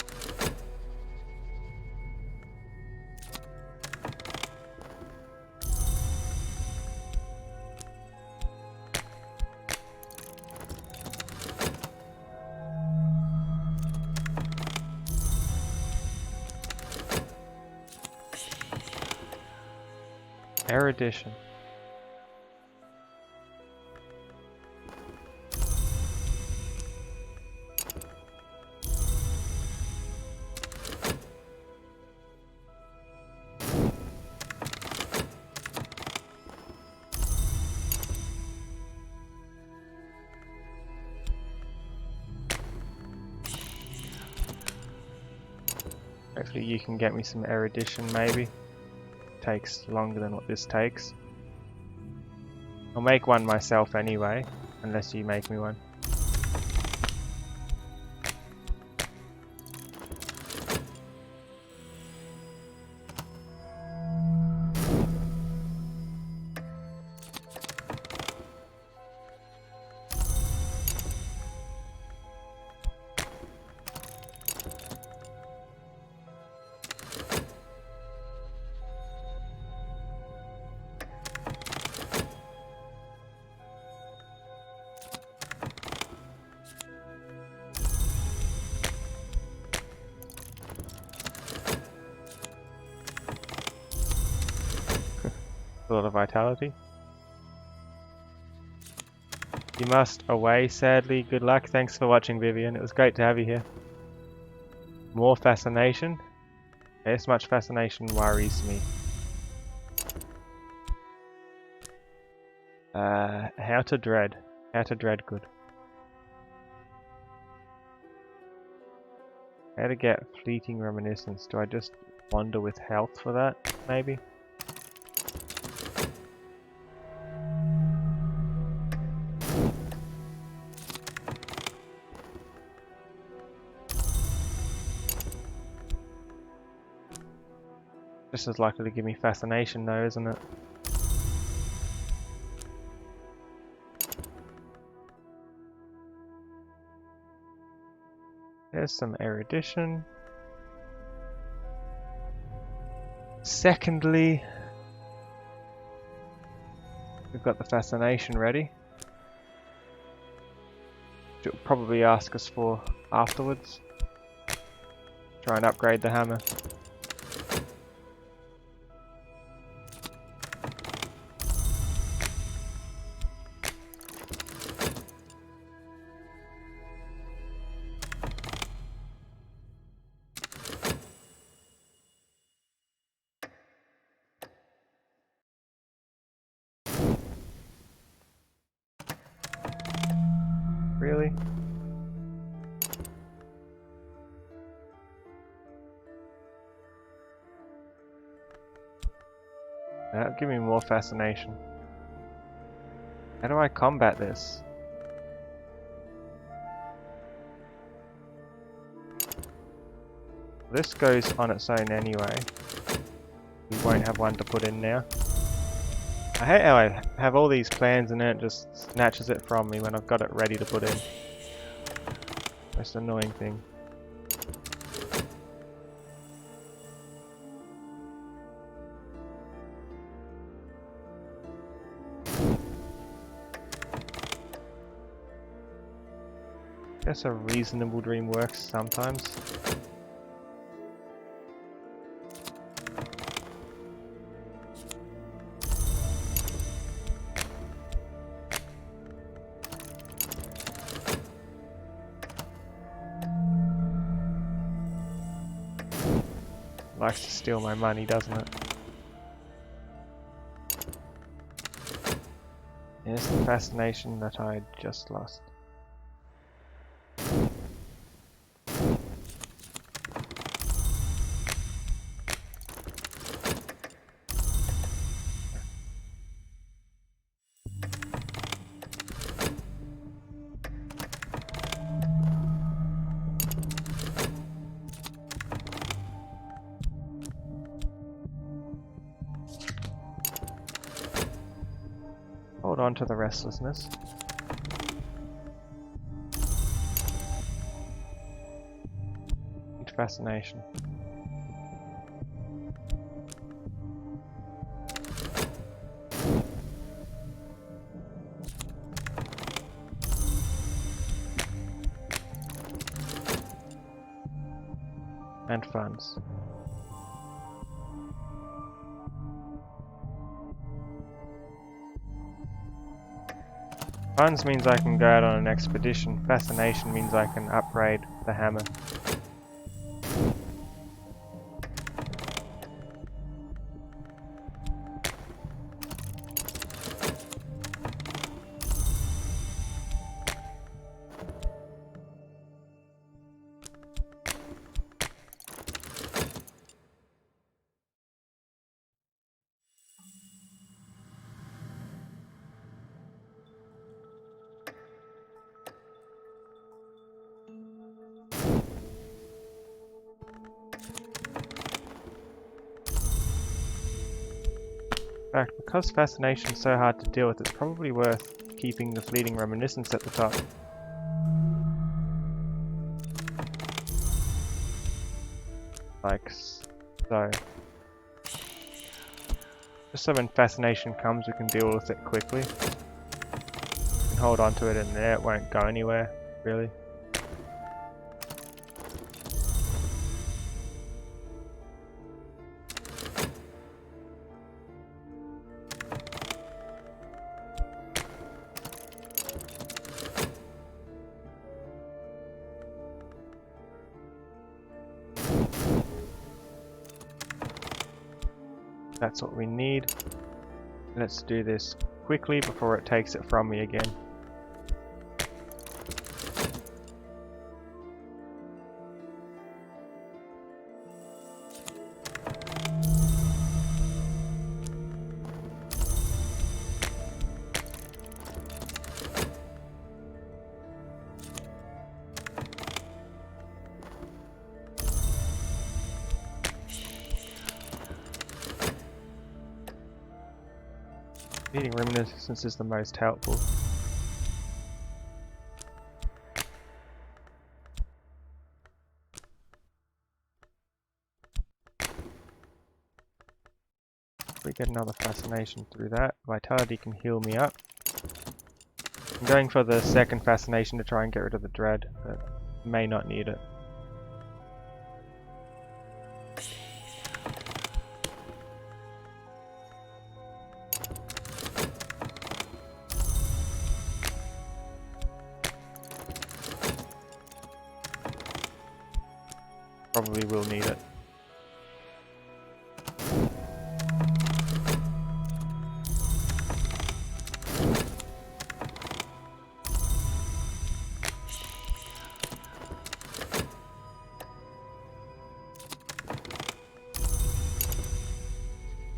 Erudition. Hopefully you can get me some erudition maybe. Takes longer than what this takes. I'll make one myself anyway, unless you make me one. A lot of vitality. You must away, sadly. Good luck. Thanks for watching, Vivian. It was great to have you here. More fascination. This much fascination worries me. How to dread. How to dread good. How to get fleeting reminiscence. Do I just wander with health for that, maybe? Just as likely to give me fascination though, isn't it? There's some erudition. Secondly, we've got the fascination ready. Which it'll probably ask us for afterwards. Try and upgrade the hammer. Really? That'll give me more fascination. How do I combat this? This goes on its own anyway. We won't have one to put in now. I hate how I have all these plans and then it just snatches it from me when I've got it ready to put in. Most annoying thing. Guess a reasonable dream works sometimes. Likes to steal my money, doesn't it? Here's the fascination that I just lost. Hold on to the restlessness. fascination. And funds. Funds means I can go out on an expedition. Fascination means I can upgrade the hammer. In fact, because fascination is so hard to deal with, it's probably worth keeping the fleeting reminiscence at the top. Like so. Just so when fascination comes we can deal with it quickly. We can hold on to it in there, it won't go anywhere, really. That's what we need. Let's do this quickly before it takes it from me again. Eating reminiscence is the most helpful. If we get another fascination through that, vitality can heal me up. I'm going for the second fascination to try and get rid of the dread, but may not need it. Probably will need it.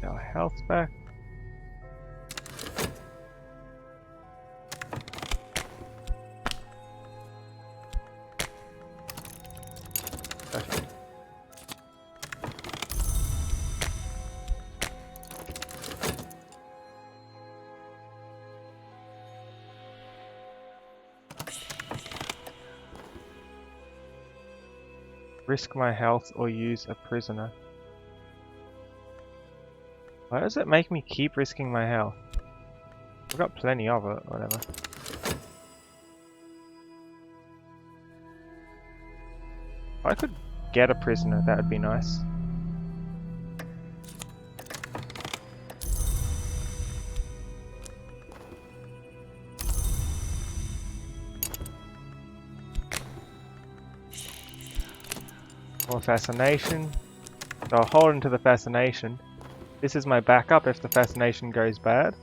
Our health back. Perfect. Risk my health or use a prisoner. Why does it make me keep risking my health? I've got plenty of it, whatever. If I could get a prisoner, that would be nice. More fascination. So I'll hold into the fascination. This is my backup if the fascination goes bad.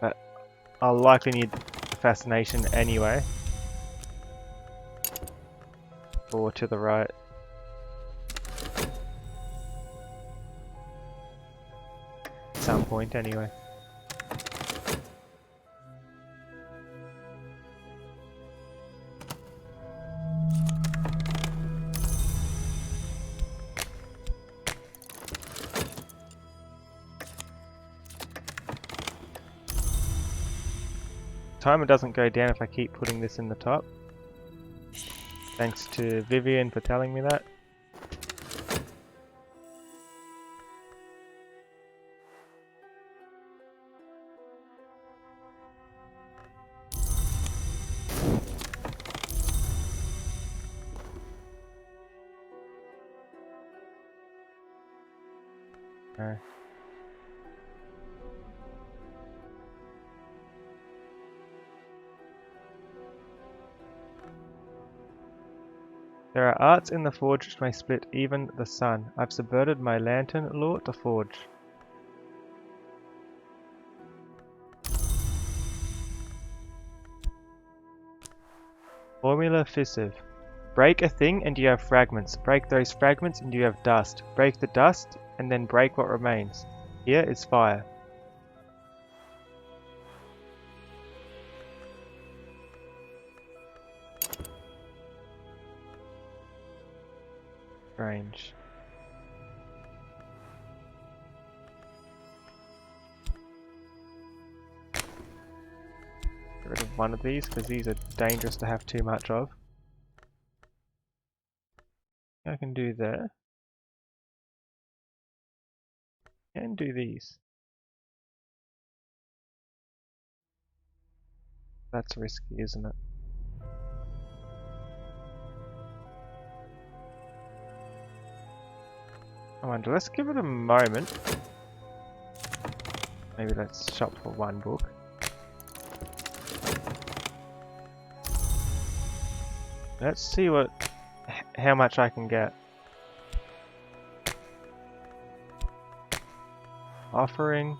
But I'll likely need the fascination anyway. Or to the right. At some point anyway. Timer doesn't go down if I keep putting this in the top. Thanks to Vivian for telling me that. No. There are arts in the forge which may split even the sun. I've subverted my lantern law to forge. Formula fissive. Break a thing and you have fragments. Break those fragments and you have dust. Break the dust and then break what remains. Here is fire. Strange. Get rid of one of these because these are dangerous to have too much of. I can do there. And do these. That's risky, isn't it? I wonder, let's give it a moment. Maybe let's shop for one book. Let's see how much I can get. Offering.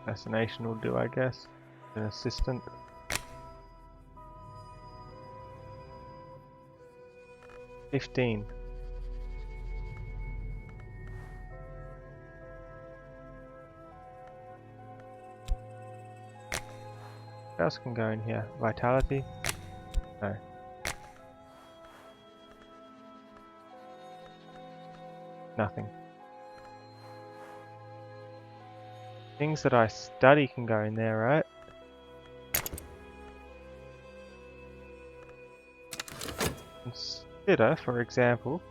Fascination will do, I guess. An assistant. $15. What else can go in here? Vitality? No. Nothing. Things that I study can go in there, right? Consider, for example,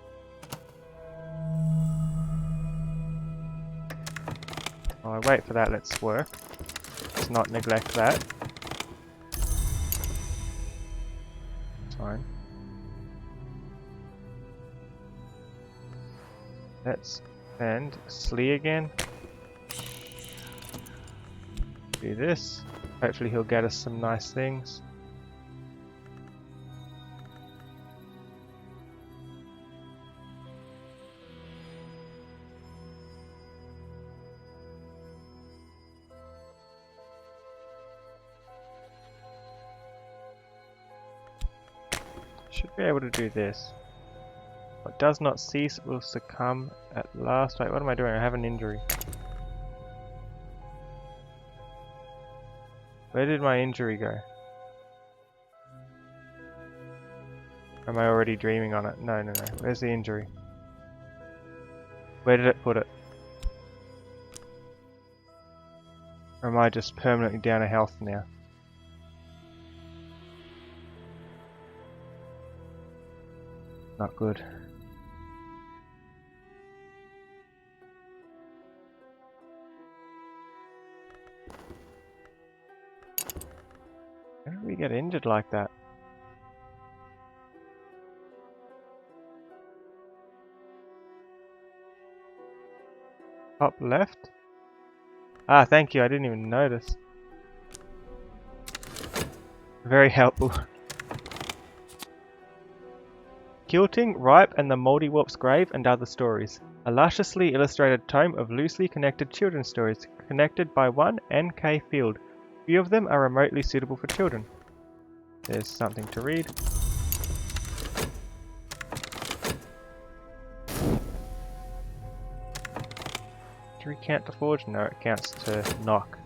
while I wait for that, let's work. Let's not neglect that. It's fine. Let's send Slee again. Do this. Hopefully he'll get us some nice things. Should be able to do this. What does not cease will succumb at last. Wait, what am I doing? I have an injury. Where did my injury go? Or am I already dreaming on it? No, no, no. Where's the injury? Where did it put it? Or am I just permanently down a health now? Not good. How did we get injured like that? Top left? Ah, thank you, I didn't even notice. Very helpful. Quilting, Ripe and the Moldywarp's Grave and Other Stories. A lusciously illustrated tome of loosely connected children's stories, connected by one N.K. Field. Few of them are remotely suitable for children. There's something to read. Do we count to forge? No, it counts to knock.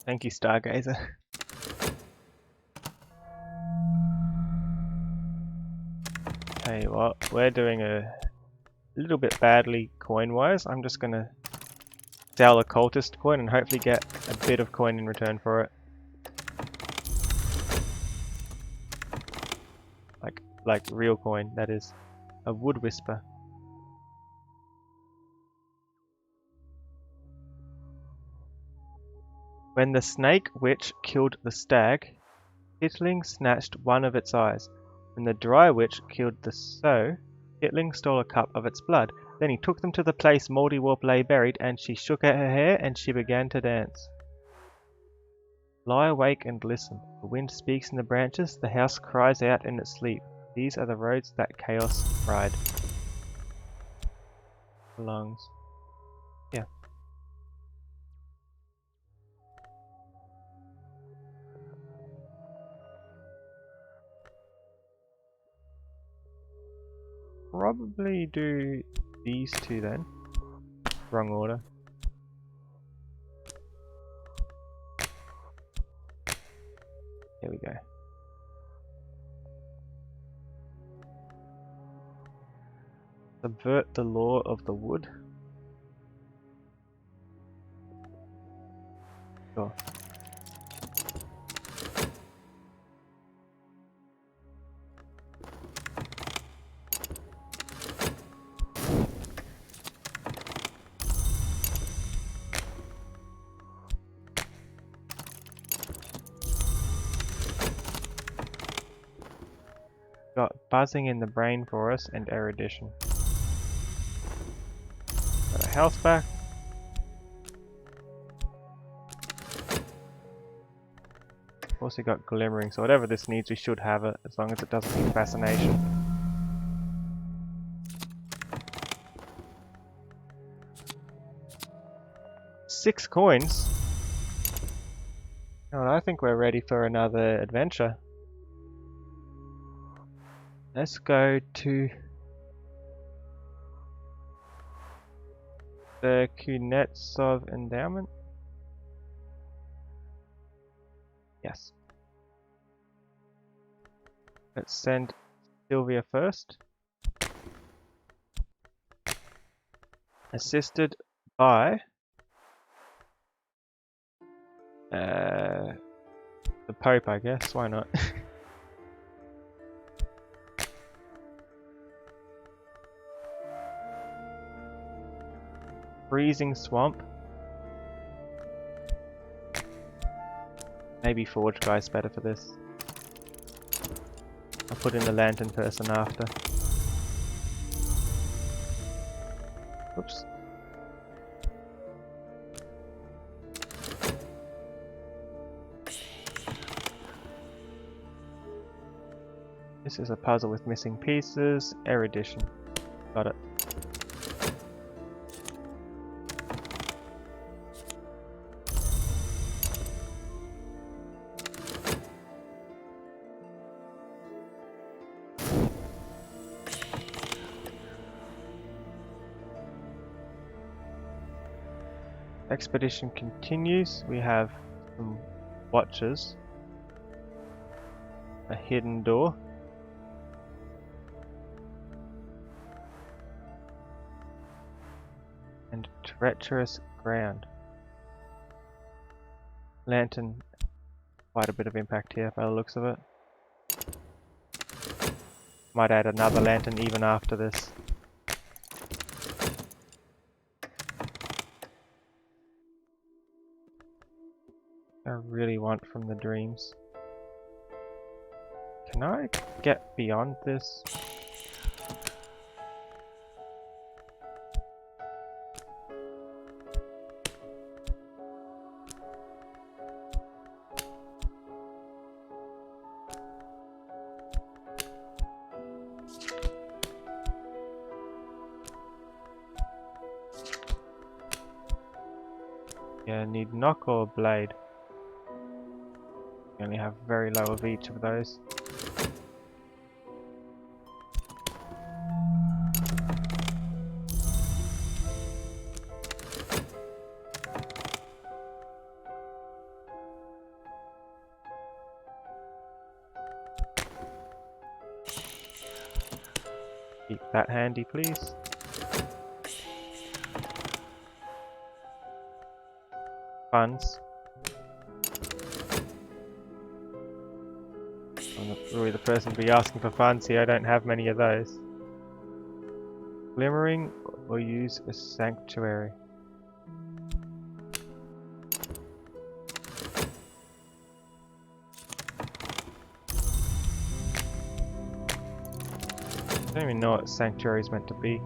Thank you, Stargazer. Tell you what, we're doing a little bit badly coin-wise. I'm just gonna sell a Cultist coin and hopefully get a bit of coin in return for it. Like real coin, that is. A Wood Whisper. When the Snake Witch killed the stag, Hitling snatched one of its eyes. When the Dry Witch killed the sow, Hitling stole a cup of its blood. Then he took them to the place Moldy Warp lay buried, and she shook out her hair and she began to dance. Lie awake and listen. The wind speaks in the branches, the house cries out in its sleep. These are the roads that chaos ride. Belongs. Yeah. Probably do these two then. Wrong order. Here we go. Subvert the law of the wood. Sure. Got buzzing in the brain for us and erudition. Got a health back. Also got glimmering, so whatever this needs we should have it, as long as it doesn't need fascination. Six coins? Oh, I think we're ready for another adventure. Let's go to the Kunetsov Endowment. Yes. Let's send Sylvia first. Assisted by the Pope, I guess. Why not? Freezing Swamp. Maybe Forge Guy's better for this. I'll put in the Lantern person after. Oops. This is a puzzle with missing pieces. Erudition. Got it. Expedition continues. We have some watches. A hidden door. And treacherous ground. Lantern, quite a bit of impact here by the looks of it. Might add another lantern even after this. I really want from the dreams. Can I get beyond this? Yeah, I need knock or blade. We only have very low of each of those. Keep that handy, please. Funds. I'm not really the person to be asking for funds here, I don't have many of those. Glimmering or use a sanctuary. I don't even know what sanctuary is meant to be.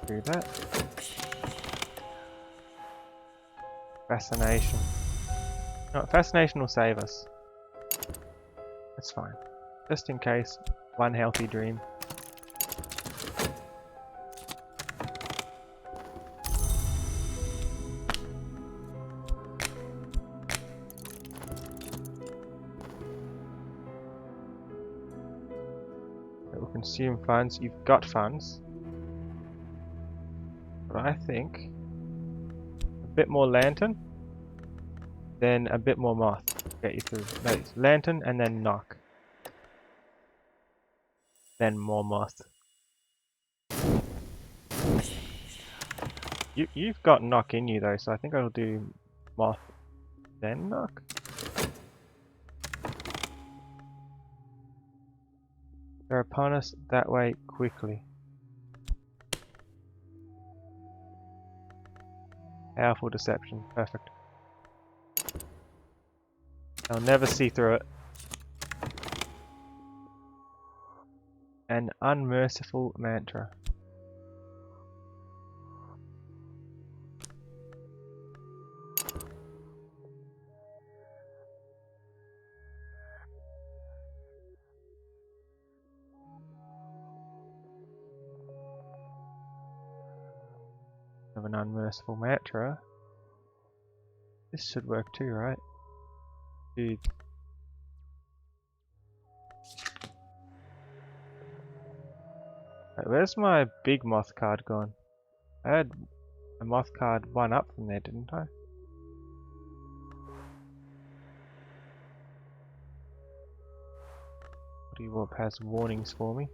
Do that. Fascination. No, fascination will save us. That's fine. Just in case, one healthy dream. It will consume funds. You've got funds. But I think a bit more lantern, then a bit more moth. Get you through. No, it's lantern and then knock. Then more moth. You've got knock in you though, so I think I'll do moth, then knock. They're upon us that way quickly. Powerful deception. Perfect. I'll never see through it. An unmerciful mantra. Of an unmerciful mantra. This should work too, right? Dude. Wait, where's my big moth card gone? I had a moth card one up from there, didn't I? Body warp has warnings for me.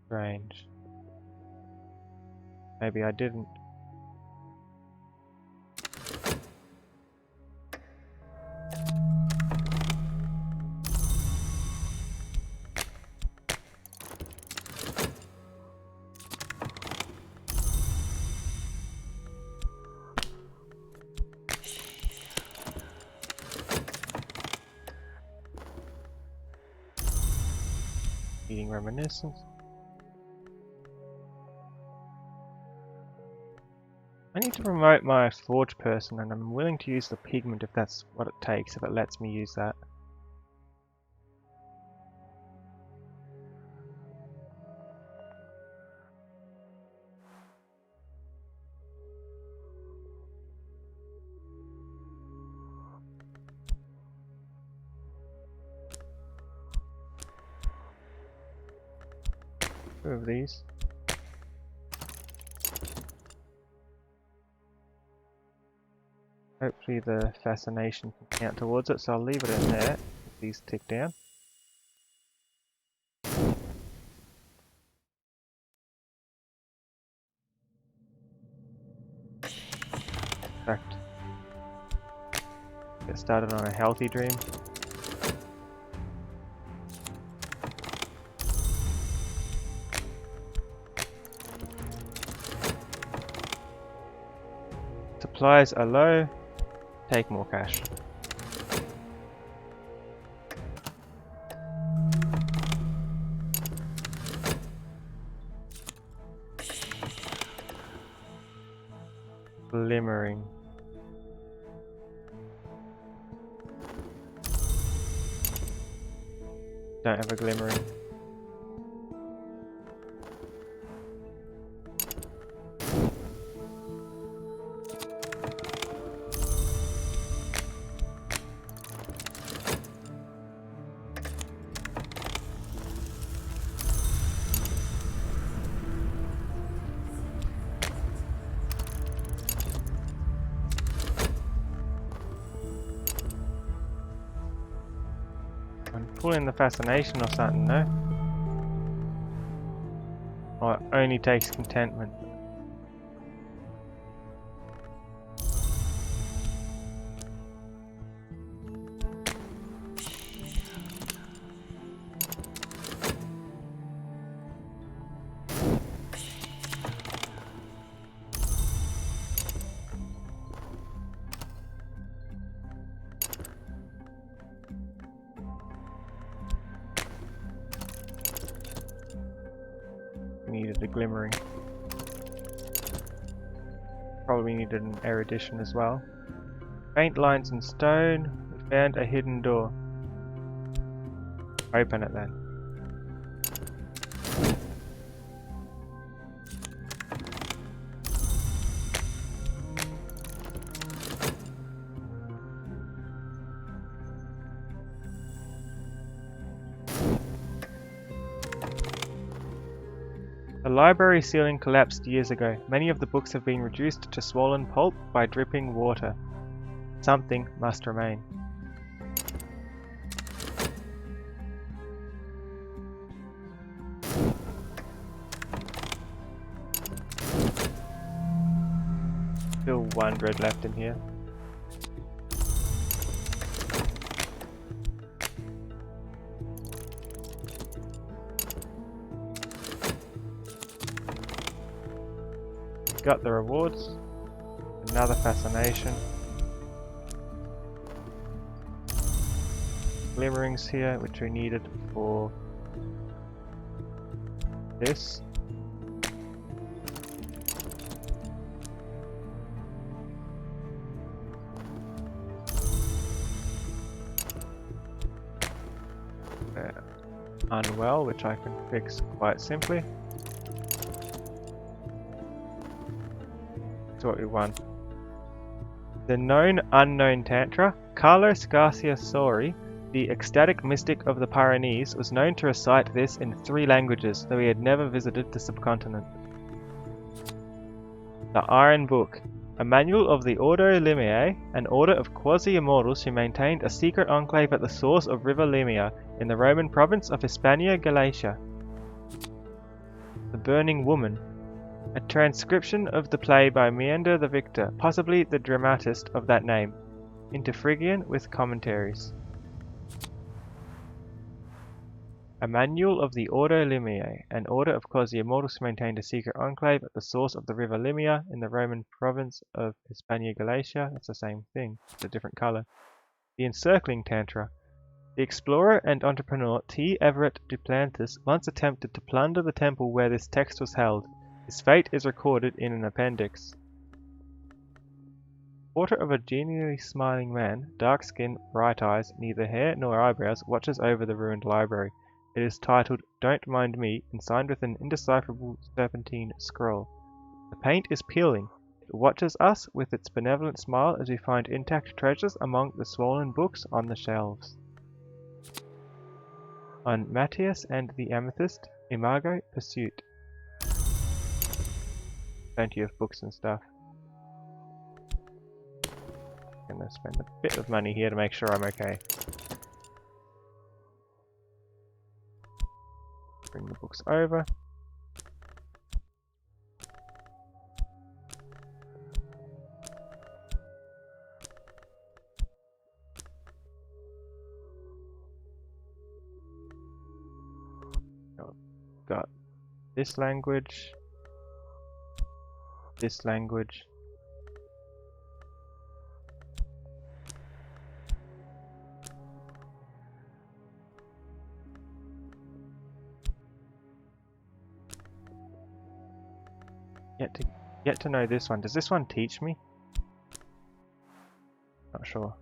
Strange. Maybe I didn't. Eating reminiscence. I need to promote my forge person and I'm willing to use the pigment if that's what it takes, if it lets me use that. Two of these. Hopefully the fascination can count towards it, so I'll leave it in there. These tick down. In fact, get started on a healthy dream. Supplies are low. Take more cash. Glimmering. Don't have a glimmering. I'm pulling the fascination or something, no? Or it only takes contentment. Needed a glimmering. Probably needed an erudition as well. Faint lines in stone. We found a hidden door. Open it then. The library ceiling collapsed years ago. Many of the books have been reduced to swollen pulp by dripping water. Something must remain. Still one dread left in here. Got the rewards. Another fascination. Glimmerings here, which we needed for this. Unwell, which I can fix quite simply. What we won. The known unknown Tantra, Carlos Garcia Sori, the ecstatic mystic of the Pyrenees, was known to recite this in 3 languages, though he had never visited the subcontinent. The Iron Book, a manual of the Ordo Limae, an order of quasi-immortals who maintained a secret enclave at the source of River Limia in the Roman province of Hispania Galatia. The Burning Woman, a transcription of the play by Meander the Victor, possibly the dramatist of that name, into Phrygian with commentaries. A manual of the Ordo Limae, an order of quasi-immortals who maintained a secret enclave at the source of the river Limia in the Roman province of Hispania Galatia. That's the same thing, it's a different colour. The Encircling Tantra. The explorer and entrepreneur T. Everett Duplantis once attempted to plunder the temple where this text was held. His fate is recorded in an appendix. Portrait of a genially smiling man, dark skin, bright eyes, neither hair nor eyebrows, watches over the ruined library. It is titled Don't Mind Me and signed with an indecipherable serpentine scroll. The paint is peeling. It watches us with its benevolent smile as we find intact treasures among the swollen books on the shelves. On Matthias and the Amethyst, Imago Pursuit. Plenty of books and stuff. I'm gonna spend a bit of money here to make sure I'm okay. Bring the books over. Got this language. This language. Yet to know this one. Does this one teach me? Not sure.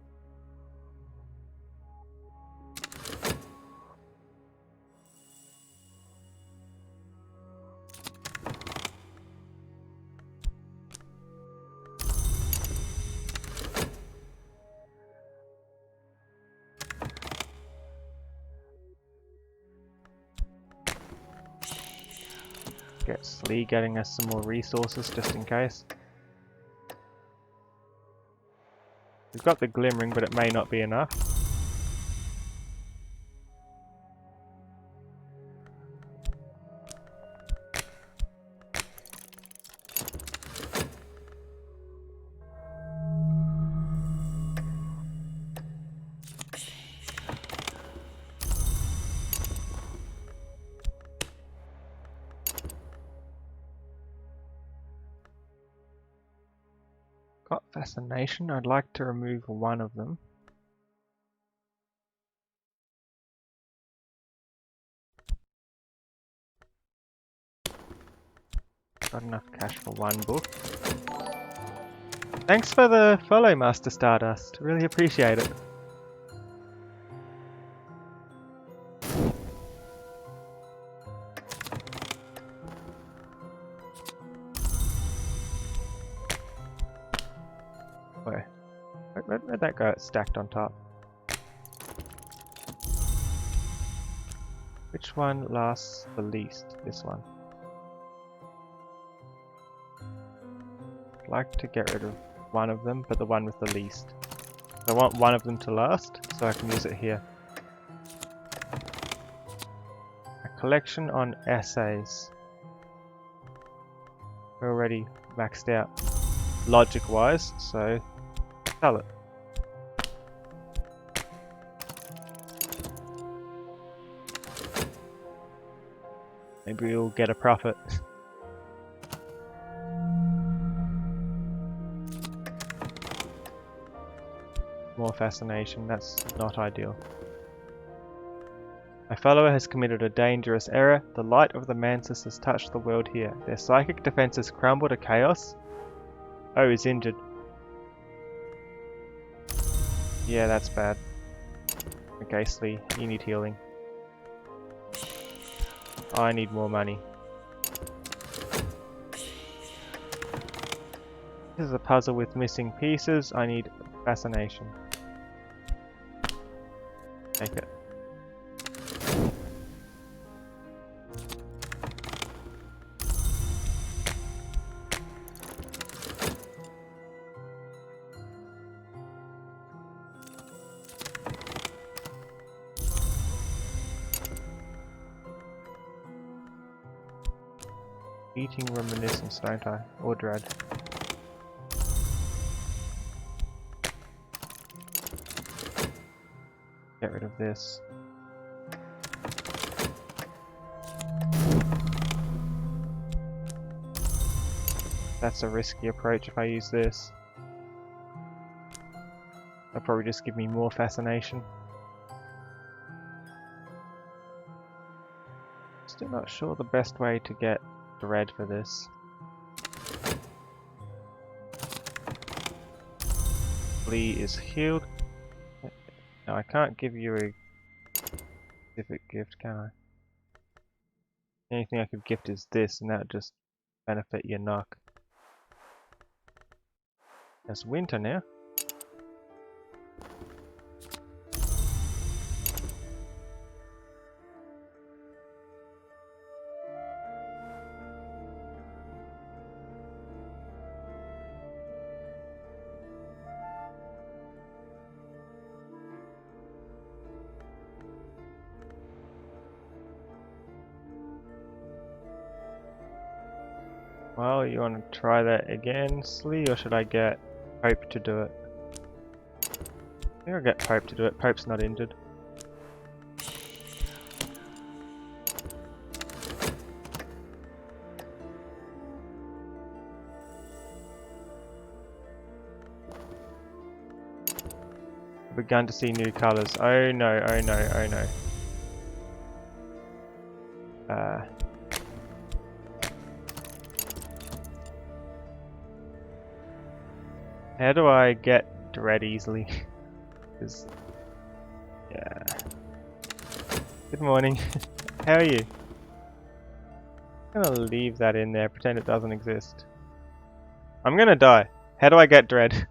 Get Slee getting us some more resources just in case. We've got the glimmering, but it may not be enough. Fascination. I'd like to remove one of them. Got enough cash for one book. Thanks for the follow, Master Stardust. Really appreciate it. Where'd that go? It's stacked on top. Which one lasts the least? This one. I'd like to get rid of one of them, but the one with the least. I want one of them to last, so I can use it here. A collection on essays. We're already maxed out logic-wise, so sell it. Maybe we'll get a profit. More fascination, that's not ideal. My follower has committed a dangerous error. The light of the Mantis has touched the world here. Their psychic defenses crumble to chaos. Oh, he's injured. Yeah, that's bad. Okay, Slee, you need healing. I need more money. This is a puzzle with missing pieces. I need fascination. Take it. Eating reminiscence, don't I? Or dread. Get rid of this. That's a risky approach if I use this. That'll probably just give me more fascination. Still not sure the best way to get dread for this. Lee is healed. No, I can't give you a specific gift, can I? The only thing I could gift is this, and that would just benefit your knock. It's winter now. Well, you want to try that again, Slee, or should I get Pope to do it? I think I'll get Pope to do it. Pope's not injured. I've begun to see new colours. Oh no, oh no, oh no. How do I get dread easily? Because, yeah. Good morning. How are you? I'm gonna leave that in there, pretend it doesn't exist. I'm gonna die. How do I get dread?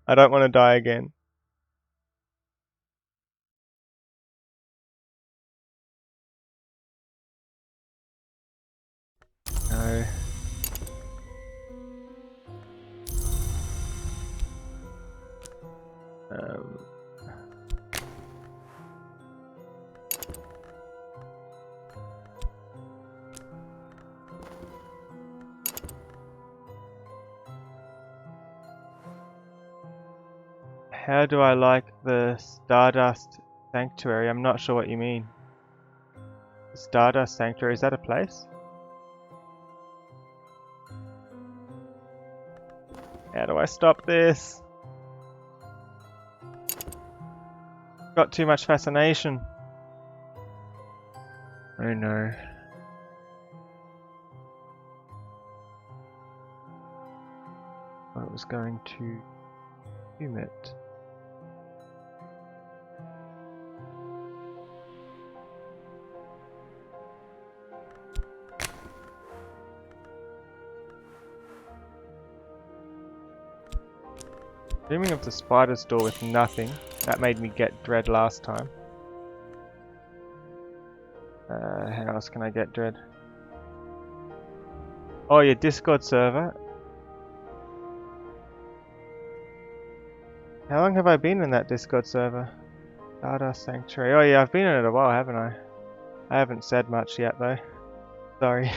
I don't want to die again. No. How do I like the Stardust Sanctuary? I'm not sure what you mean. The Stardust Sanctuary, is that a place? How do I stop this? Got too much fascination. Oh no. I was going to zoom it. Dreaming of the spider's door with nothing. That made me get dread last time. How else can I get dread? Oh, your Discord server. How long have I been in that Discord server? Data Sanctuary. Oh yeah, I've been in it a while, haven't I? I haven't said much yet though. Sorry.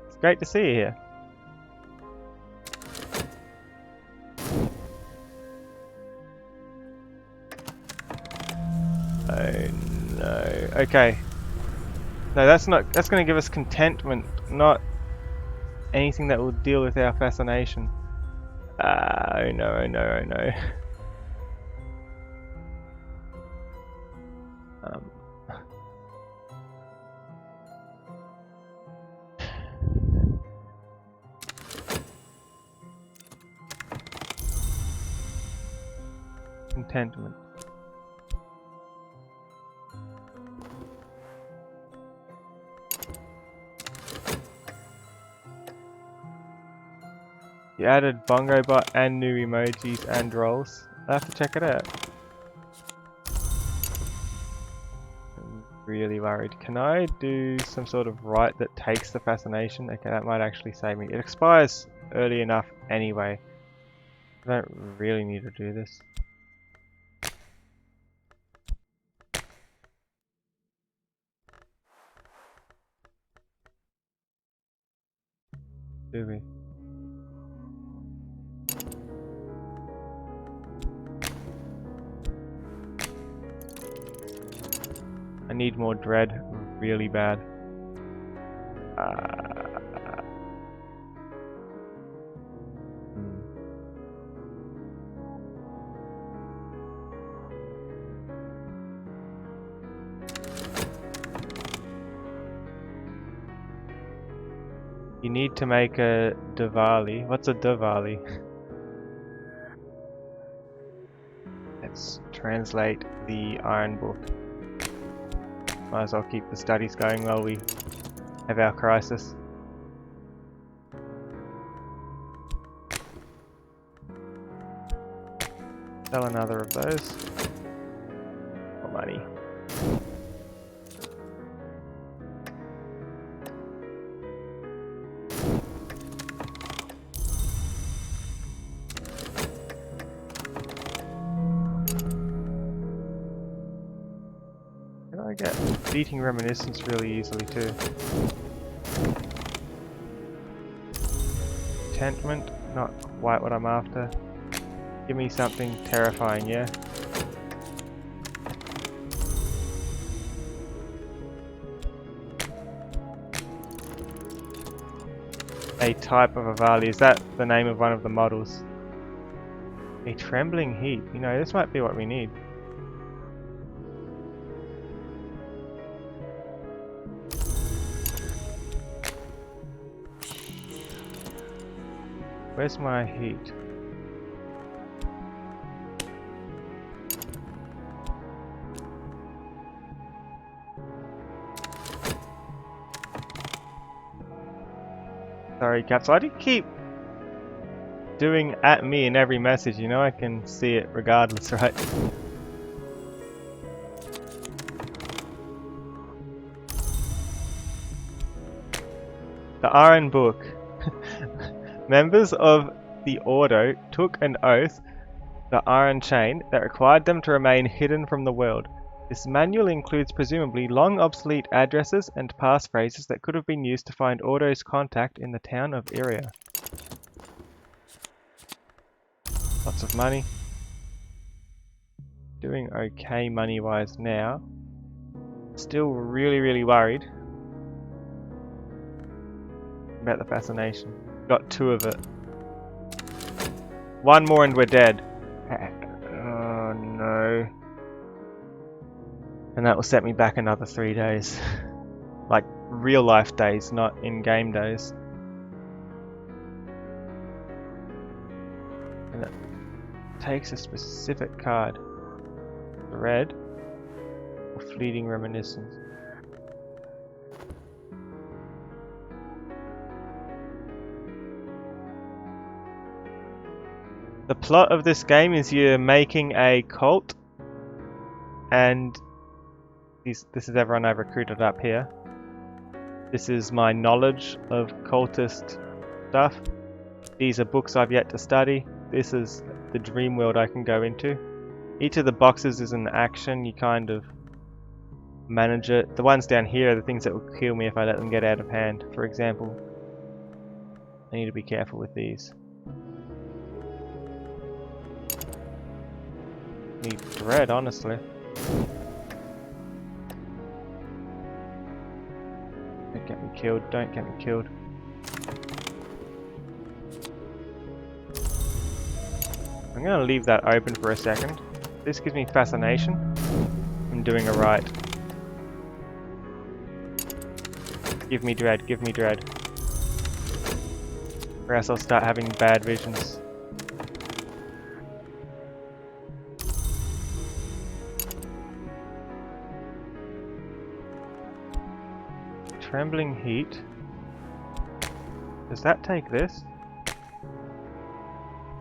It's great to see you here. Oh no. Okay. No, that's gonna give us contentment, not anything that will deal with our fascination. Oh no, oh no, oh no. Contentment. You added Bongo Bot and new emojis and roles. I'll have to check it out. I'm really worried. Can I do some sort of right that takes the fascination? Okay, that might actually save me. It expires early enough anyway. I don't really need to do this. Do we? I need more dread really bad. You need to make a Avali. What's a Avali? Let's translate the Iron Book. Might as well keep the studies going while we have our crisis. Sell another of those. More money. Can I get Fleeting Reminiscence really easily too? Contentment, not quite what I'm after. Give me something terrifying, yeah? A type of Avali, is that the name of one of the models? A Trembling Heat, you know, this might be what we need. Where's my heat? Sorry, Caps. Why do you keep doing at me in every message? You know I can see it regardless, right? The Iron Book. Members of the Ordo took an oath, the Iron Chain, that required them to remain hidden from the world. This manual includes presumably long obsolete addresses and passphrases that could have been used to find Ordo's contact in the town of Iria. Lots of money. Doing okay money-wise now. Still really, really worried. about the fascination. Got 2 of it. 1 more and we're dead. Oh no. And that will set me back another 3 days. Like real life days, not in-game days. And it takes a specific card. Red or fleeting reminiscence. The plot of this game is you're making a cult, and this is everyone I've recruited up here. This is my knowledge of cultist stuff. These are books I've yet to study. This is the dream world I can go into. Each of the boxes is an action, you kind of manage it. The ones down here are the things that will kill me if I let them get out of hand. For example, I need to be careful with these. Need dread, honestly. Don't get me killed, don't get me killed. I'm gonna leave that open for a second. This gives me fascination. I'm doing it right. Give me dread, give me dread. Or else I'll start having bad visions. Trembling heat. Does that take this?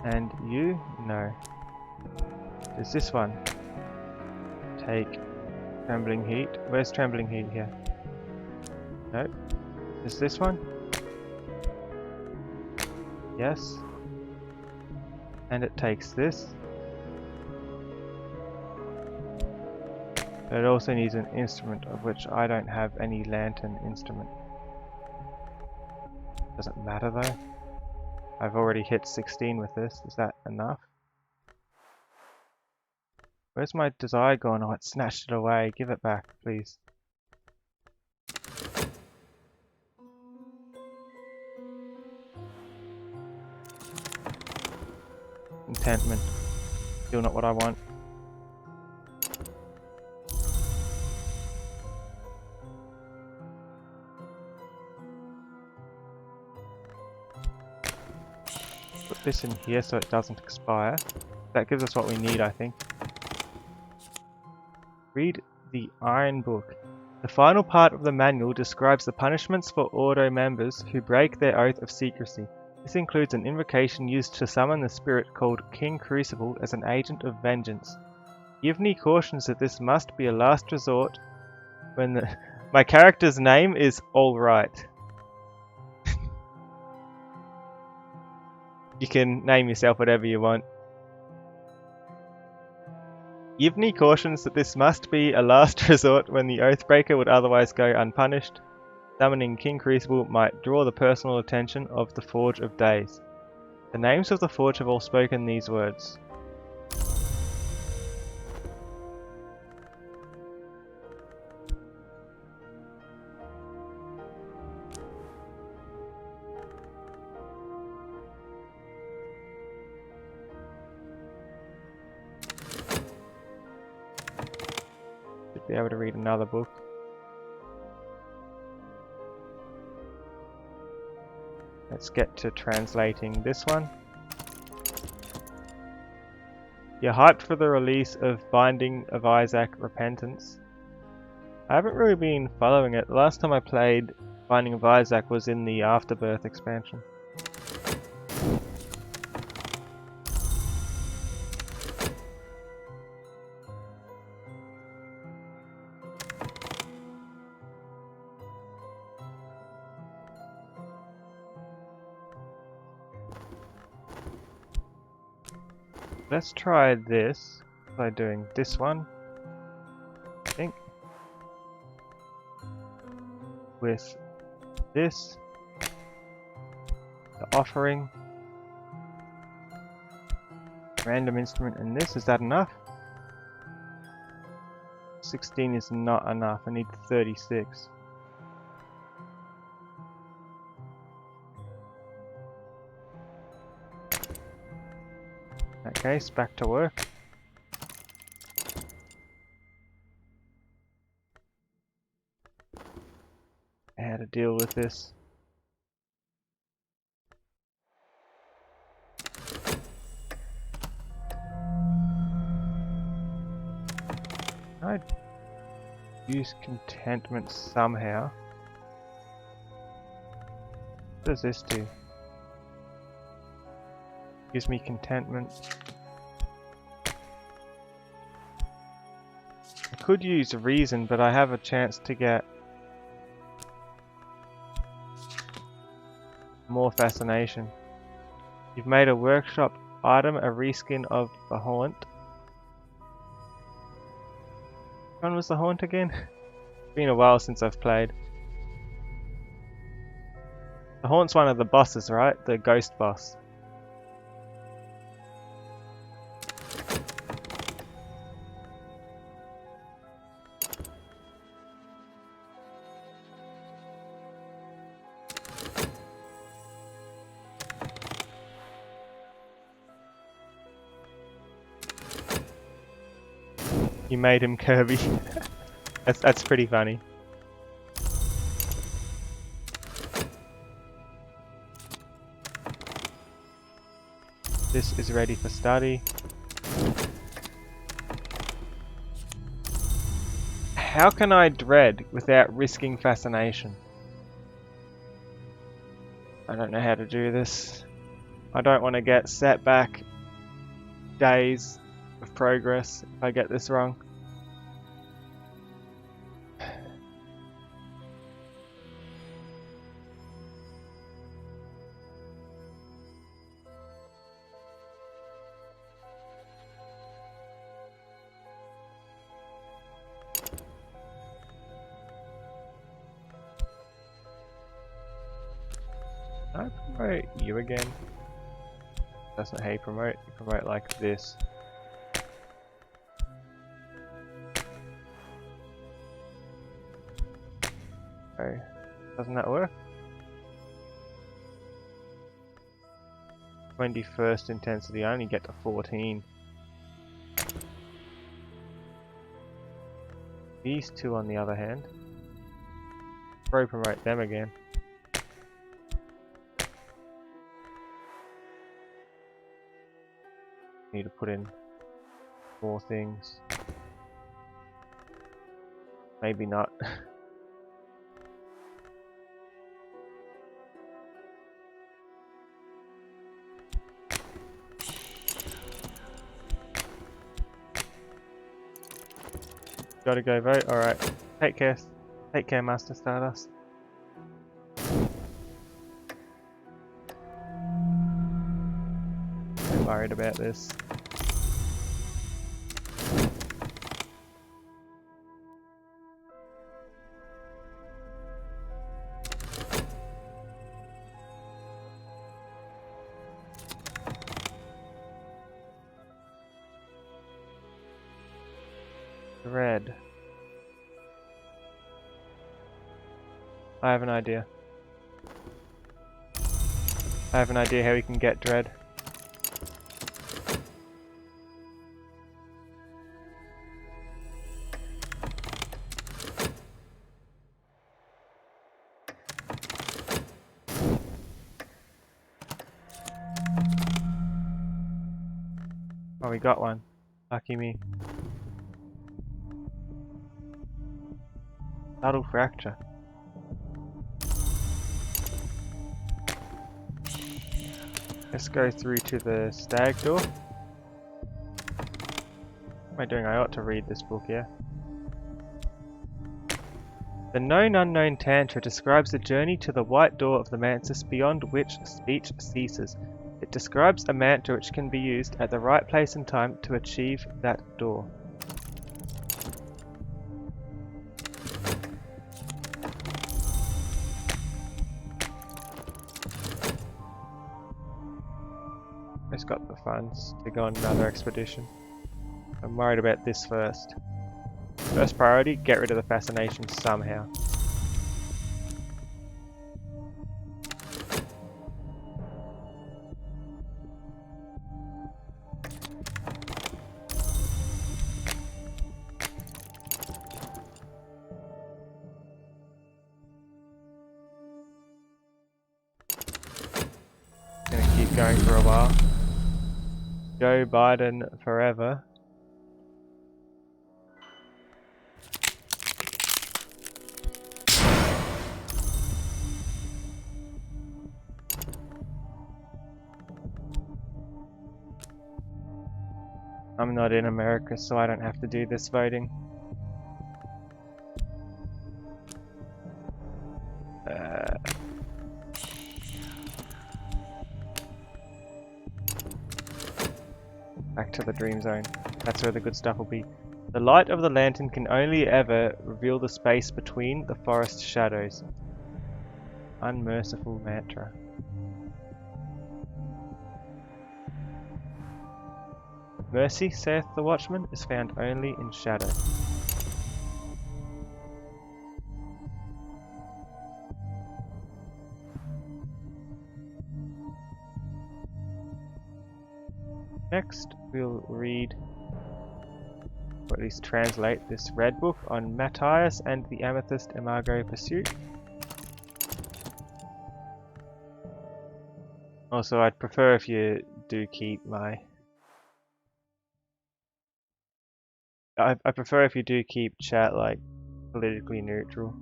And you? No. Does this one take trembling heat? Where's trembling heat here? Nope. Is this one? Yes. And it takes this. But it also needs an instrument, of which I don't have any lantern instrument. Doesn't matter though. I've already hit 16 with this. Is that enough? Where's my desire gone? Oh, it snatched it away. Give it back, please. Enchantment. Still not what I want. Put this in here so it doesn't expire. That gives us what we need, I think. Read the Iron Book. The final part of the manual describes the punishments for Ordo members who break their oath of secrecy. This includes an invocation used to summon the spirit called King Crucible as an agent of vengeance. Yevney cautions that this must be a last resort when the... My character's name is Alright. You can name yourself whatever you want. Yevney cautions that this must be a last resort when the Oathbreaker would otherwise go unpunished. Summoning King Crucible might draw the personal attention of the Forge of Days. The names of the Forge have all spoken these words. Should be able to read another book. Let's get to translating this one. You're hyped for the release of Binding of Isaac Repentance. I haven't really been following it. The last time I played Binding of Isaac was in the Afterbirth expansion. Let's try this by doing this one, I think, with this, the offering, random instrument, and this. Is that enough? 16 is not enough. I need 36. In that case, back to work. How to deal with this. I'd use contentment somehow. What does this do? Gives me contentment. I could use reason, but I have a chance to get more fascination. You've made a workshop item, a reskin of the haunt. Which one was the haunt again? It's been a while since I've played. The haunt's one of the bosses, right? The ghost boss. You made him Kirby. That's pretty funny. This is ready for study. How can I dread without risking fascination? I don't know how to do this. I don't want to get set back days of progress if I get this wrong. Can I promote you again? That's not how you promote. You promote like this. Oh, doesn't that work? 21st intensity, I only get to 14. These two on the other hand. Probably promote them again. Need to put in more things. Maybe not. Gotta go vote. Alright. Take care. Take care, Master Stardust. I'm worried about this. Red. I have an idea. I have an idea how we can get Dread. Oh, we got one. Lucky me. Subtle fracture. Let's go through to the stag door. What am I doing? I ought to read this book, yeah. The known unknown Tantra describes the journey to the white door of the mantis beyond which speech ceases. It describes a mantra which can be used at the right place and time to achieve that door. Just got the funds to go on another expedition. I'm worried about this first. First priority, get rid of the fascination somehow. going for a while. Joe Biden forever. I'm not in America, so I don't have to do this voting. Back to the dream zone. That's where the good stuff will be. The light of the lantern can only ever reveal the space between the forest shadows. Unmerciful mantra. Mercy, saith the watchman, is found only in shadow. Next, we'll read, or at least translate, this red book on Matthias and the Amethyst Imago Pursuit. Also, I'd prefer if you do keep my... I prefer if you do keep chat, like, politically neutral.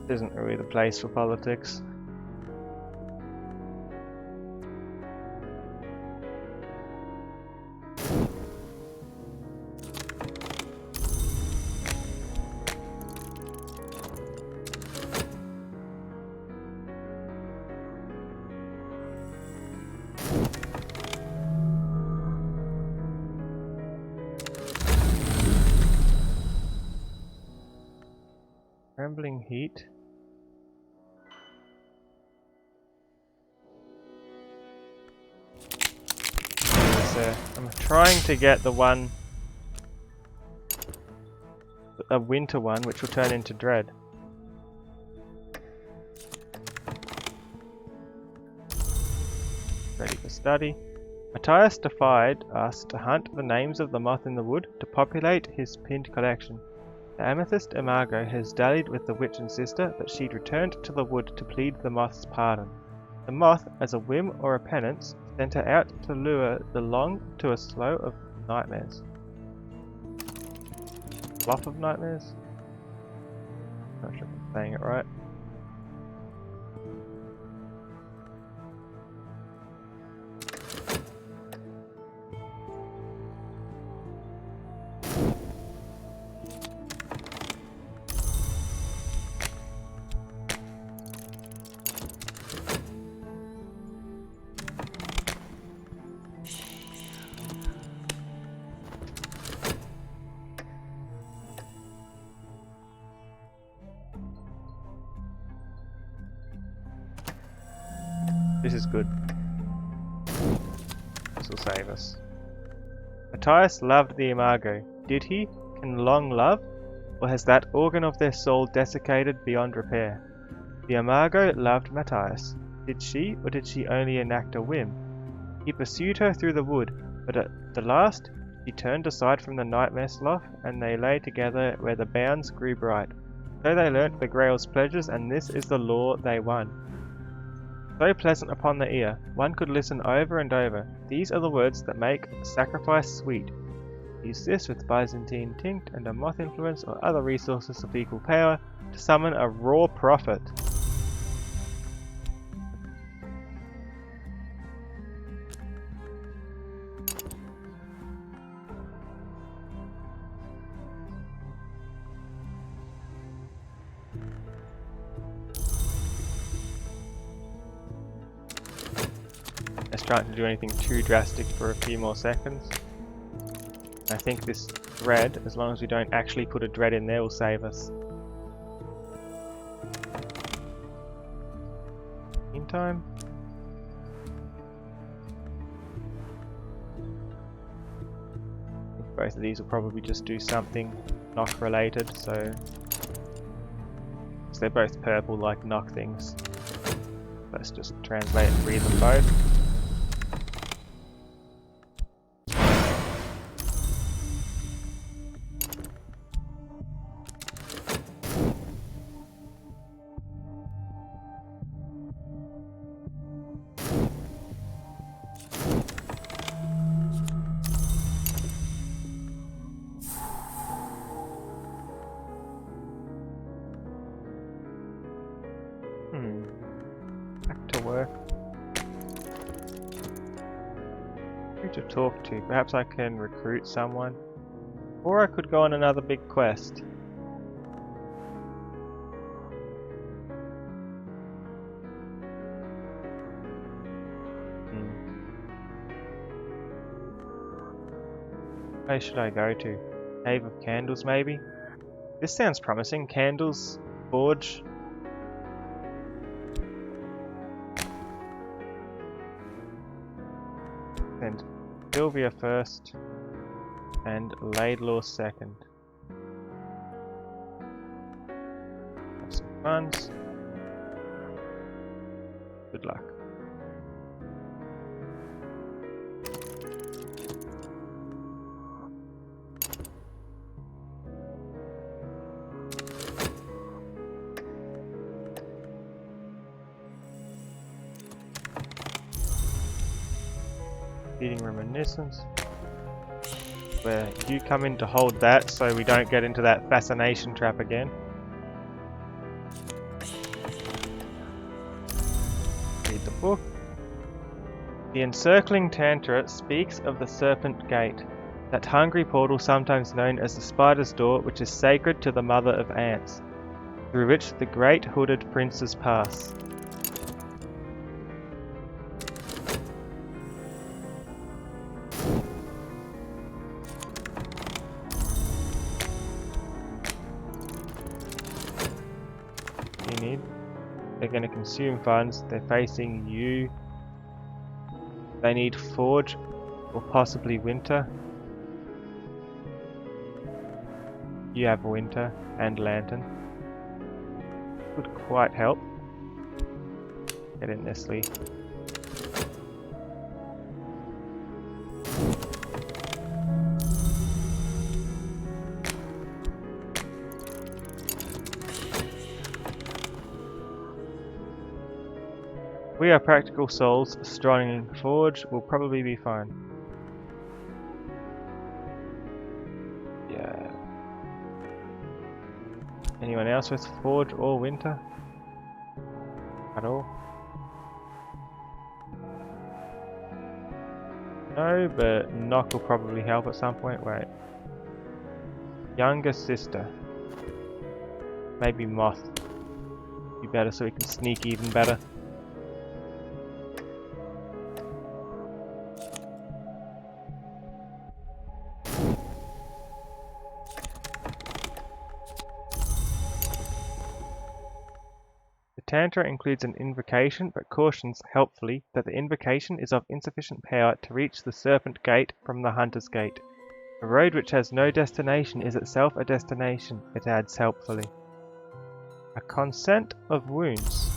This isn't really the place for politics. Trembling heat. I'm trying to get the one, a winter one, which will turn into dread. Ready for study. Matthias defied us to hunt the names of the moth in the wood to populate his pinned collection. The Amethyst Imago has dallied with the witch and sister, but she'd returned to the wood to plead the moth's pardon. The moth, as a whim or a penance, sent her out to lure the long to a slough of nightmares. Slough of nightmares? Not sure if I'm saying it right. This is good. This will save us. Matthias loved the Imago. Did he? Can long love? Or has that organ of their soul desiccated beyond repair? The Imago loved Matthias. Did she, or did she only enact a whim? He pursued her through the wood, but at the last she turned aside from the nightmare slough, and they lay together where the bounds grew bright. So they learnt the Grail's pleasures, and this is the lore they won. So pleasant upon the ear, one could listen over and over. These are the words that make sacrifice sweet. Use this with Byzantine tinct and a moth influence or other resources of equal power to summon a raw prophet. Let's try not to do anything too drastic for a few more seconds. I think this dread, as long as we don't actually put a dread in there, will save us. Meantime, I think both of these will probably just do something knock related, so they're both purple like knock things. Let's just translate and read them both. work. Who to talk to? Perhaps I can recruit someone. Or I could go on another big quest. Where should I go to? Cave of Candles, maybe? This sounds promising. Candles, forge. And Sylvia first, and Laidlaw second. Have some funds. Good luck. Reminiscence, where you come in to hold that so we don't get into that fascination trap again. Read the book. The encircling Tantra speaks of the Serpent Gate, that hungry portal sometimes known as the Spider's Door, which is sacred to the Mother of Ants, through which the great hooded princes pass. They're going to consume funds. They're facing you. They need forge or possibly winter. You have winter and lantern. Would quite help. Get in, Nestle. We are practical souls, strong in forge will probably be fine. Yeah. Anyone else with forge or winter? At all? No, but knock will probably help at some point. Wait. Younger sister. Maybe moth. Be better so we can sneak even better. Tantra includes an invocation, but cautions helpfully that the invocation is of insufficient power to reach the Serpent Gate from the Hunter's Gate. A road which has no destination is itself a destination, it adds helpfully. A consent of wounds.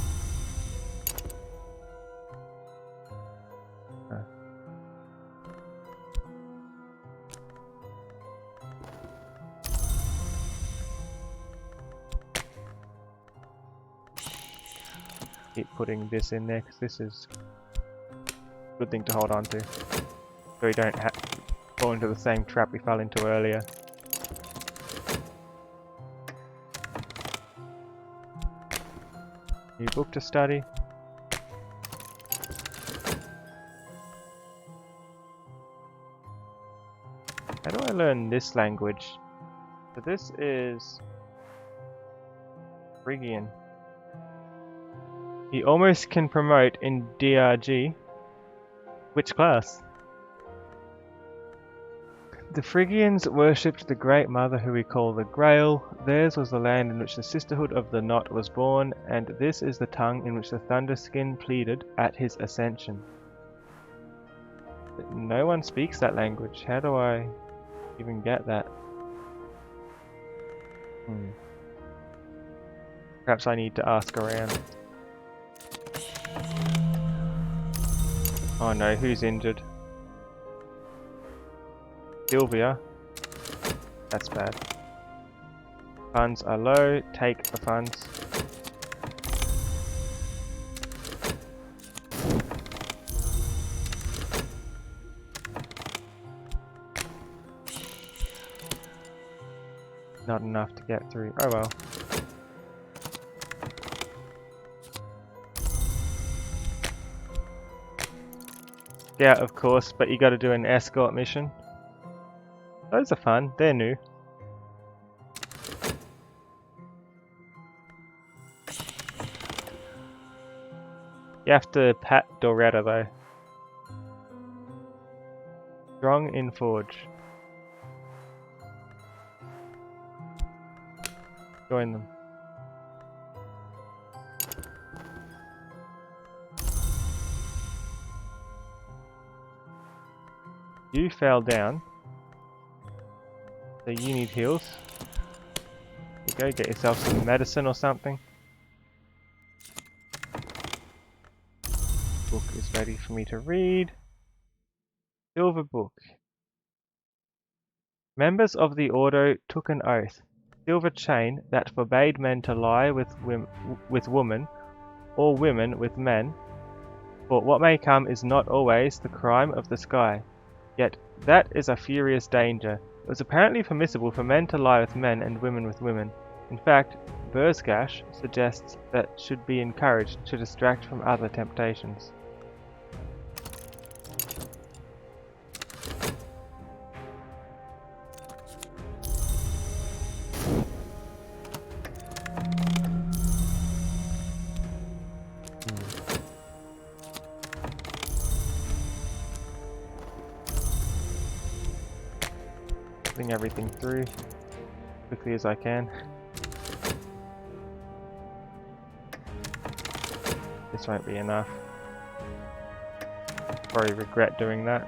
Keep putting this in there because this is a good thing to hold on to, so we don't fall into the same trap we fell into earlier. New book to study. How do I learn this language? So this is Phrygian. He almost can promote in DRG. Which class? The Phrygians worshipped the Great Mother who we call the Grail. Theirs was the land in which the Sisterhood of the Knot was born, and this is the tongue in which the Thunderskin pleaded at his ascension. But no one speaks that language. How do I even get that? Perhaps I need to ask around. Oh no, who's injured? Sylvia. That's bad. Funds are low, take the funds. Not enough to get through. Oh well. Scout, of course, but you got to do an escort mission. Those are fun. They're new. You have to pat Doretta though. Strong in Forge. Join them. You fell down. So you need heals. You go get yourself some medicine or something. Book is ready for me to read. Silver book. Members of the Ordo took an oath. Silver chain that forbade men to lie with women, or women with men. For what may come is not always the crime of the sky. Yet that is a furious danger. It was apparently permissible for men to lie with men and women with women. In fact, Burzgash suggests that should be encouraged to distract from other temptations. Putting everything through as quickly as I can. This won't be enough. Probably regret doing that.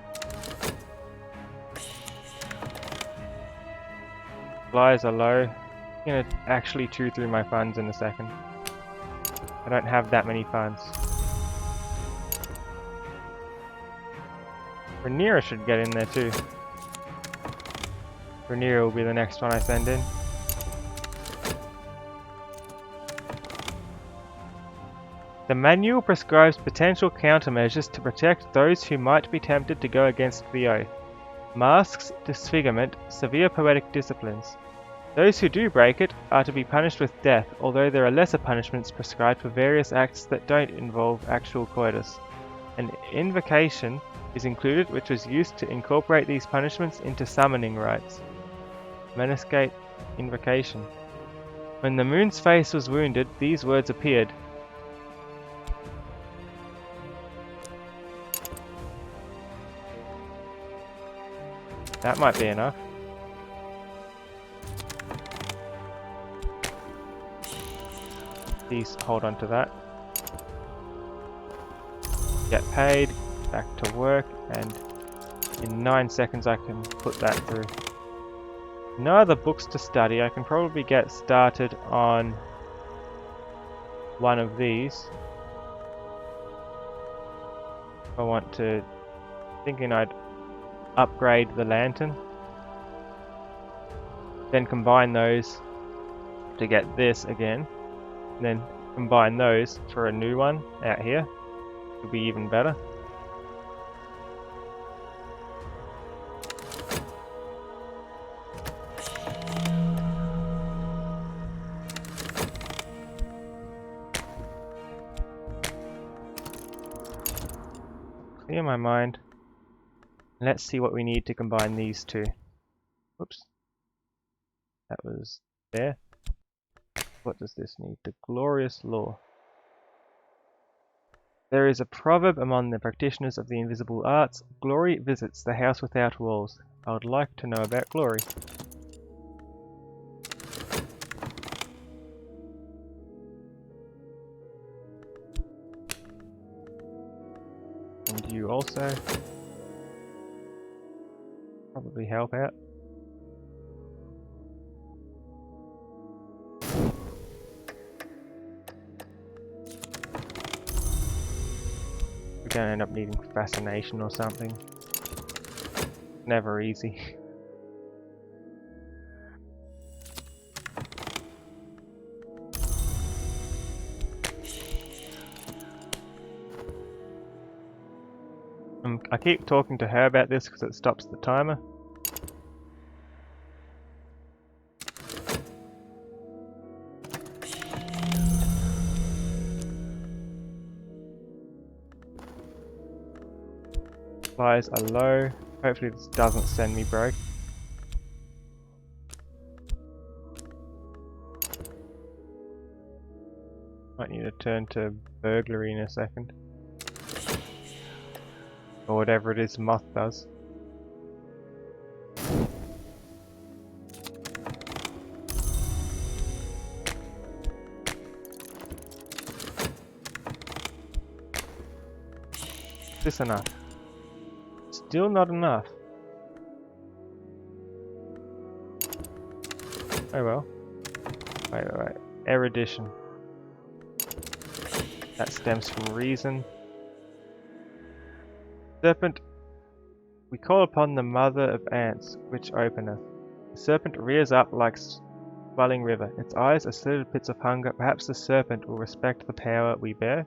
Supplies are low. I'm gonna actually chew through my funds in a second. I don't have that many funds. Rhaenyra should get in there too. Rhaenyra will be the next one I send in. The manual prescribes potential countermeasures to protect those who might be tempted to go against the oath. Masks, disfigurement, severe poetic disciplines. Those who do break it are to be punished with death, although there are lesser punishments prescribed for various acts that don't involve actual coitus. An invocation is included which was used to incorporate these punishments into summoning rites. Menascate Invocation. When the moon's face was wounded, these words appeared. That might be enough. Please hold on to that. Get paid, back to work, and in 9 seconds I can put that through. No other books to study. I can probably get started on one of these. If I want to, thinking I'd upgrade the lantern, then combine those to get this again, and then combine those for a new one out here. It'll be even better. Clear my mind. Let's see what we need to combine these two. Whoops. That was there. What does this need? The glorious law. There is a proverb among the practitioners of the invisible arts. Glory visits the house without walls. I would like to know about glory. And you also probably help out. We're gonna end up needing fascination or something. Never easy. I keep talking to her about this because it stops the timer. Supplies are low. Hopefully this doesn't send me broke. Might need to turn to burglary in a second. Or whatever it is Moth does. Is this enough? Still not enough. Oh well. Wait. Erudition. That stems from reason. Serpent. We call upon the mother of ants, which openeth. The serpent rears up like swelling river. Its eyes are slitted pits of hunger. Perhaps the serpent will respect the power we bear.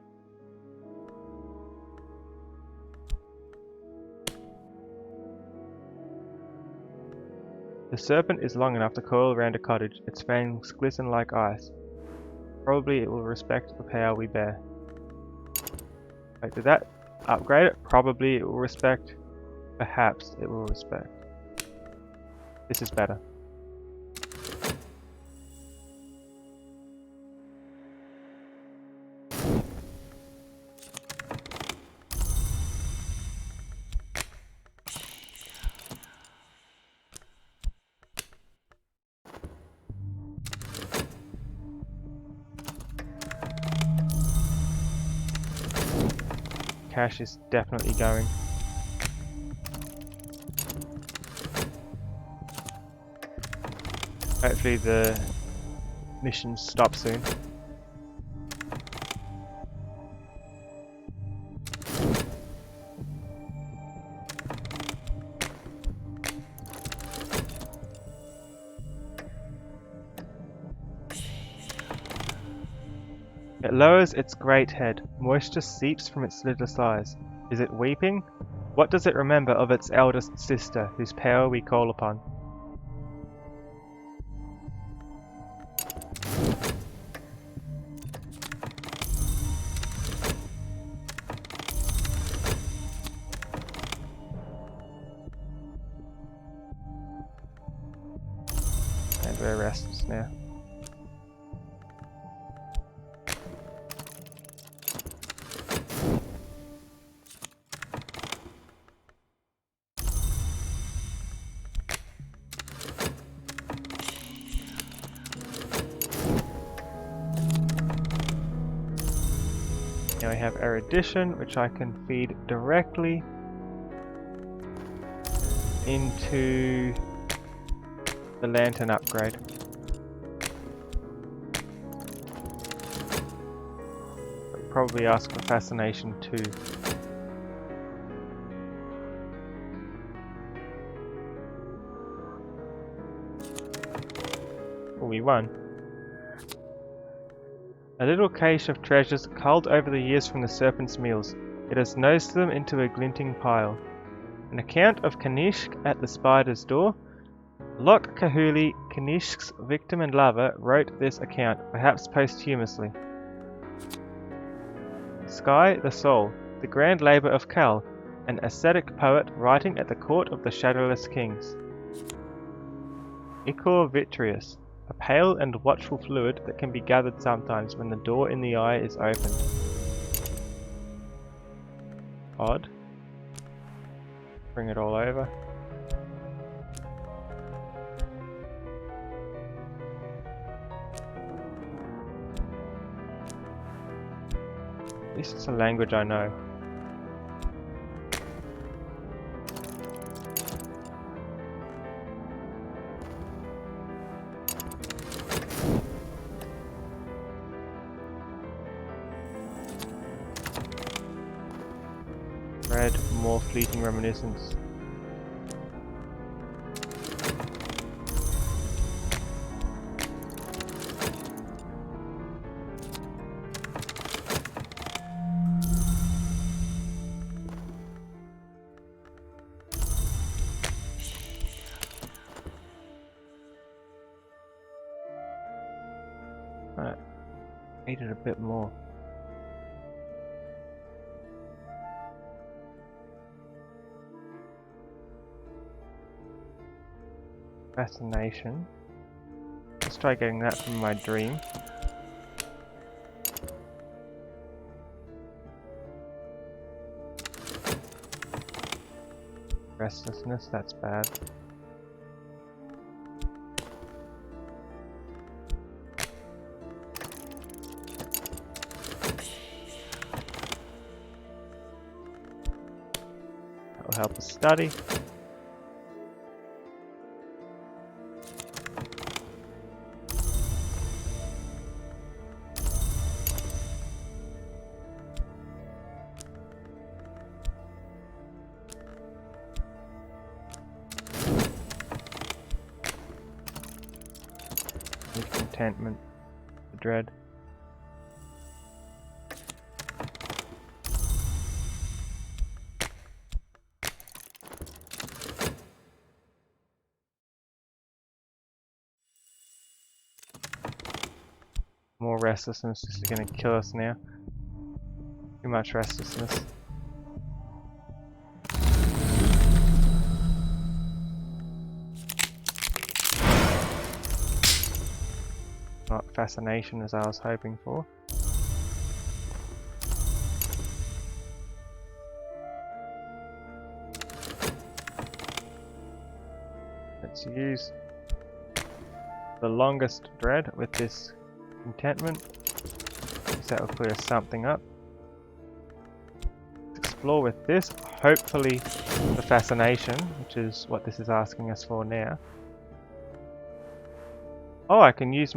The serpent is long enough to coil around a cottage. Its fangs glisten like ice. Probably it will respect the power we bear. Wait, did that upgrade it? Probably it will respect. Perhaps it will respect. This is better. Cash is definitely going. Hopefully the mission stops soon. It lowers its great head. Moisture seeps from its lidless eyes. Is it weeping? What does it remember of its eldest sister, whose power we call upon? And we're restless now. Now we have erudition, which I can feed directly into the lantern upgrade. I'll probably ask for fascination too. Oh, we won. A little cache of treasures culled over the years from the serpent's meals. It has nosed them into a glinting pile. An account of Kanishk at the spider's door. Lok Kahuli, Kanishk's victim and lover, wrote this account, perhaps posthumously. Sky the Soul, the grand labour of Kal, an ascetic poet writing at the court of the shadowless kings. Ichor vitreous, a pale and watchful fluid that can be gathered sometimes when the door in the eye is opened. Odd. Bring it all over. At least it's a language I know. Red, more fleeting reminiscence. Alright, needed a bit more. Fascination. Let's try getting that from my dream. Restlessness, that's bad. That will help us study. Contentment, the dread. More restlessness, this is gonna kill us now. Too much restlessness. Not fascination as I was hoping for. Let's use the longest dread with this contentment, because that will clear something up. Let's explore with this, hopefully the fascination, which is what this is asking us for now. Oh, I can use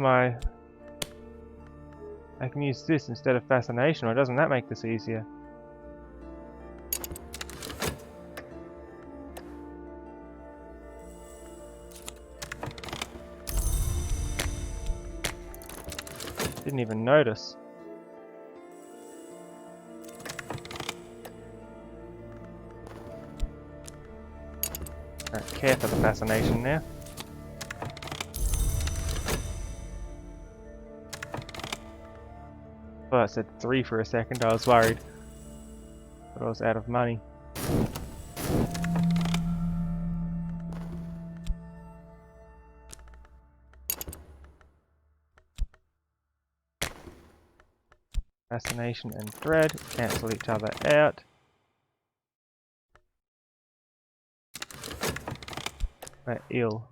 this instead of fascination, or doesn't that make this easier? Didn't even notice. Don't care for the fascination now. Oh, I said 3 for a second, I was worried. But I was out of money. Fascination and dread cancel each other out. We're ill.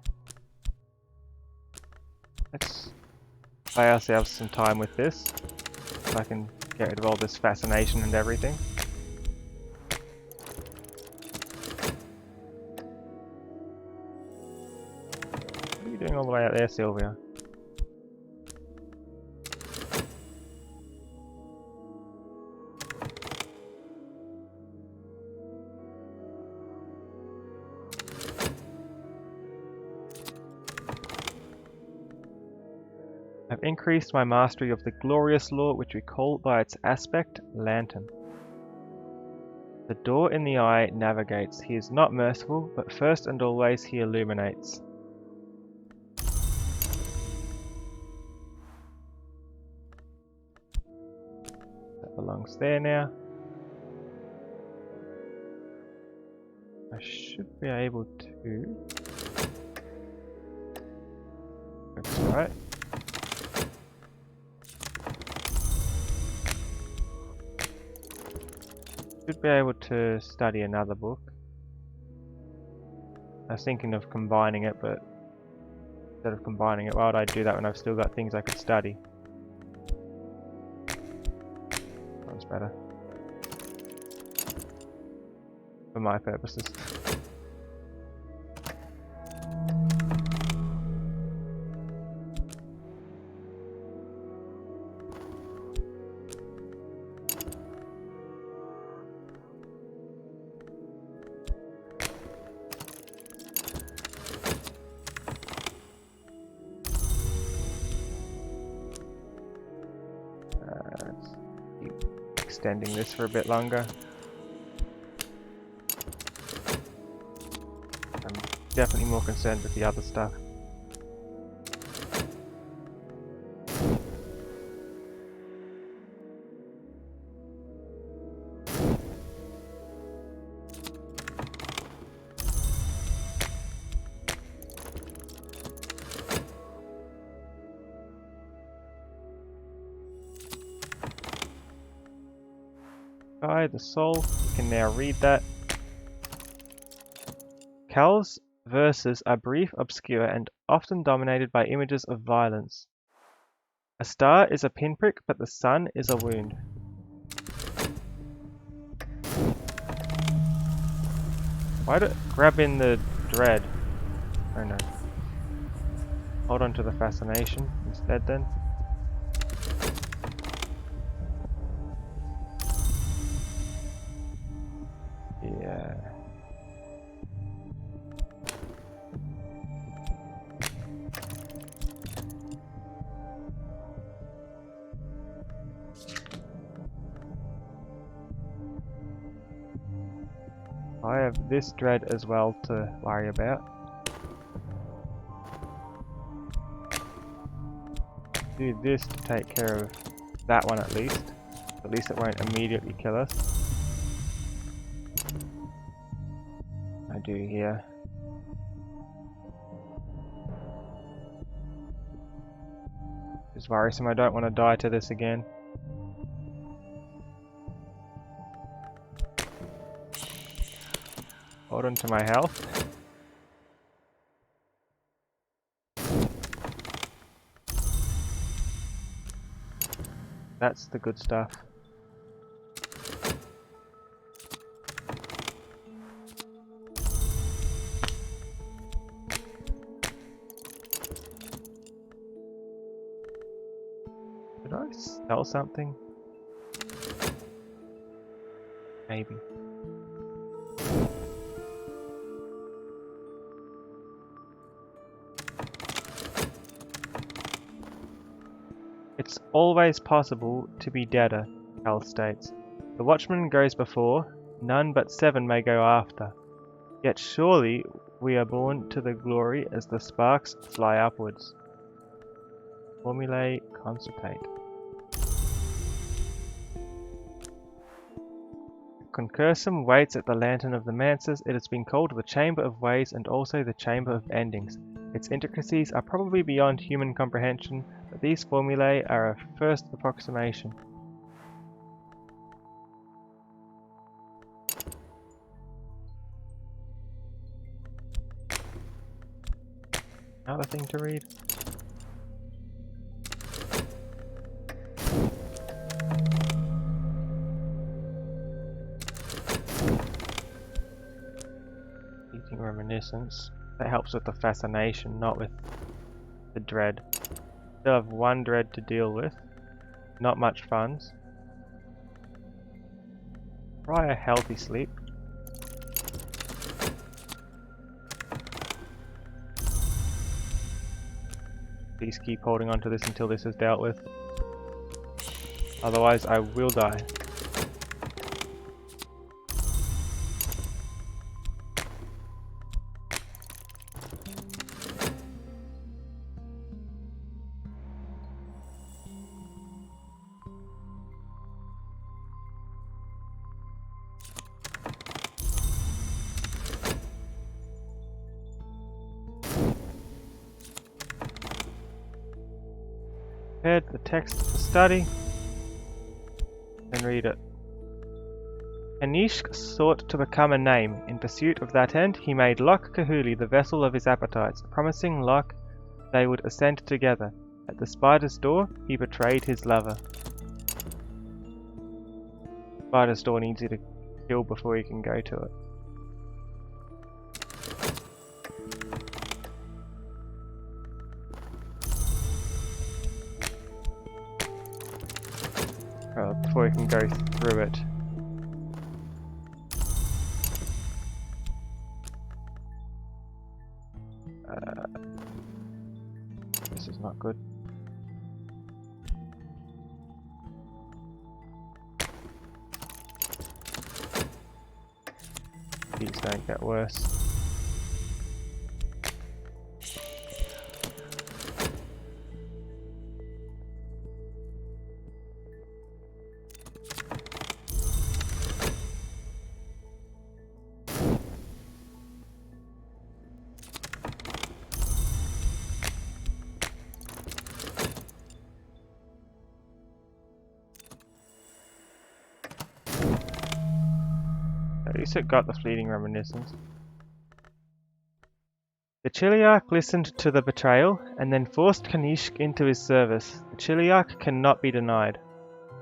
Let's buy ourselves some time with this, so I can get rid of all this fascination and everything. What are you doing all the way out there, Sylvia? I've increased my mastery of the glorious law, which we call by its aspect, lantern. The door in the eye navigates. He is not merciful, but first and always he illuminates. That belongs there now. I should be able to... That's right. Should be able to study another book. I was thinking of combining it, but instead of combining it, why would I do that when I've still got things I could study? That one's better. For my purposes. Extending this for a bit longer. I'm definitely more concerned with the other stuff. Guy, the soul. You can now read that. Cal's verses are brief, obscure, and often dominated by images of violence. A star is a pinprick, but the sun is a wound. Why do grab in the dread? Oh no. Hold on to the fascination instead then. Yeah. I have this dread as well to worry about. Do this to take care of that one at least. At least it won't immediately kill us. I do here. It's worrisome, I don't want to die to this again. Hold on to my health. That's the good stuff. Did I sell something? Maybe. It's always possible to be deader, Cal states. The watchman goes before, none but 7 may go after. Yet surely we are born to the glory as the sparks fly upwards. Formulae consultate. Concursum waits at the lantern of the Manses. It has been called the Chamber of Ways and also the Chamber of Endings. Its intricacies are probably beyond human comprehension, but these formulae are a first approximation. Another thing to read. Eating reminiscence. That helps with the fascination, not with the dread. Still have 1 dread to deal with. Not much funds. Try a healthy sleep. Please keep holding on to this until this is dealt with. Otherwise I will die. Prepared the text for study, then read it. Kanishk sought to become a name. In pursuit of that end, he made Lok Kahuli the vessel of his appetites, promising Lok they would ascend together. At the spider's door, he betrayed his lover. Spider's door needs you to kill before you can go to it. Before you can go through it. This is not good. These don't get worse. At least it got the fleeting reminiscence. The Chiliarch listened to the betrayal and then forced Kanishk into his service. The Chiliarch cannot be denied.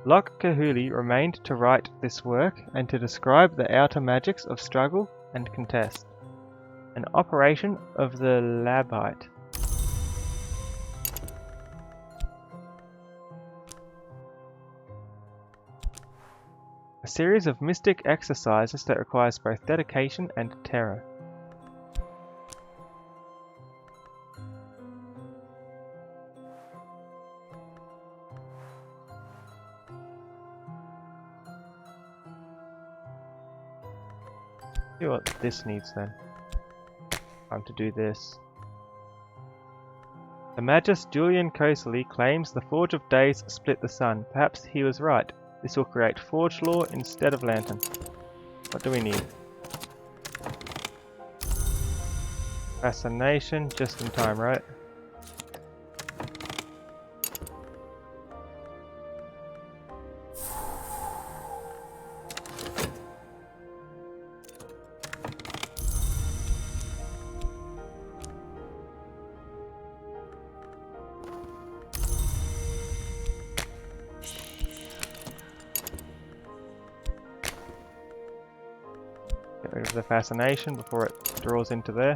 Locke Kahuli remained to write this work and to describe the outer magics of struggle and contest. An operation of the Labite. A series of mystic exercises that requires both dedication and terror. See what this needs then. Time to do this. The Magus Julian Kosely claims the Forge of Days split the sun. Perhaps he was right. This will create Forge Law instead of Lantern. What do we need? Fascination, just in time, right? Get rid of the fascination before it draws into there.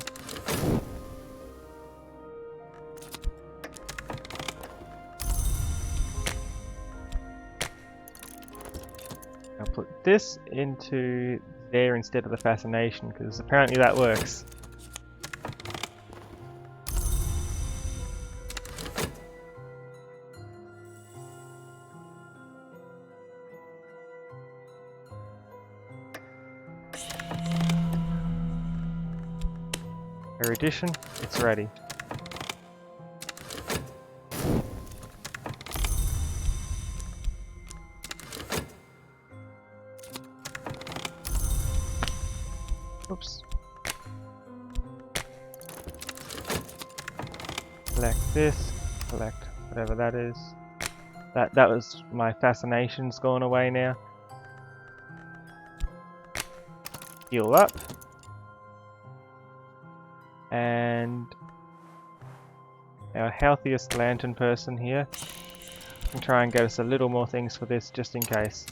I'll put this into there instead of the fascination because apparently that works. Erudition, it's ready. Oops. Collect this, collect whatever that is. That was my fascination's gone away now. Heal up. And our healthiest lantern person here can try and get us a little more things for this just in case.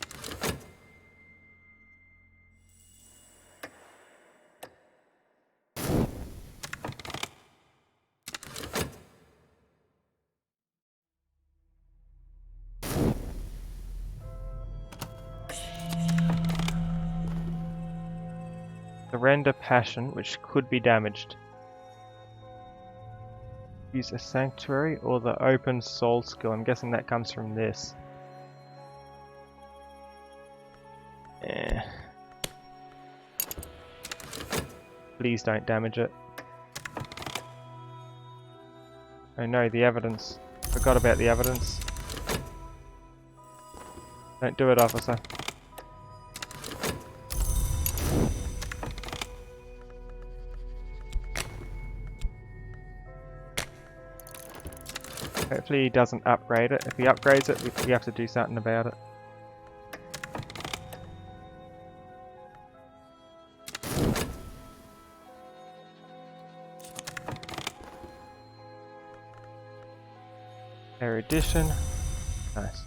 Surrender Passion, which could be damaged. Use a Sanctuary or the Open Soul skill. I'm guessing that comes from this. Please don't damage it. Oh no, the evidence. Forgot about the evidence. Don't do it, officer. Hopefully he doesn't upgrade it. If he upgrades it, we have to do something about it. Erudition. Nice.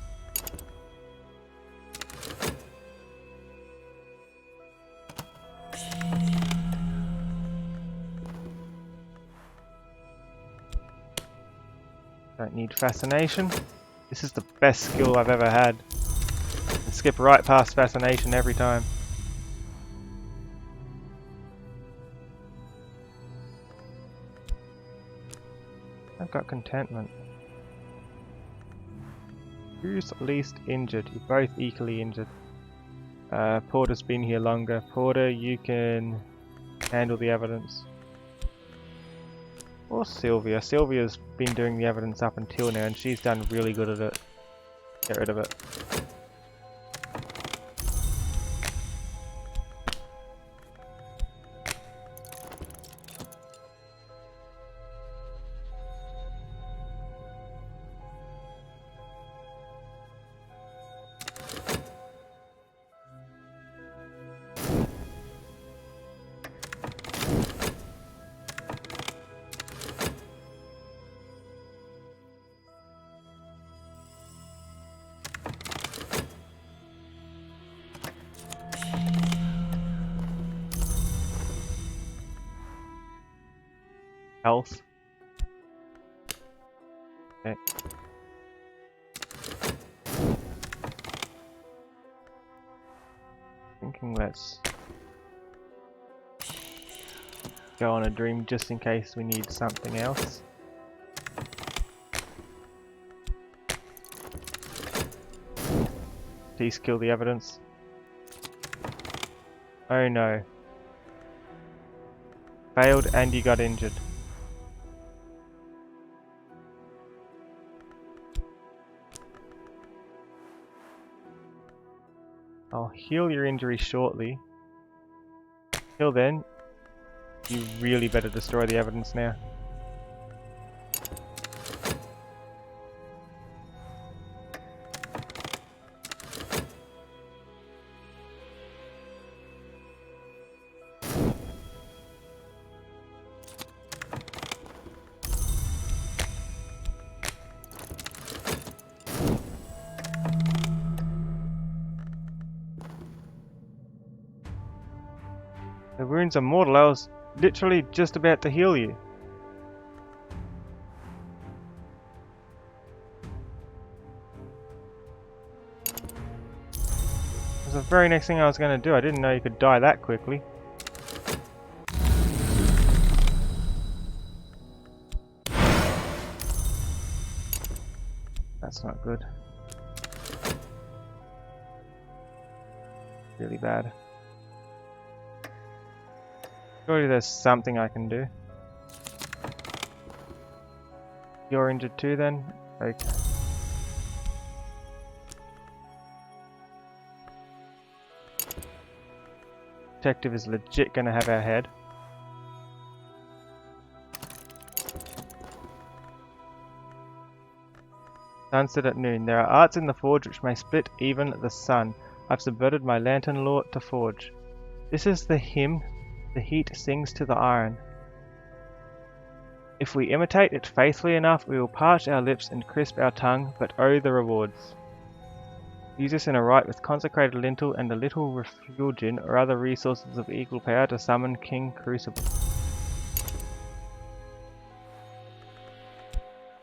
Don't need fascination. This is the best skill I've ever had. I skip right past fascination every time. I've got contentment. Who's least injured? You're both equally injured. Porter's been here longer. Porter, you can handle the evidence. Or Sylvia. Sylvia's been doing the evidence up until now and she's done really good at it. Get rid of it. health. Okay. Thinking let's go on a dream just in case we need something else. Please kill the evidence. Oh no. Failed and you got injured. I'll heal your injury shortly. Till then, you really better destroy the evidence now. The wounds are mortal. I was literally just about to heal you. It was the very next thing I was going to do. I didn't know you could die that quickly. That's not good. Really bad. Surely there's something I can do. You're injured too then? Okay. Detective is legit gonna have our head. Sunset at noon. There are arts in the forge which may split even the sun. I've subverted my lantern law to forge. This is the hymn the heat sings to the iron. If we imitate it faithfully enough, we will parch our lips and crisp our tongue, but oh the rewards. Use this in a rite with consecrated lintel and a little refulgin or other resources of equal power to summon King Crucible.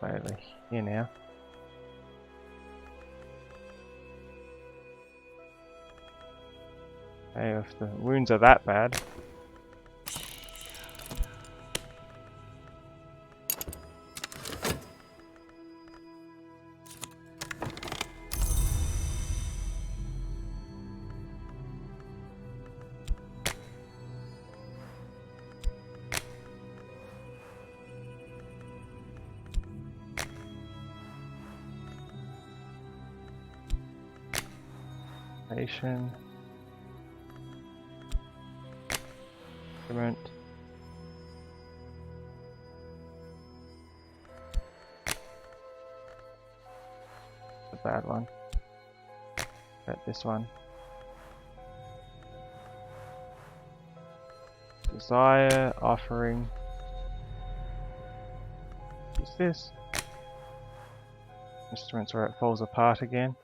Over here now. Hey, if the wounds are that bad. Instrument. A bad one. But this one. Desire, offering. Use this. Instruments where it falls apart again.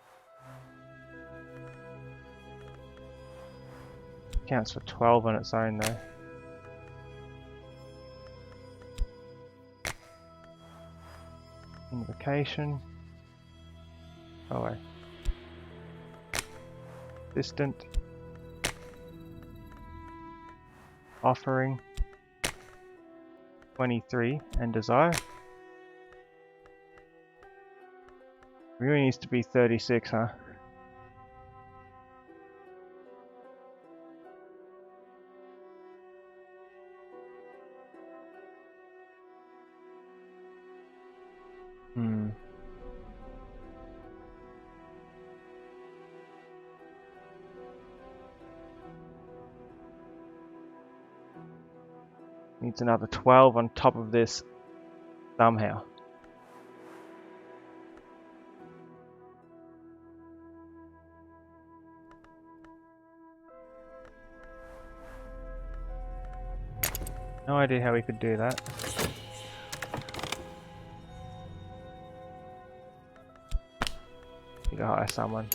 Counts for 12 on its own though. Invocation. Oh wait. Distant. Offering. 23 and desire. Really needs to be 36, huh? Needs another 12 on top of this somehow. No idea how we could do that. You gotta hire someone.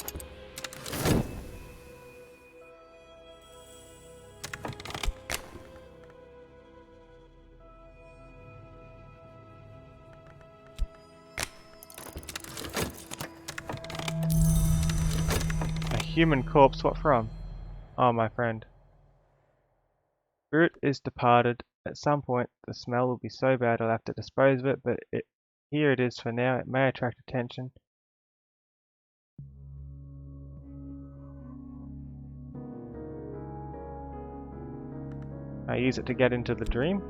human corpse, what from? Oh, my friend. Spirit is departed. At some point, the smell will be so bad I'll have to dispose of it, but here it is for now. It may attract attention. I use it to get into the dream?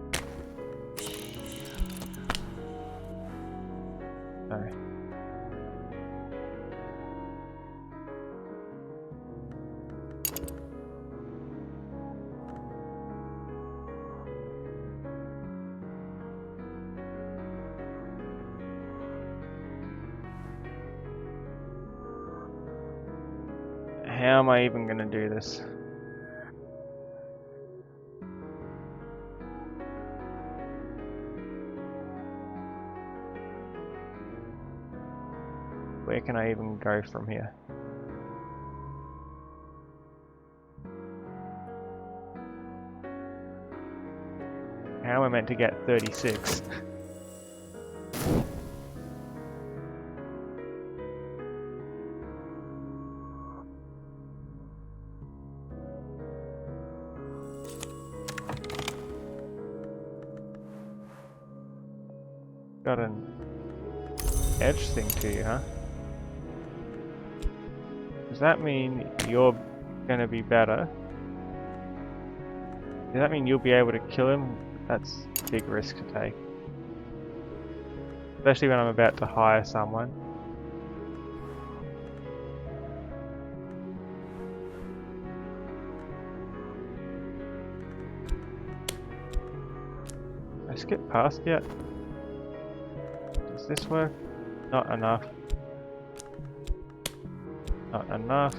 No. How am I even gonna do this? Where can I even go from here? How am I meant to get 36? Got an edge thing to you, huh? Does that mean you're gonna be better? Does that mean you'll be able to kill him? That's a big risk to take. Especially when I'm about to hire someone. I skipped past yet? Does this work? Not enough. Not enough.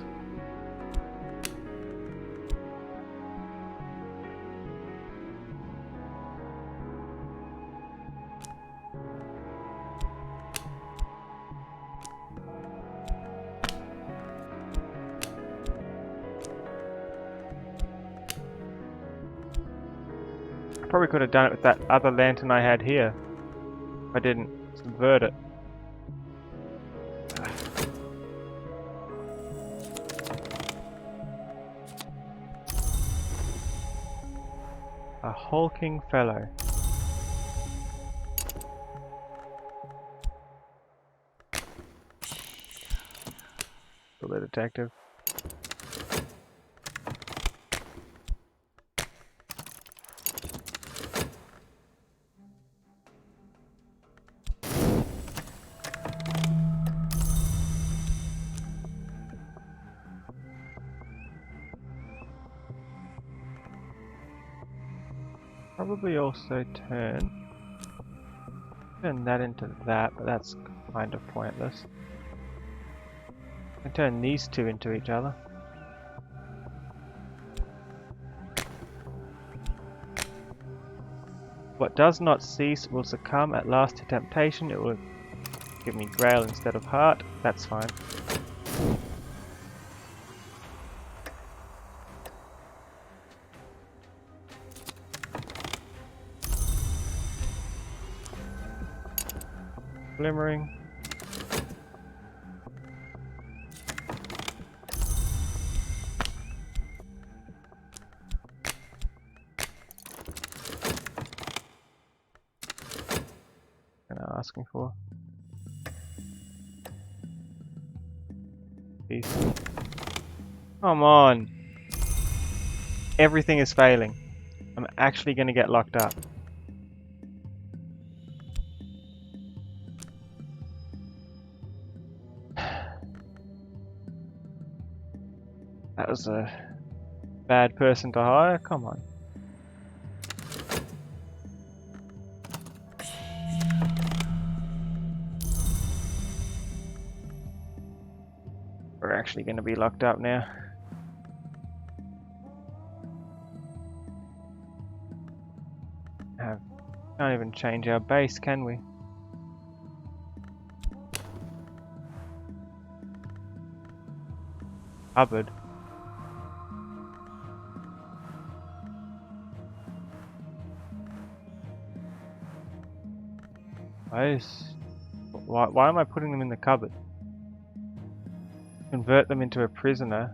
I probably could have done it with that other lantern I had here. If I didn't subvert it. A hulking fellow. The detective. Probably also turn that into that, but that's kind of pointless. I can turn these two into each other. What does not cease will succumb at last to temptation. It will give me grail instead of heart. That's fine. Glimmering. Gonna ask me for. Peace. Come on. Everything is failing. I'm actually gonna get locked up. That was a bad person to hire. Come on. We're actually going to be locked up now. Can't even change our base, can we? Cupboard. Why am I putting them in the cupboard? Convert them into a prisoner.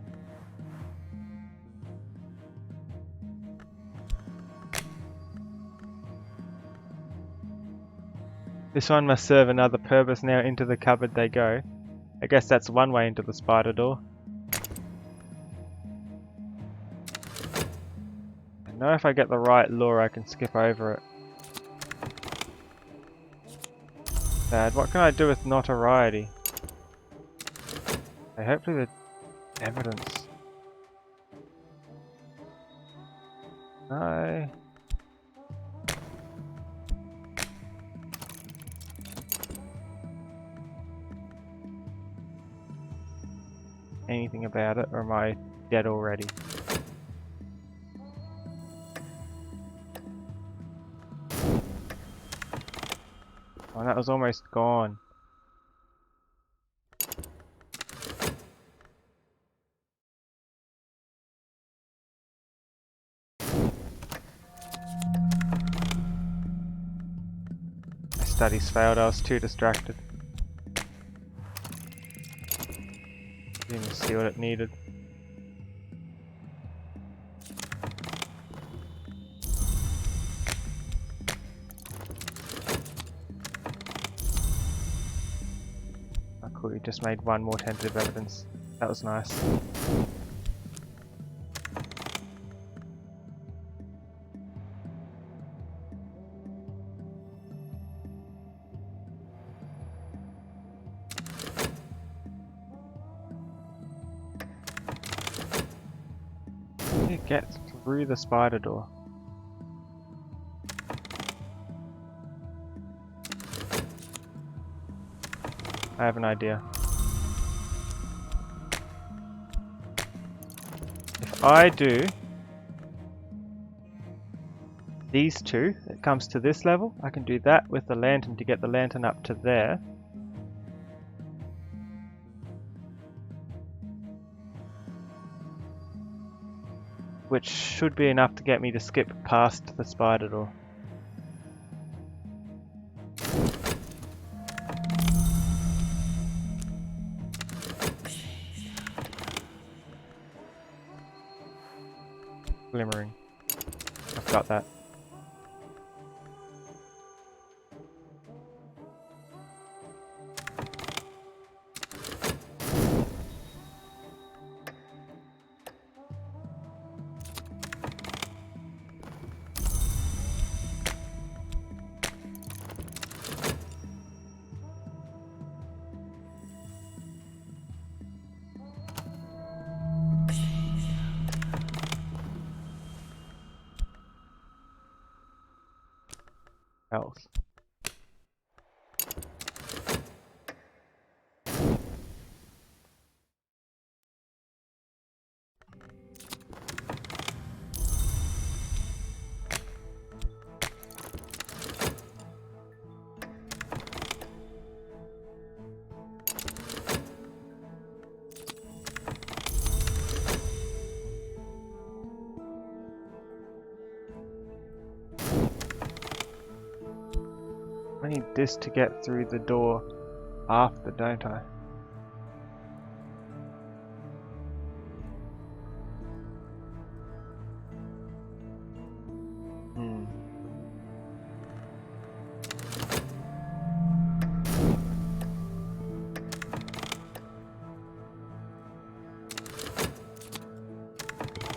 This one must serve another purpose. Now into the cupboard they go. I guess that's one way into the spider door. I know if I get the right lure I can skip over it. Sad. What can I do with notoriety? Okay, hopefully the evidence. No. Anything about it, or am I dead already? Oh, that was almost gone. My studies failed, I was too distracted. Didn't even see what it needed. Oh cool, you just made one more tentative evidence. That was nice. You get through the spider door. I have an idea. If I do these two, it comes to this level. I can do that with the lantern to get the lantern up to there. Which should be enough to get me to skip past the spider door. Glimmering. I've got that. Else. I need this to get through the door after, don't I?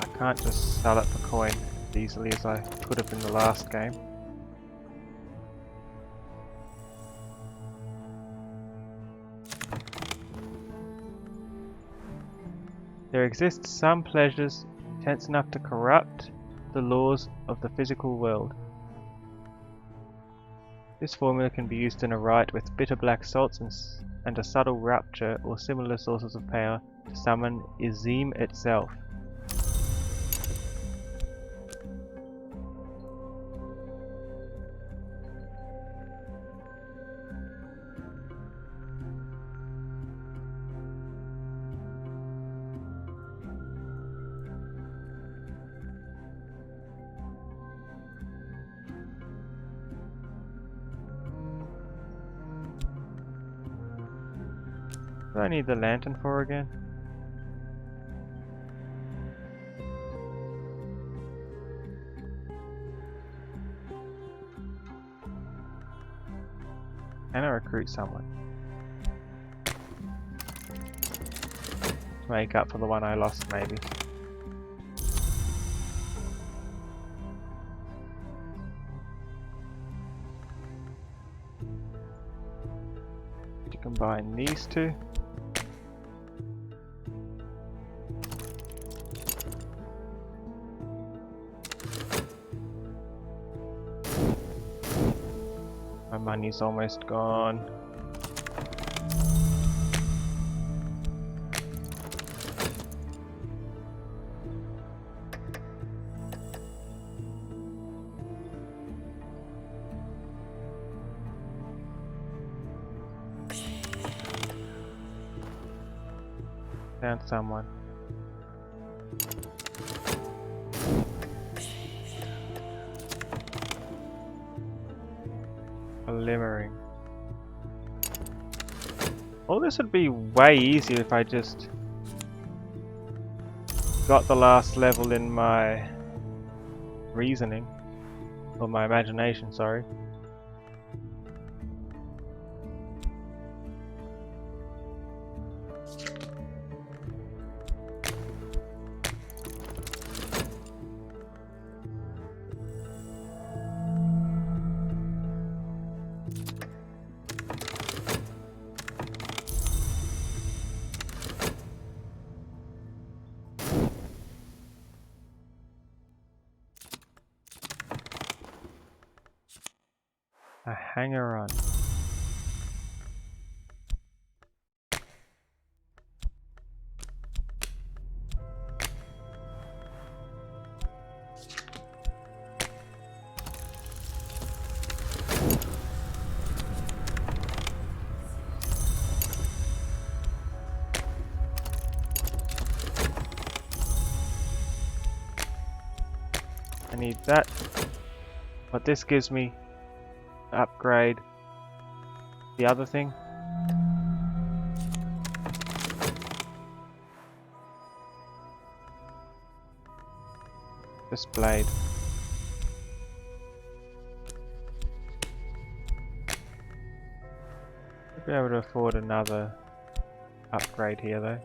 I can't just sell it for coin as easily as I could have in the last game. There exist some pleasures intense enough to corrupt the laws of the physical world. This formula can be used in a rite with bitter black salts and a subtle rapture or similar sources of power to summon Izim itself. What do I need the lantern for again? Can I recruit someone? To make up for the one I lost, maybe. To combine these two. My money's almost gone. Found someone. Glimmering. All this would be way easier if I just got the last level in my reasoning, or my imagination, sorry. A hanger-on. I need that. But this gives me upgrade the other thing. This blade. I'll be able to afford another upgrade here though.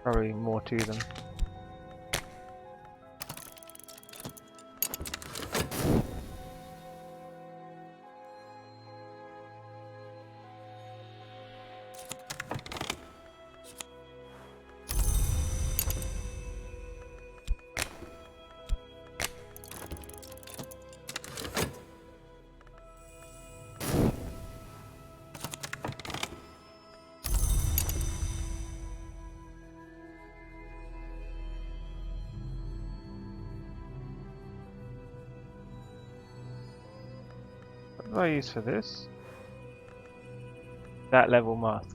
Probably more to them. What do I use for this? That level moth.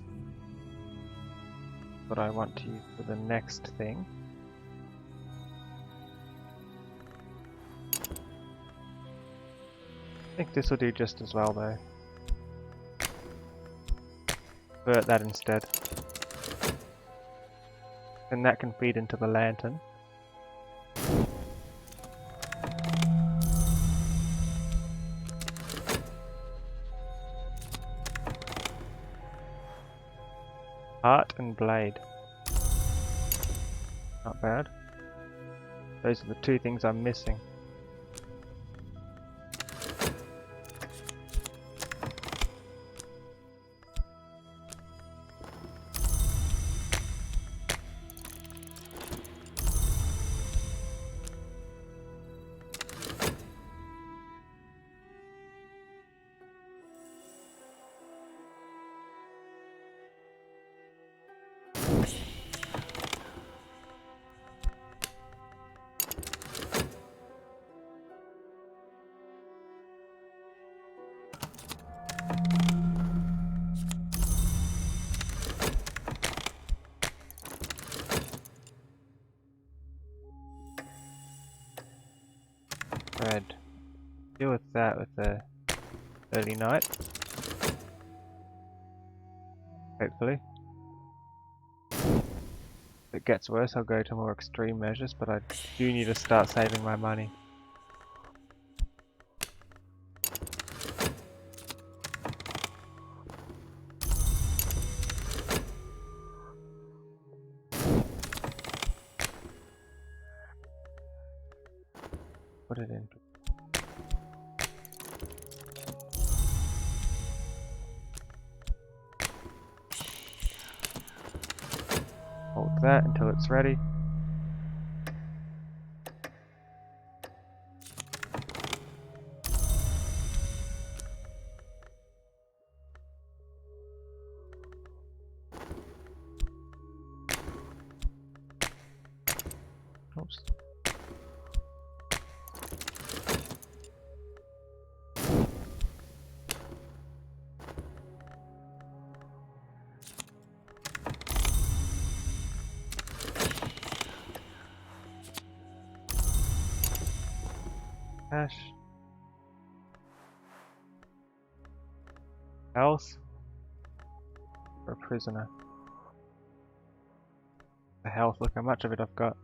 What I want to use for the next thing. I think this will do just as well though. Convert that instead. And that can feed into the lantern. Heart and blade. Not bad. Those are the two things I'm missing. Red. Deal with that with the early night. Hopefully. If it gets worse, I'll go to more extreme measures, but I do need to start saving my money. put it in. Hold that until it's ready. Oops. Cash. Health. For a prisoner. The health, look how much of it I've got.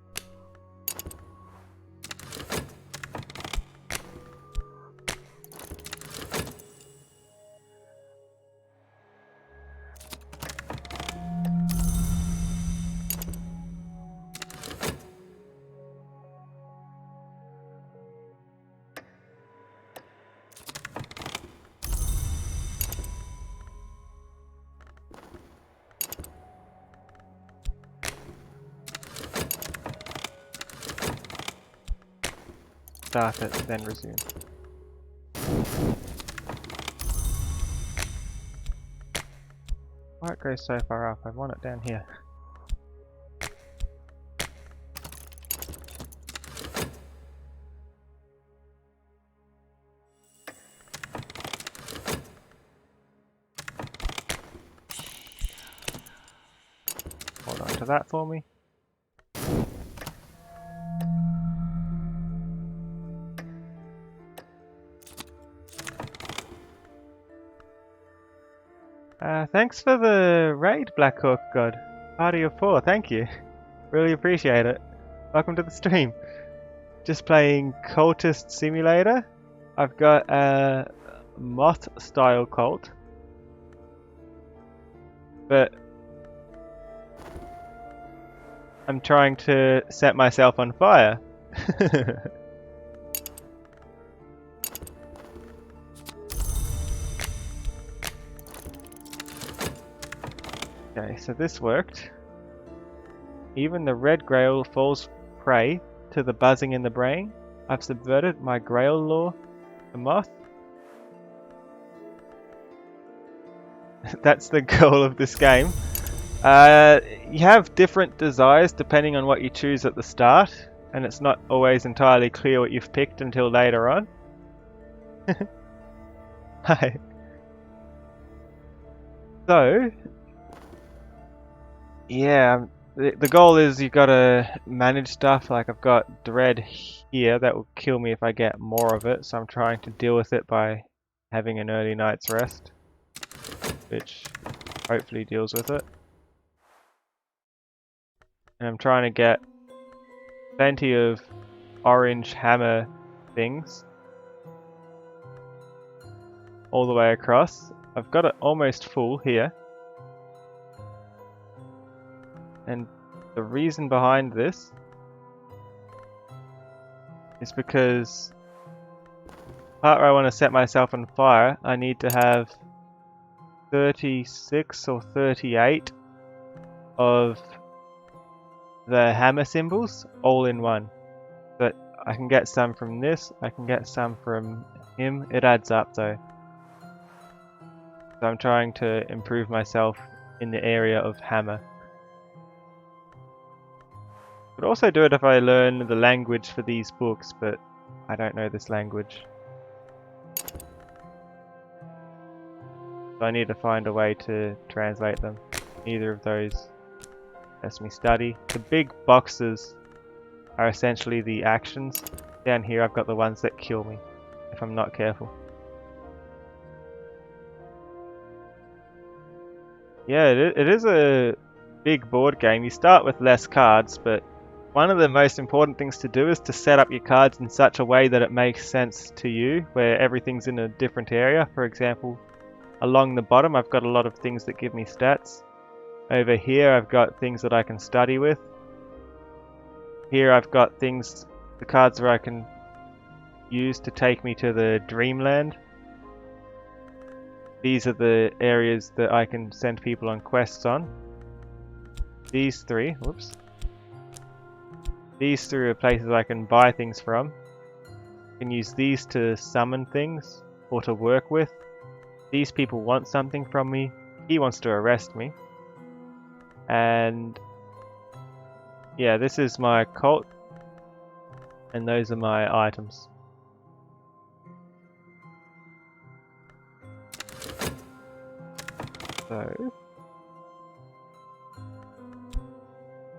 Start it, then resume. Why it goes so far up? I want it down here. Hold on to that for me. Thanks for the raid, Black Hawk God. Party of 4, thank you. Really appreciate it. Welcome to the stream. Just playing Cultist Simulator. I've got a moth style cult. But I'm trying to set myself on fire. Okay, so this worked. Even the red grail falls prey to the buzzing in the brain. I've subverted my grail law, the moth. That's the goal of this game. You have different desires depending on what you choose at the start, and it's not always entirely clear what you've picked until later on. Hi. So, yeah, the goal is you've got to manage stuff. Like I've got dread here that will kill me if I get more of it, so I'm trying to deal with it by having an early night's rest, which hopefully deals with it. And I'm trying to get plenty of orange hammer things all the way across. I've got it almost full here. And the reason behind this is because part where I want to set myself on fire, I need to have 36 or 38 of the hammer symbols all in one. But I can get some from this, I can get some from him. It adds up though. So I'm trying to improve myself in the area of hammer. Could also do it if I learn the language for these books, but I don't know this language. So I need to find a way to translate them. Neither of those lets me study. The big boxes are essentially the actions. Down here I've got the ones that kill me if I'm not careful. Yeah, it is a big board game. You start with less cards, but one of the most important things to do is to set up your cards in such a way that it makes sense to you, where everything's in a different area. For example, along the bottom I've got a lot of things that give me stats. Over here I've got things that I can study with. Here I've got things, the cards where I can use to take me to the Dreamland. These are the areas that I can send people on quests on. These three, whoops. These three are places I can buy things from. I can use these to summon things or to work with. These people want something from me. He wants to arrest me. And yeah, this is my cult. And those are my items. So,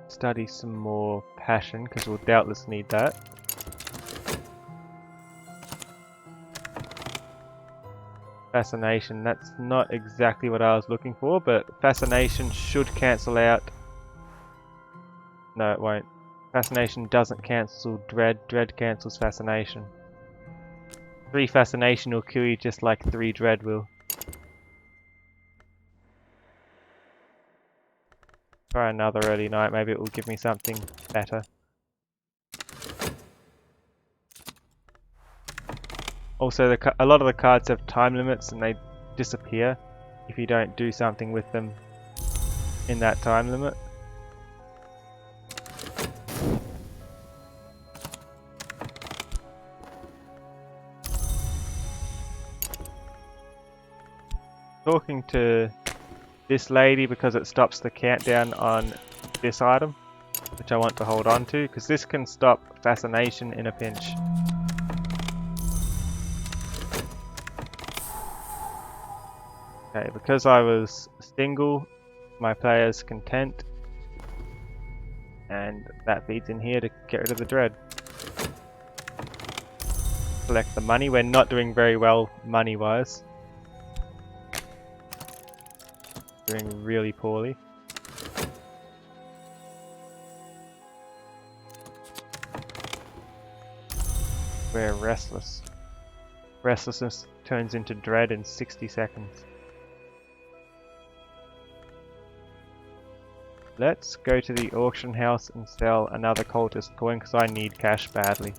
study some more passion, because we'll doubtless need that. Fascination, that's not exactly what I was looking for, but fascination should cancel out. No, it won't. Fascination doesn't cancel dread, dread cancels fascination. 3 fascination will kill you just like 3 dread will. Try another early night, maybe it will give me something better. Also, a lot of the cards have time limits and they disappear if you don't do something with them in that time limit. Talking to this lady because it stops the countdown on this item, which I want to hold on to, because this can stop fascination in a pinch. Okay, because I was single, my player's content, and that feeds in here to get rid of the dread. Collect the money. We're not doing very well money-wise. Doing really poorly. We're restless. Restlessness turns into dread in 60 seconds. Let's go to the auction house and sell another cultist coin because I need cash badly.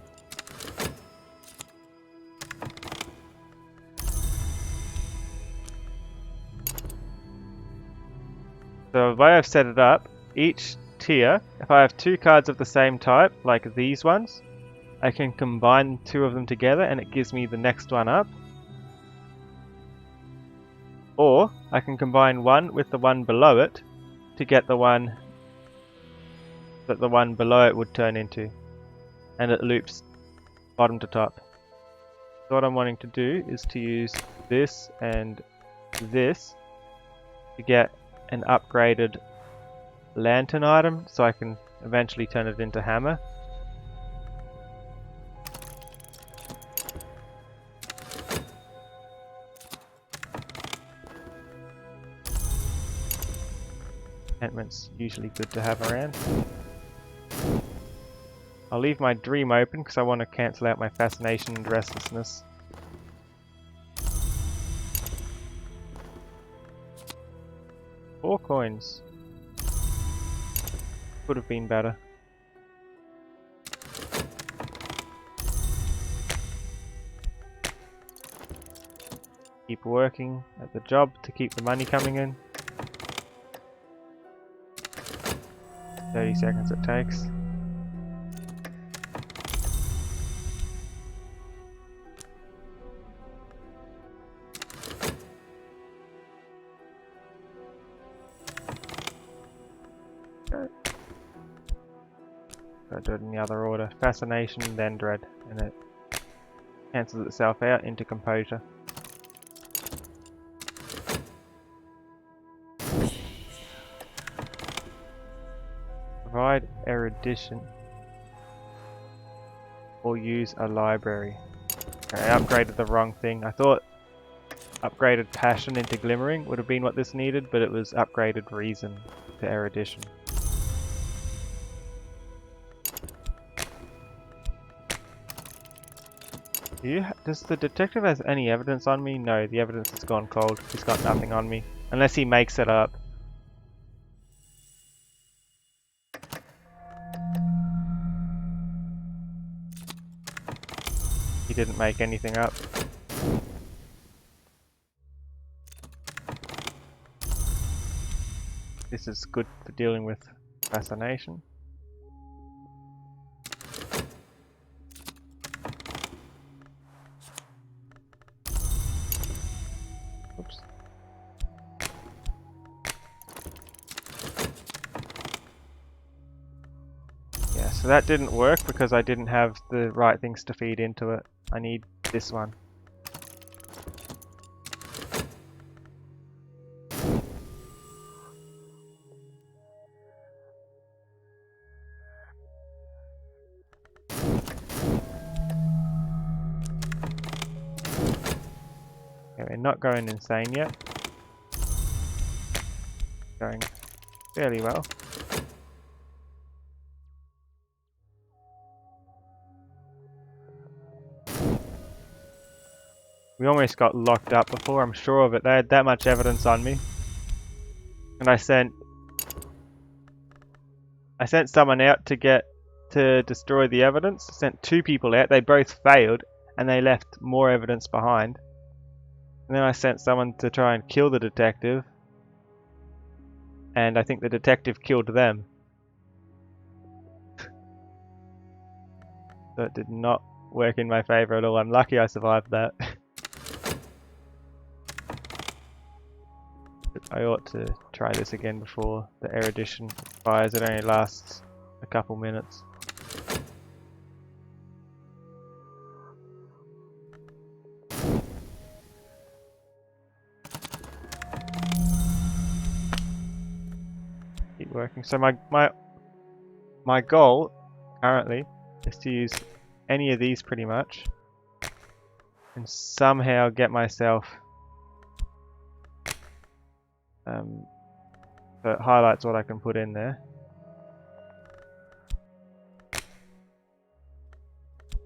So the way I've set it up, each tier, if I have 2 cards of the same type, like these ones, I can combine 2 of them together and it gives me the next one up. Or I can combine one with the one below it to get the one that the one below it would turn into. And it loops bottom to top. So what I'm wanting to do is to use this and this to get an upgraded lantern item so I can eventually turn it into hammer. Enchantment's usually good to have around. I'll leave my dream open because I want to cancel out my fascination and restlessness. Four coins. Could have been better. Keep working at the job to keep the money coming in. 30 seconds it takes. I'll do it in the other order. Fascination, then dread, and it cancels itself out into composure. Provide erudition or use a library. Okay, I upgraded the wrong thing. I thought upgraded passion into glimmering would have been what this needed, but it was upgraded reason to erudition. Does the detective have any evidence on me? No, the evidence has gone cold. He's got nothing on me. Unless he makes it up. He didn't make anything up. This is good for dealing with fascination. Oops. Yeah, so that didn't work because I didn't have the right things to feed into it. I need this one. Okay, we're not going insane yet. Going fairly well. We almost got locked up before, I'm sure of it. They had that much evidence on me. And I sent someone out to destroy the evidence. I sent 2 people out, they both failed, and they left more evidence behind. And then I sent someone to try and kill the detective, and I think the detective killed them. So it did not work in my favor at all. I'm lucky I survived that. I ought to try this again before the erudition expires. It only lasts a couple minutes. Keep working. So my goal currently is to use any of these pretty much and somehow get myself so it highlights what I can put in there.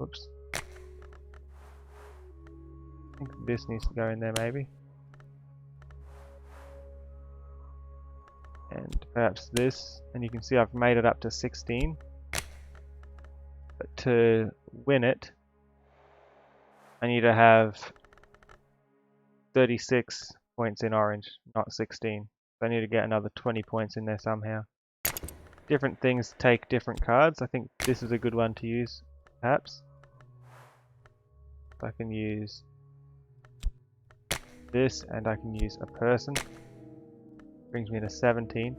Oops. I think this needs to go in there maybe. And perhaps this, and you can see I've made it up to 16. But to win it, I need to have 36 points in orange, not 16. So I need to get another 20 points in there somehow. Different things take different cards. I think this is a good one to use, perhaps. I can use this, and I can use a person. Brings me to 17.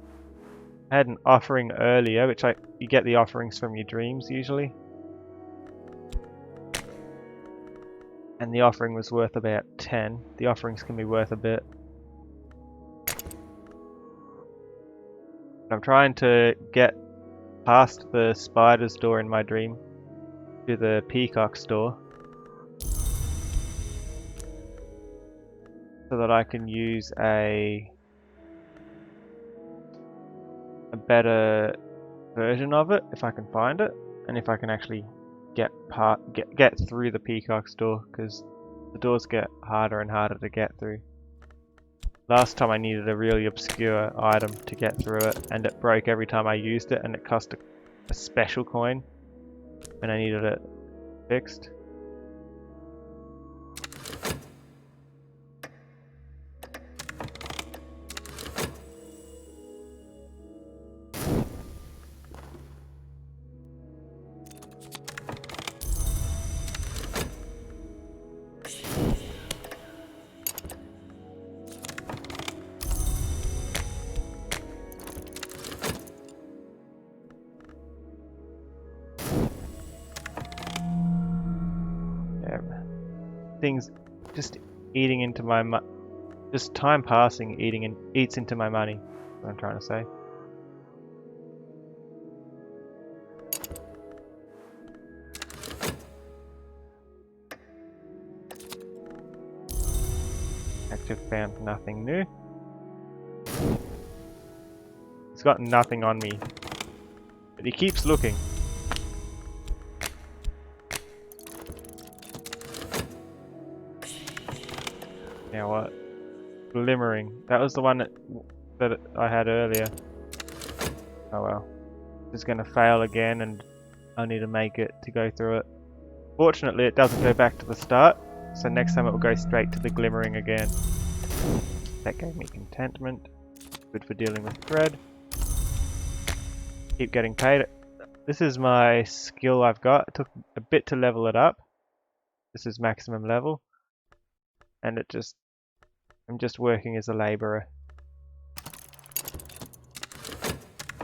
I had an offering earlier, which you get the offerings from your dreams usually. And the offering was worth about 10. The offerings can be worth a bit. I'm trying to get past the spider's door in my dream to the peacock's door so that I can use a better version of it if I can find it, and if I can actually get through the peacock's door, because the doors get harder and harder to get through. Last time I needed a really obscure item to get through it, and it broke every time I used it, and it cost a special coin when I needed it fixed. Things just eating into my just time passing eats into my money, what I'm trying to say. Actually found nothing new. He's got nothing on me, but he keeps looking. Now what? Glimmering. That was the one that I had earlier. Oh well. It's gonna fail again, and I need to make it to go through it. Fortunately, it doesn't go back to the start, so next time it will go straight to the glimmering again. That gave me contentment. Good for dealing with thread. Keep getting paid. This is my skill I've got. It took a bit to level it up. This is maximum level. And I'm just working as a labourer.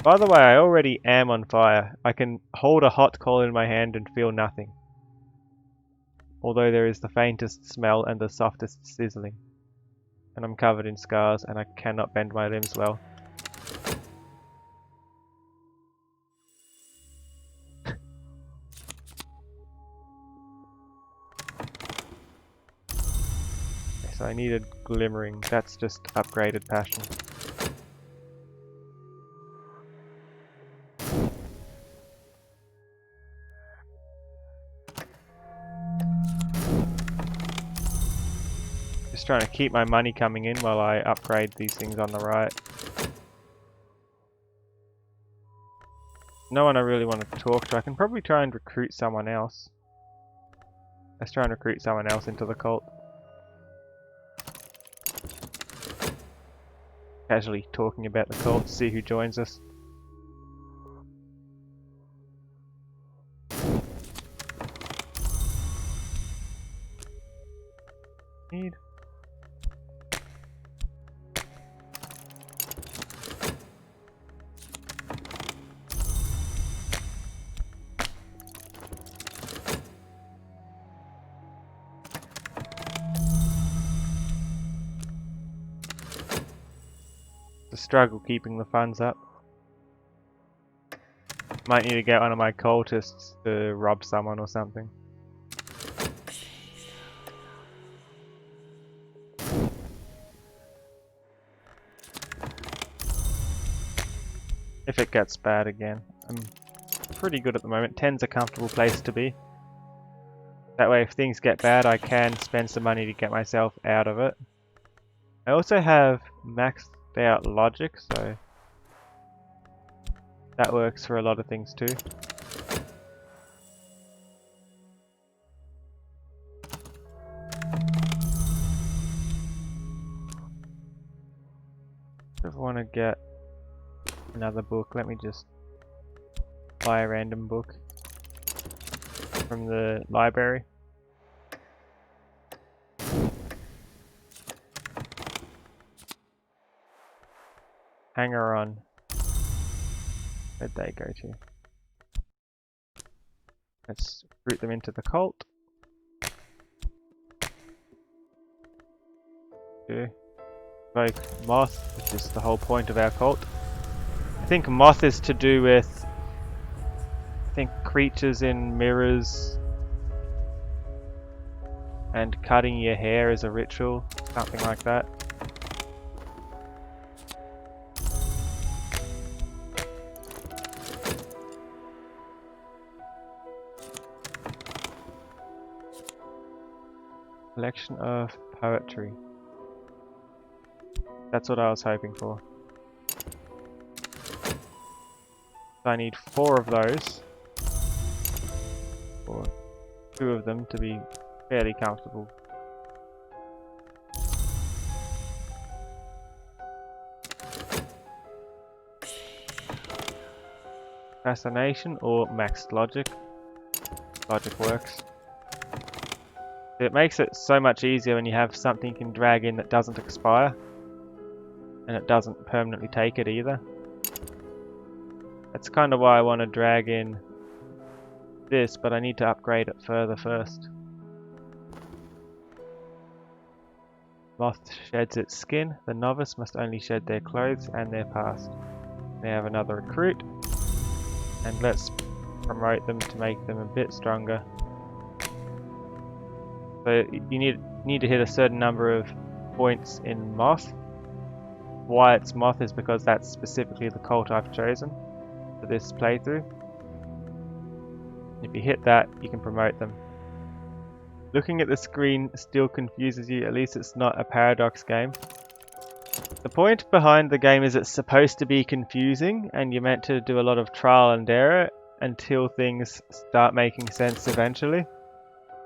By the way, I already am on fire. I can hold a hot coal in my hand and feel nothing. Although there is the faintest smell and the softest sizzling. And I'm covered in scars and I cannot bend my limbs well. So I needed glimmering. That's just upgraded passion. Just trying to keep my money coming in while I upgrade these things on the right. No one I really want to talk to. I can probably try and recruit someone else. Let's try and recruit someone else into the cult. Casually talking about the cult to see who joins us. Need. The struggle keeping the funds up. Might need to get one of my cultists to rob someone or something. If it gets bad again. I'm pretty good at the moment. 10's a comfortable place to be. That way if things get bad I can spend some money to get myself out of it. I also have maxed out logic, so that works for a lot of things too. If I want to get another book, let me just buy a random book from the library. Hanger on. Where'd they go to? Let's root them into the cult. Evoke moth, which is the whole point of our cult. I think moth is to do with, I think, creatures in mirrors and cutting your hair as a ritual, something like that. Collection of poetry. That's what I was hoping for. So I need 4 of those. Or 2 of them to be fairly comfortable. Fascination or maxed logic. Logic works. It makes it so much easier when you have something you can drag in that doesn't expire. And it doesn't permanently take it either. That's kind of why I want to drag in this, but I need to upgrade it further first. Moth sheds its skin. The novice must only shed their clothes and their past. They have another recruit. And let's promote them to make them a bit stronger. So you need to hit a certain number of points in moth. Why it's moth is because that's specifically the cult I've chosen for this playthrough. If you hit that, you can promote them. Looking at the screen still confuses you, at least it's not a paradox game. The point behind the game is it's supposed to be confusing and you're meant to do a lot of trial and error until things start making sense eventually.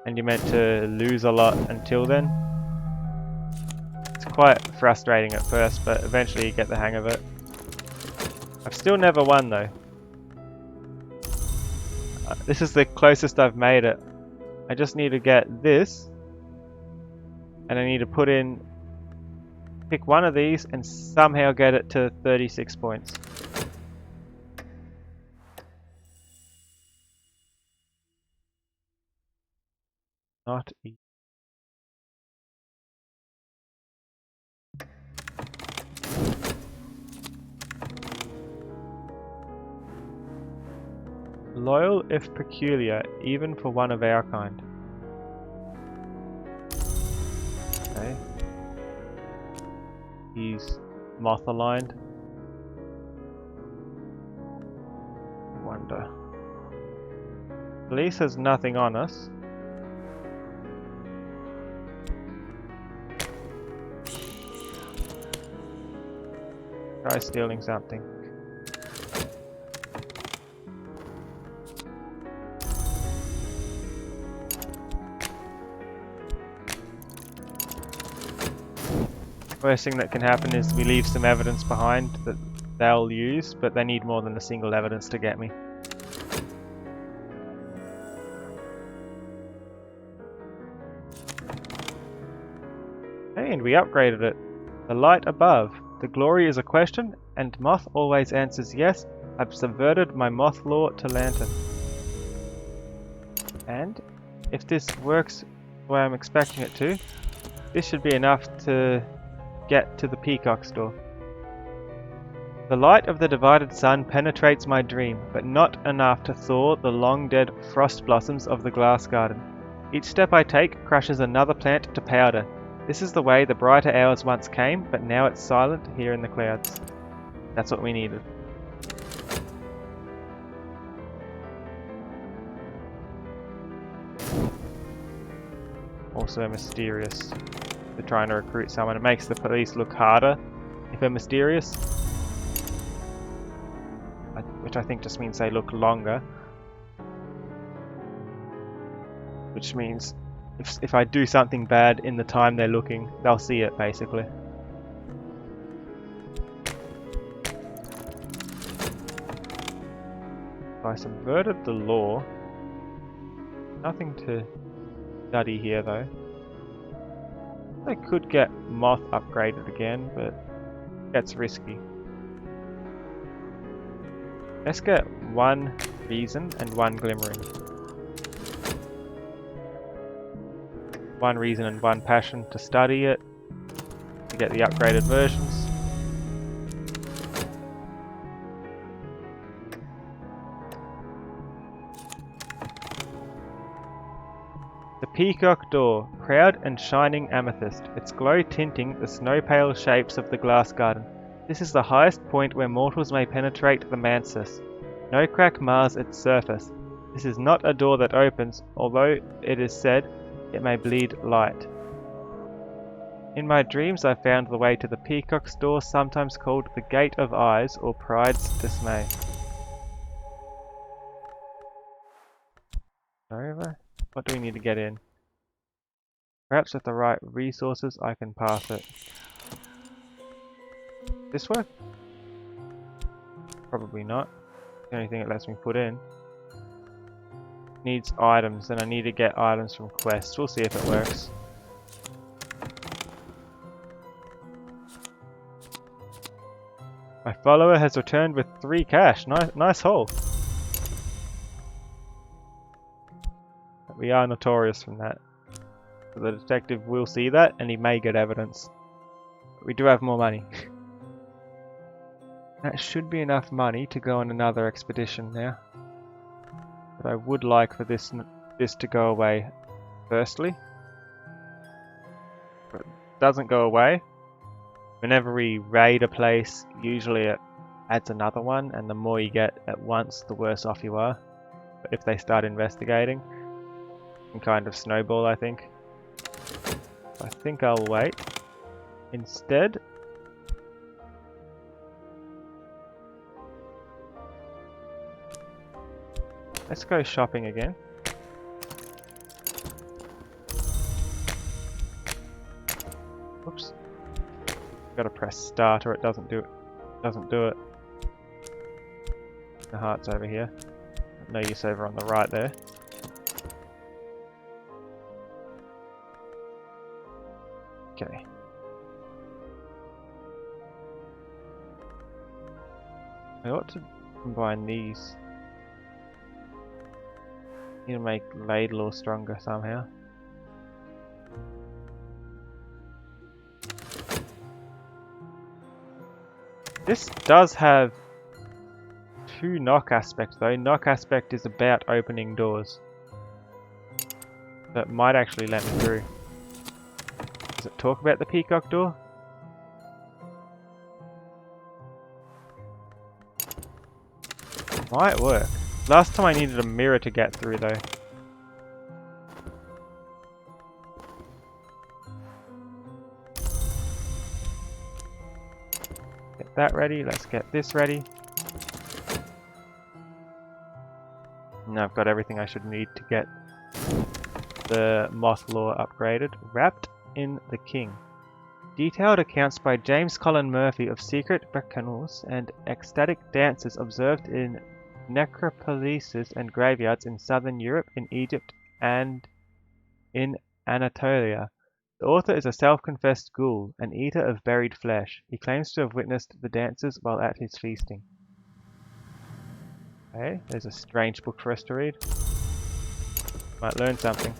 and you're meant to lose a lot until then. It's quite frustrating at first, but eventually you get the hang of it. I've still never won though. This is the closest I've made it. I just need to get this, and I need to pick one of these and somehow get it to 36 points. Not easy. Loyal if peculiar, even for one of our kind. Okay. He's moth aligned. Wonder. Police has nothing on us. Try stealing something. Worst thing that can happen is we leave some evidence behind that they'll use, but they need more than a single evidence to get me. Hey, and we upgraded it. The light above. The glory is a question, and moth always answers yes. I've subverted my moth law to lantern. And if this works the way I'm expecting it to, this should be enough to get to the peacock store. The light of the divided sun penetrates my dream, but not enough to thaw the long-dead frost blossoms of the glass garden. Each step I take crushes another plant to powder. This is the way the brighter hours once came, but now it's silent here in the clouds. That's what we needed. Also mysterious. They're trying to recruit someone. It makes the police look harder if they're mysterious. Which I think just means they look longer. Which means if I do something bad in the time they're looking, they'll see it basically. I subverted the law. Nothing to study here though. I could get moth upgraded again, but that's risky. Let's get one reason and one glimmering. One reason and one passion to study it, to get the upgraded versions. The peacock door, proud and shining amethyst, its glow tinting the snow-pale shapes of the glass garden. This is the highest point where mortals may penetrate the mansus. No crack mars its surface. This is not a door that opens, although it is said it may bleed light. In my dreams I found the way to the peacock's door, sometimes called the Gate of Eyes or Pride's Dismay. Over? What do we need to get in? Perhaps with the right resources I can pass it. This work? Probably not. The only thing it lets me put in. Needs items, and I need to get items from quests. We'll see if it works. My follower has returned with 3 cash. Nice haul. We are notorious from that. So the detective will see that, and he may get evidence. But we do have more money. That should be enough money to go on another expedition now. But I would like for this to go away firstly. But it doesn't go away. Whenever we raid a place, usually it adds another one, and the more you get at once, the worse off you are. But if they start investigating, it can kind of snowball, I think. I think I'll wait. Instead, let's go shopping again. Gotta press start or it doesn't do it. The heart's over here. No use over on the right there. Okay. I ought to combine these. Need to make ladle stronger somehow. This does have 2 knock aspects though. Knock aspect is about opening doors. That might actually let me through. Does it talk about the peacock door? Might work. Last time I needed a mirror to get through though. Get that ready, let's get this ready. Now I've got everything I should need to get the moth lore upgraded. Wrapped in the King. Detailed accounts by James Colin Murphy of secret bacchanals and ecstatic dances observed in necropolises and graveyards in southern Europe, in Egypt, and in Anatolia. The author is a self-confessed ghoul, an eater of buried flesh. He claims to have witnessed the dances while at his feasting. Okay, there's a strange book for us to read. Might learn something.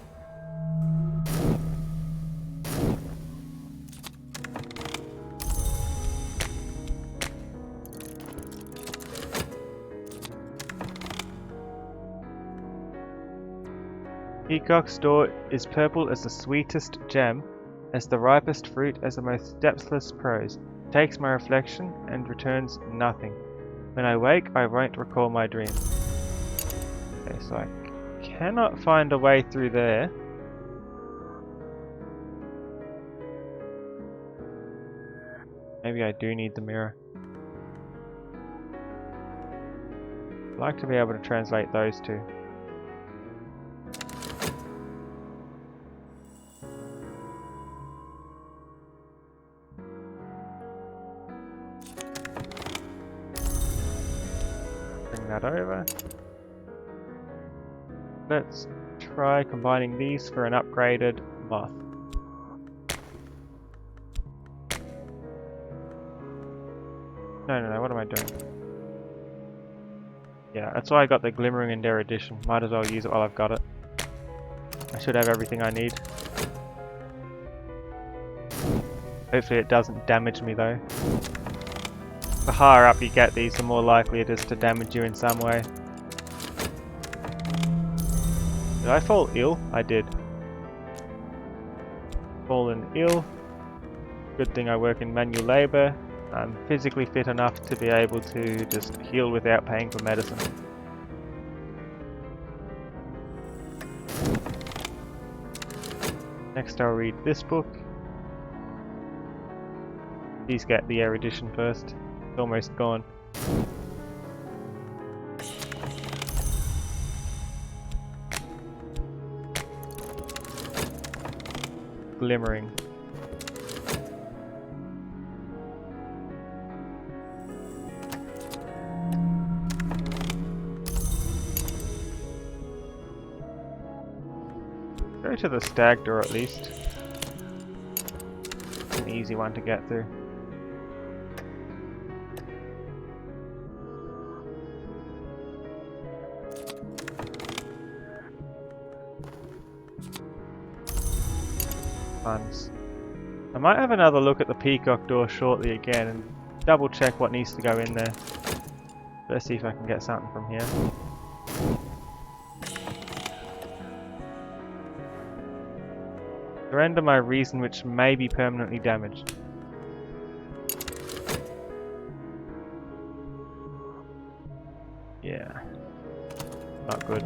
Peacock's door is purple as the sweetest gem, as the ripest fruit, as the most depthless prose. Takes my reflection and returns nothing. When I wake, I won't recall my dream. Okay, so I cannot find a way through there. Maybe I do need the mirror. I'd like to be able to translate those two. Bring that over. Let's try combining these for an upgraded moth. No, what am I doing? Yeah, that's why I got the Glimmering and Erudition. Might as well use it while I've got it. I should have everything I need. Hopefully it doesn't damage me though. The higher up you get these, the more likely it is to damage you in some way. Did I fall ill? I did. Fallen ill. Good thing I work in manual labour. I'm physically fit enough to be able to just heal without paying for medicine. Next I'll read this book. Please get the erudition first. It's almost gone. Glimmering. Go to the stag door at least. It's an easy one to get through. Funds. I might have another look at the peacock door shortly again and double check what needs to go in there. Let's see if I can get something from here. Surrender my reason, which may be permanently damaged. Yeah. Not good.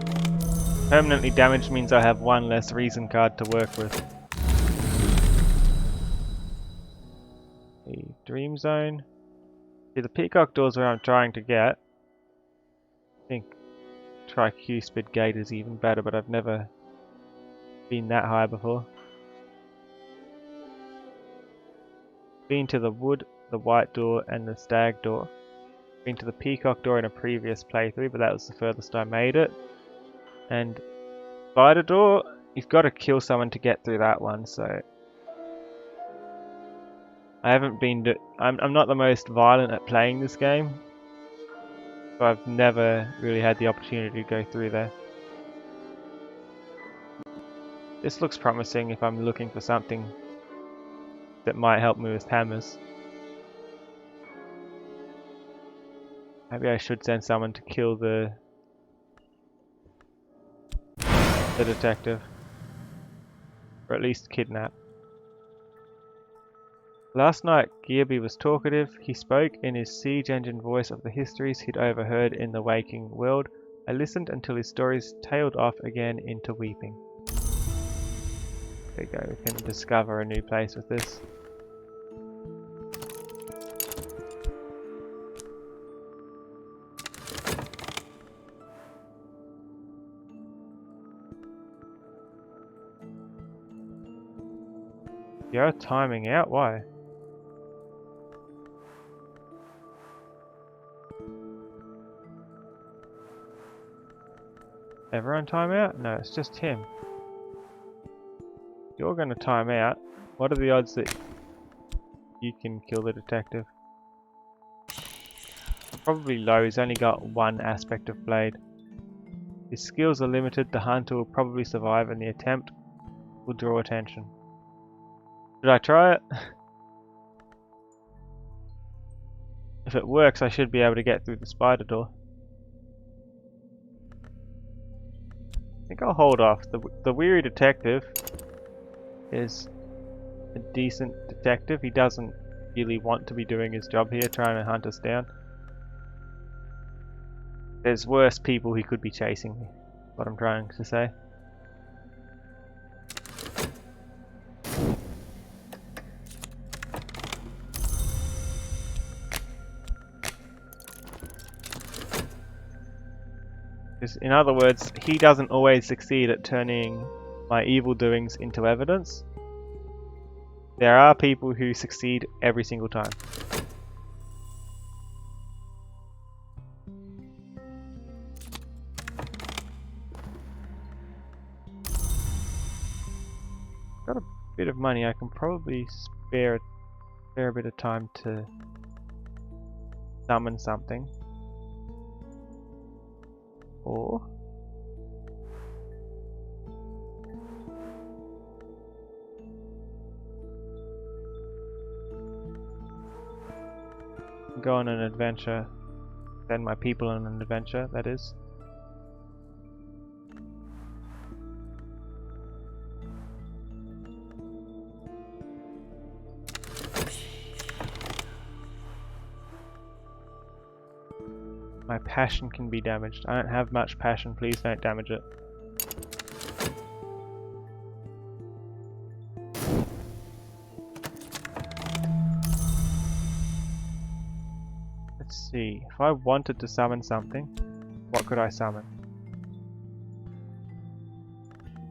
Permanently damaged means I have one less reason card to work with. The dream zone. See, the peacock door's where I'm trying to get. I think tricuspid gate is even better, but I've never been that high before. Been to the wood, the white door, and the stag door. Been to the peacock door in a previous playthrough, but that was the furthest I made it. And spider door, you've got to kill someone to get through that one, so I haven't been I'm not the most violent at playing this game, so I've never really had the opportunity to go through there. This looks promising if I'm looking for something that might help me with hammers. Maybe I should send someone to kill the detective, or at least kidnap. Last night, Gearby was talkative. He spoke in his siege engine voice of the histories he'd overheard in the waking world. I listened until his stories tailed off again into weeping. There we go, we can discover a new place with this. You're timing out? Why? Everyone time out? No, it's just him. You're gonna time out. What are the odds that you can kill the detective? Probably low, he's only got one aspect of blade. His skills are limited, the hunter will probably survive and the attempt will draw attention. Should I try it? If it works, I should be able to get through the spider door. I think I'll hold off. The weary detective is a decent detective. He doesn't really want to be doing his job here, trying to hunt us down. There's worse people he could be chasing me, what I'm trying to say. In other words, he doesn't always succeed at turning my evil doings into evidence. There are people who succeed every single time. Got a bit of money, I can probably spare a bit of time to summon something. Or go on an adventure, send my people on an adventure, that is. My passion can be damaged. I don't have much passion, please don't damage it. Let's see, if I wanted to summon something, what could I summon?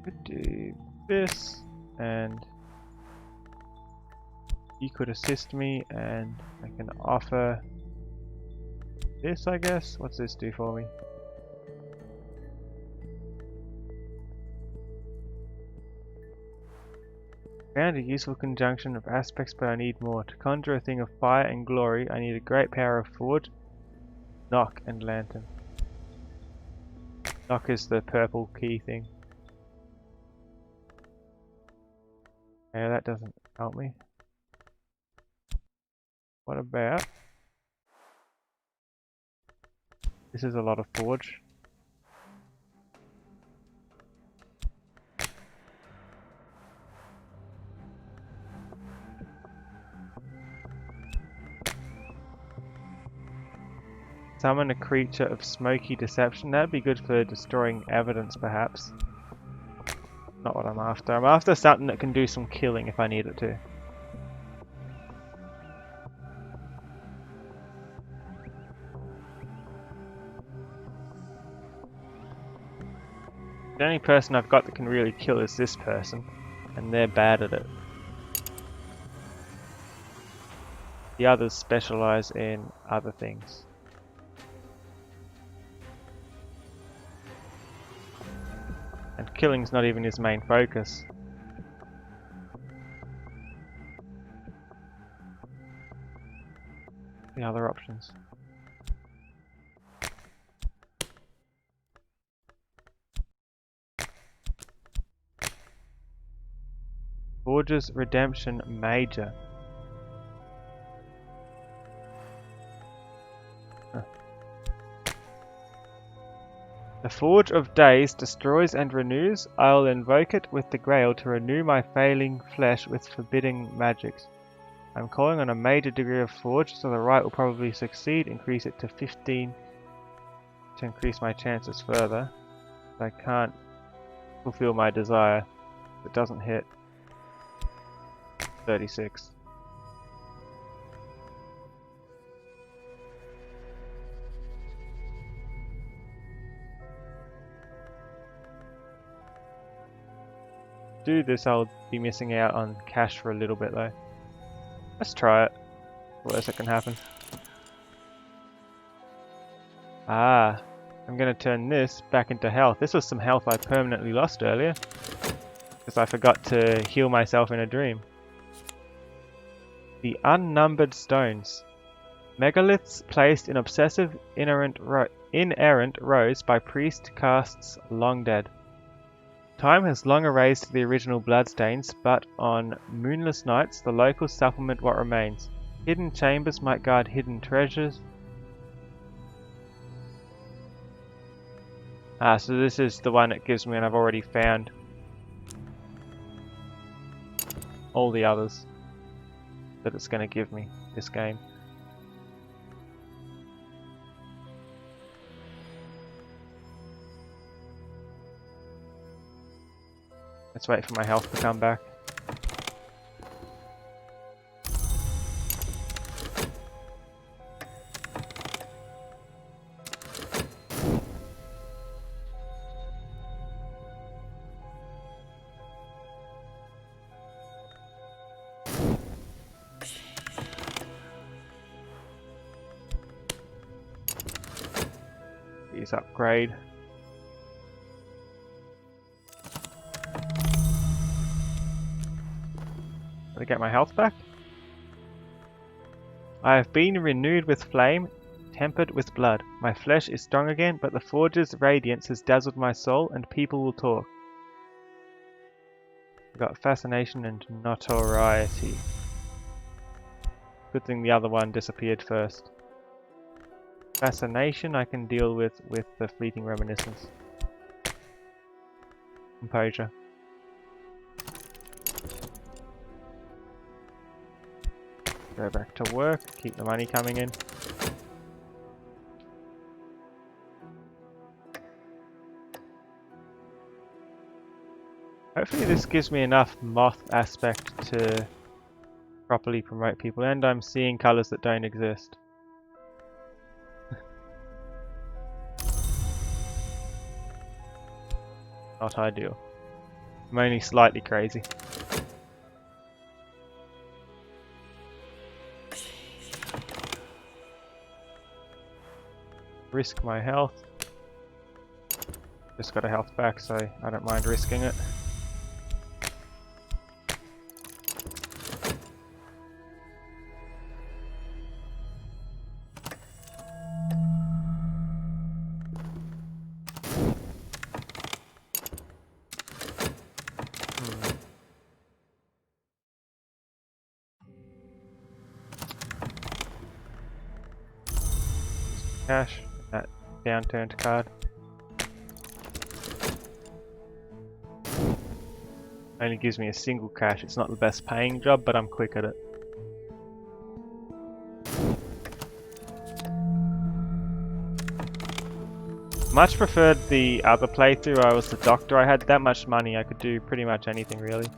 Could do this, and you could assist me, and I can offer this, I guess. What's this do for me? Found a useful conjunction of aspects, but I need more. To conjure a thing of fire and glory, I need a great power of forge, knock, and lantern. Knock is the purple key thing. Yeah, that doesn't help me. What about... This is a lot of forge. Summon a creature of smoky deception. That'd be good for destroying evidence, perhaps. Not what I'm after. I'm after something that can do some killing if I need it to. The only person I've got that can really kill is this person, and they're bad at it. The others specialize in other things. And killing's not even his main focus. The other options. Forge's Redemption Major. The Forge of Days destroys and renews. I'll invoke it with the Grail to renew my failing flesh with forbidding magics. I'm calling on a major degree of Forge, so the rite will probably succeed. Increase it to 15 to increase my chances further. I can't fulfill my desire. It doesn't hit. 36. Do this, I'll be missing out on cash for a little bit though. Let's try it. Worst that can happen. Ah, I'm gonna turn this back into health. This was some health I permanently lost earlier because I forgot to heal myself in a dream. The Unnumbered Stones. Megaliths placed in obsessive inerrant rows by priest castes long dead. Time has long erased the original bloodstains, but on moonless nights the locals supplement what remains. Hidden chambers might guard hidden treasures. Ah, so this is the one it gives me, and I've already found all the others that it's going to give me this game. Let's wait for my health to come back. Please upgrade. Did I get my health back? I have been renewed with flame, tempered with blood. My flesh is strong again, but the Forge's radiance has dazzled my soul, and people will talk. I got fascination and notoriety. Good thing the other one disappeared first. Fascination I can deal with the fleeting reminiscence. Composure. Go back to work, keep the money coming in. Hopefully this gives me enough moth aspect to properly promote people, and I'm seeing colours that don't exist. Not ideal. I'm only slightly crazy. Risk my health. Just got a health back, so I don't mind risking it. Cash, that downturned card. Only gives me a single cash. It's not the best paying job, but I'm quick at it. Much preferred the other playthrough. I was the doctor. I had that much money. I could do pretty much anything really.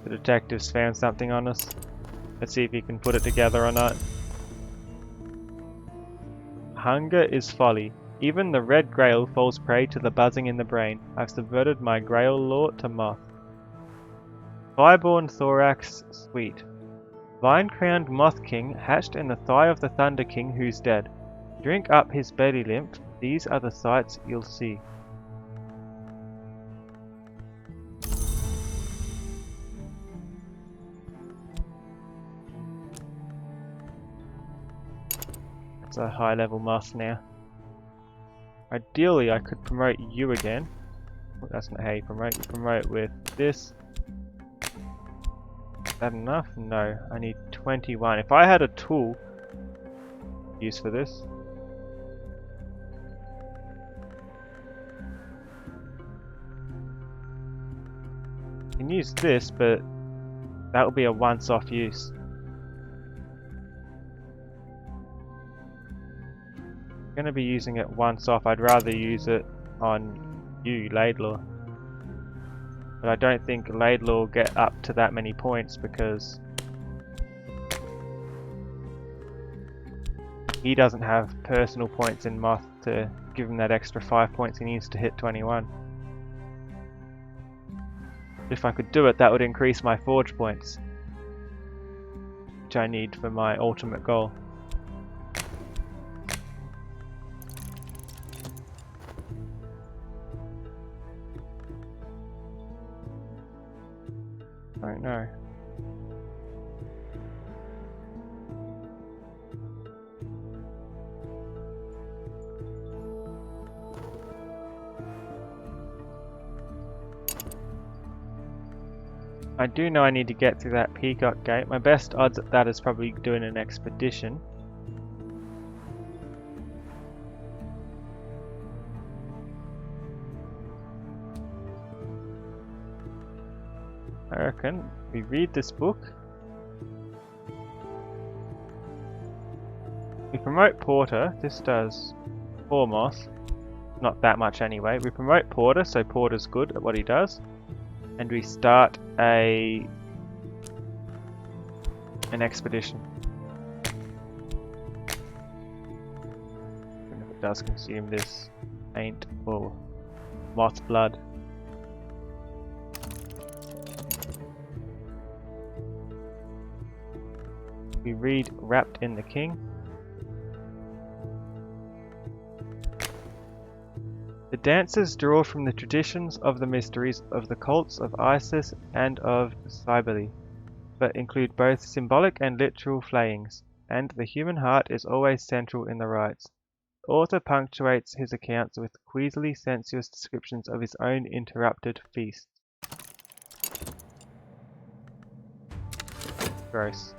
The detective's found something on us. Let's see if he can put it together or not. Hunger is folly. Even the red grail falls prey to the buzzing in the brain. I've subverted my grail lore to moth. Fireborn thorax, sweet. Vine-crowned Moth King hatched in the thigh of the Thunder King who's dead. Drink up his belly lymph, these are the sights you'll see. That's a high level moth now. Ideally I could promote you again. Oh, that's not how you promote. You promote with this. Is that enough? No, I need 21. If I had a tool used for this. I can use this, but that will be a once-off use. I'm going to be using it once off. I'd rather use it on you, Laidlaw. But I don't think Laidlaw will get up to that many points because he doesn't have personal points in Moth to give him that extra 5 points he needs to hit 21. If I could do it, that would increase my forge points, which I need for my ultimate goal. I don't know. I do know I need to get through that Peacock Gate. My best odds at that is probably doing an expedition. I reckon we read this book. We promote Porter. This does 4 moss. Not that much anyway. We promote Porter, so Porter's good at what he does. And we start an expedition. Even if it does consume this paint or moth blood. We read Wrapped in the King. The dances draw from the traditions of the mysteries of the cults of Isis and of Cybele, but include both symbolic and literal flayings, and the human heart is always central in the rites. The author punctuates his accounts with queasily sensuous descriptions of his own interrupted feasts. Gross.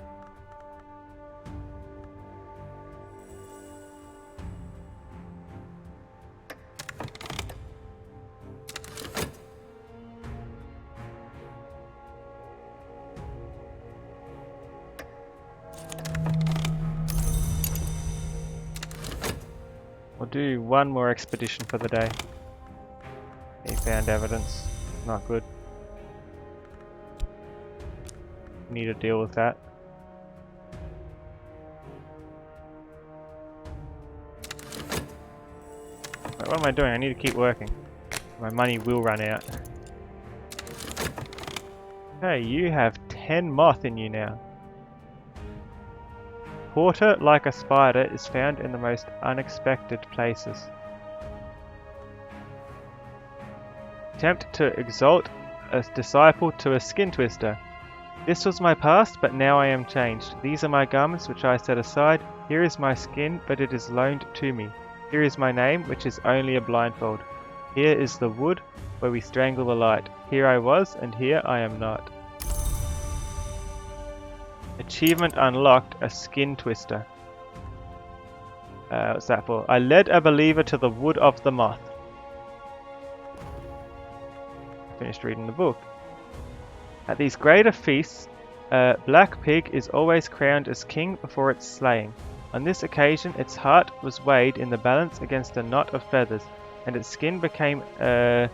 We'll do one more expedition for the day. He found evidence. Not good. Need to deal with that. Wait, what am I doing? I need to keep working. My money will run out. Okay, you have 10 moth in you now. Porter, like a spider, is found in the most unexpected places. Attempt to exalt a disciple to a skin twister. This was my past, but now I am changed. These are my garments which I set aside. Here is my skin, but it is loaned to me. Here is my name, which is only a blindfold. Here is the wood, where we strangle the light. Here I was, and here I am not. Achievement unlocked, a skin twister. What's that for? I led a believer to the wood of the moth. Finished reading the book. At these greater feasts, a black pig is always crowned as king before its slaying. On this occasion, its heart was weighed in the balance against a knot of feathers, and its skin became a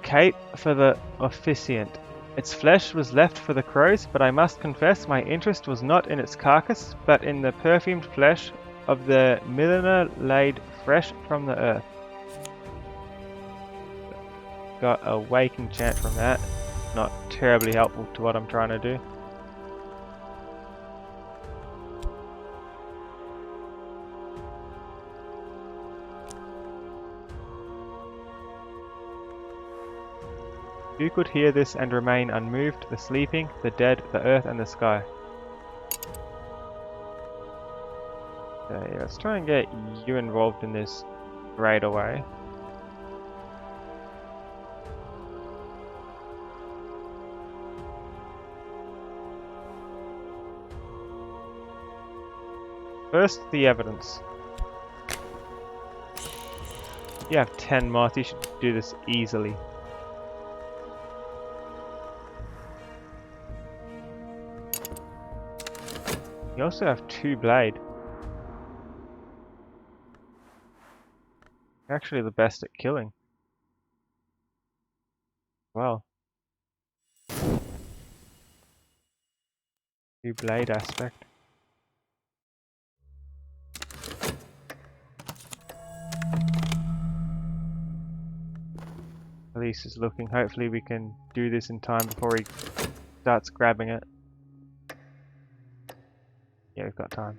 cape for the officiant. Its flesh was left for the crows, but I must confess my interest was not in its carcass, but in the perfumed flesh of the milliner laid fresh from the earth. Got a waking chant from that. Not terribly helpful to what I'm trying to do. Who could hear this and remain unmoved? The sleeping, the dead, the earth, and the sky. Okay, let's try and get you involved in this right away. First, the evidence. You have 10 moths, you should do this easily. You also have 2 blade. You're actually the best at killing. Well. 2 blade aspect. Police is looking. Hopefully we can do this in time before he starts grabbing it. Yeah, we've got time.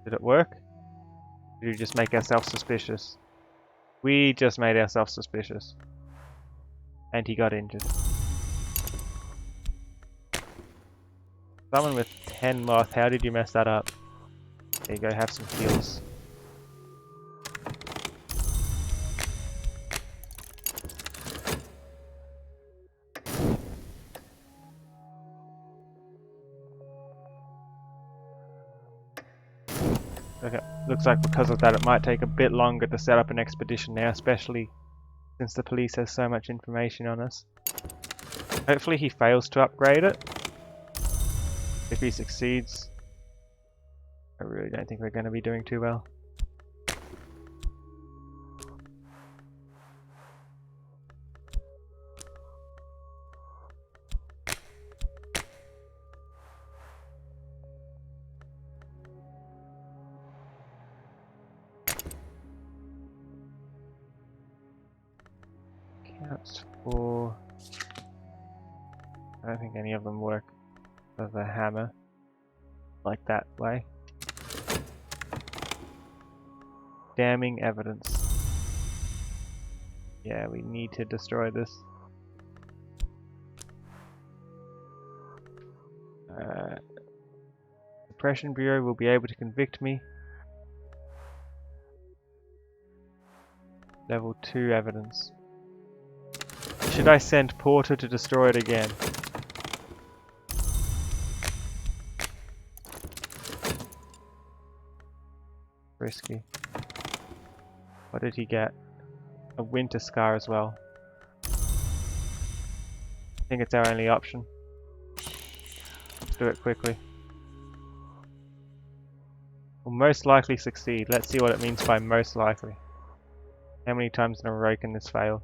Did it work? Did we just make ourselves suspicious? We just made ourselves suspicious. And he got injured. Someone with 10 moth, how did you mess that up? There you go, have some heals. Okay, looks like because of that it might take a bit longer to set up an expedition now, especially since the police has so much information on us. Hopefully he fails to upgrade it. If he succeeds, I really don't think we're going to be doing too well. Counts for... I don't think any of them work with a hammer like that way. Damning evidence. Yeah, we need to destroy this. Suppression Bureau will be able to convict me. Level 2 evidence. Should I send Porter to destroy it again? Risky. What did he get? A winter scar as well. I think it's our only option. Let's do it quickly. Will most likely succeed. Let's see what it means by most likely. How many times in a row can this fail?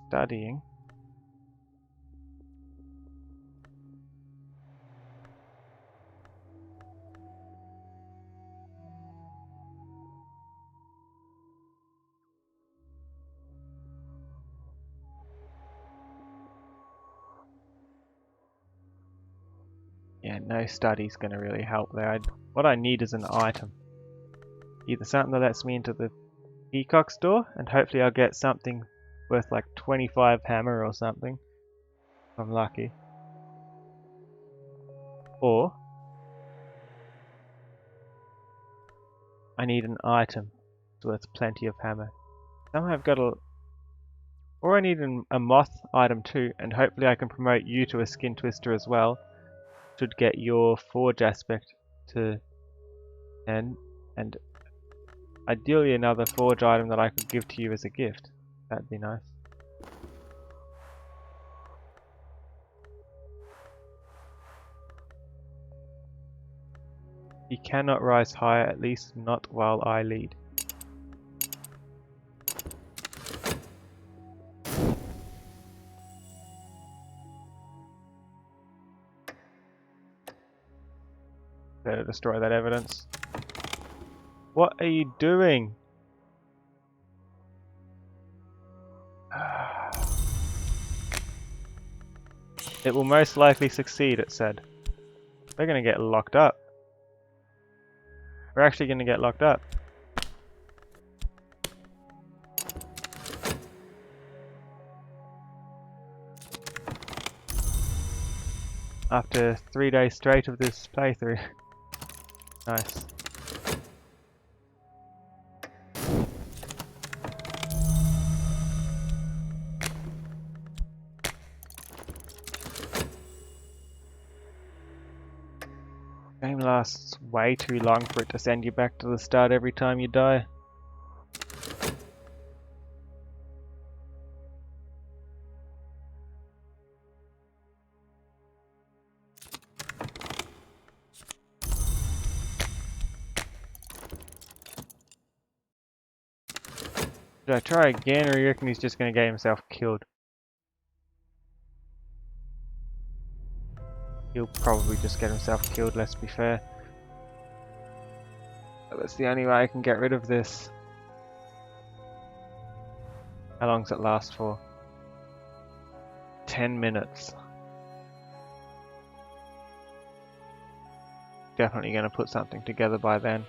Studying. Yeah, no study's gonna really help there. What I need is an item. Either something that lets me into the Peacock store, and hopefully I'll get something worth like 25 hammer or something. If I'm lucky. Or I need an item so worth plenty of hammer. Somehow I've got a... Or I need a moth item too, and hopefully I can promote you to a skin twister as well. Should get your forge aspect to 10, and ideally another forge item that I could give to you as a gift. That'd be nice. You cannot rise higher, at least not while I lead. Better destroy that evidence. What are you doing? It will most likely succeed, it said. We're gonna get locked up. We're actually gonna get locked up. After 3 days straight of this playthrough. Nice. Game lasts way too long for it to send you back to the start every time you die. Should I try again, or you reckon he's just going to get himself killed? He'll probably just get himself killed, let's be fair. But that's the only way I can get rid of this. How long does it last for? 10 minutes. Definitely going to put something together by then.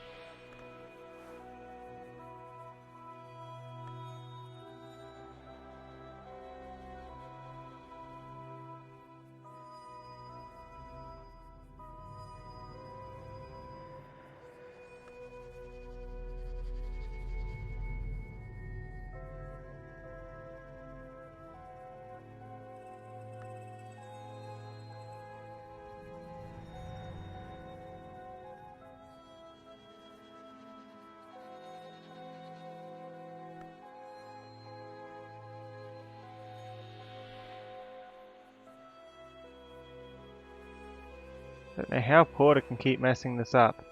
Don't know how Porter can keep messing this up.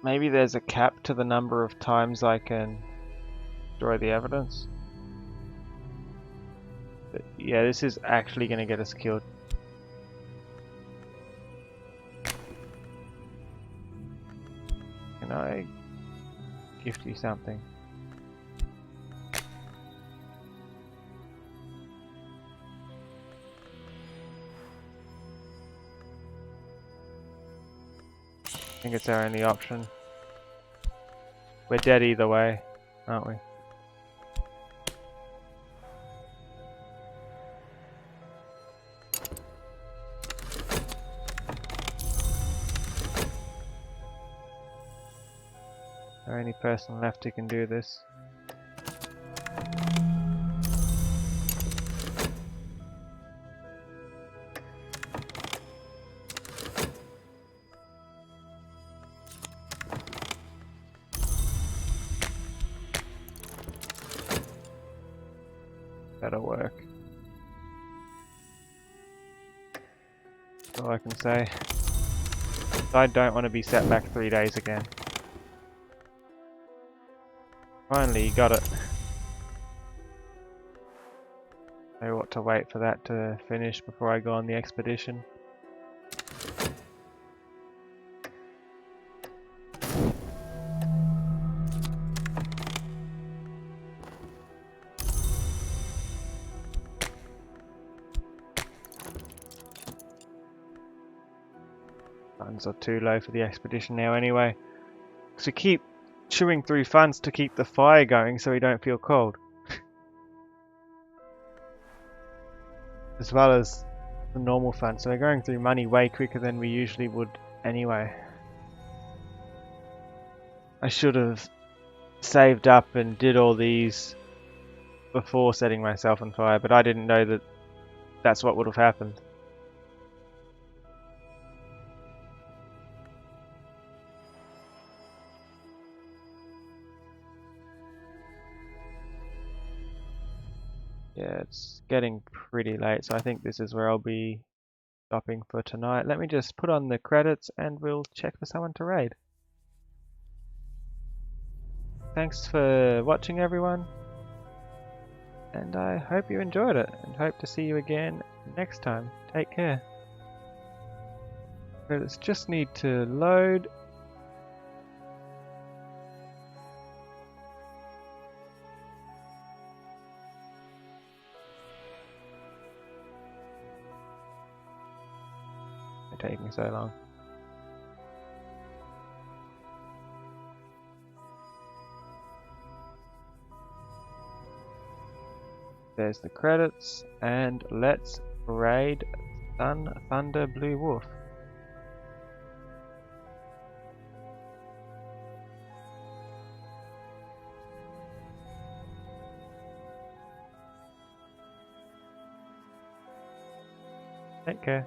Maybe there's a cap to the number of times I can destroy the evidence. But yeah, this is actually going to get us killed. Can I gift you something? I think it's our only option. We're dead either way, aren't we? Our only person left who can do this. That'll work. That's all I can say. I don't want to be set back 3 days again. Finally, you got it. I ought to wait for that to finish before I go on the expedition. Funds are too low for the expedition now anyway. So keep chewing through funds to keep the fire going so we don't feel cold. As well as the normal funds, so we're going through money way quicker than we usually would anyway. I should have saved up and did all these before setting myself on fire, but I didn't know that that's what would have happened. Yeah, it's getting pretty late, so I think this is where I'll be stopping for tonight. Let me just put on the credits and we'll check for someone to raid. Thanks for watching, everyone, and I hope you enjoyed it, and hope to see you again next time. Take care. Credits just need to load. taking so long. There's the credits, and let's raid Sun Thunder Blue Wolf. Take care.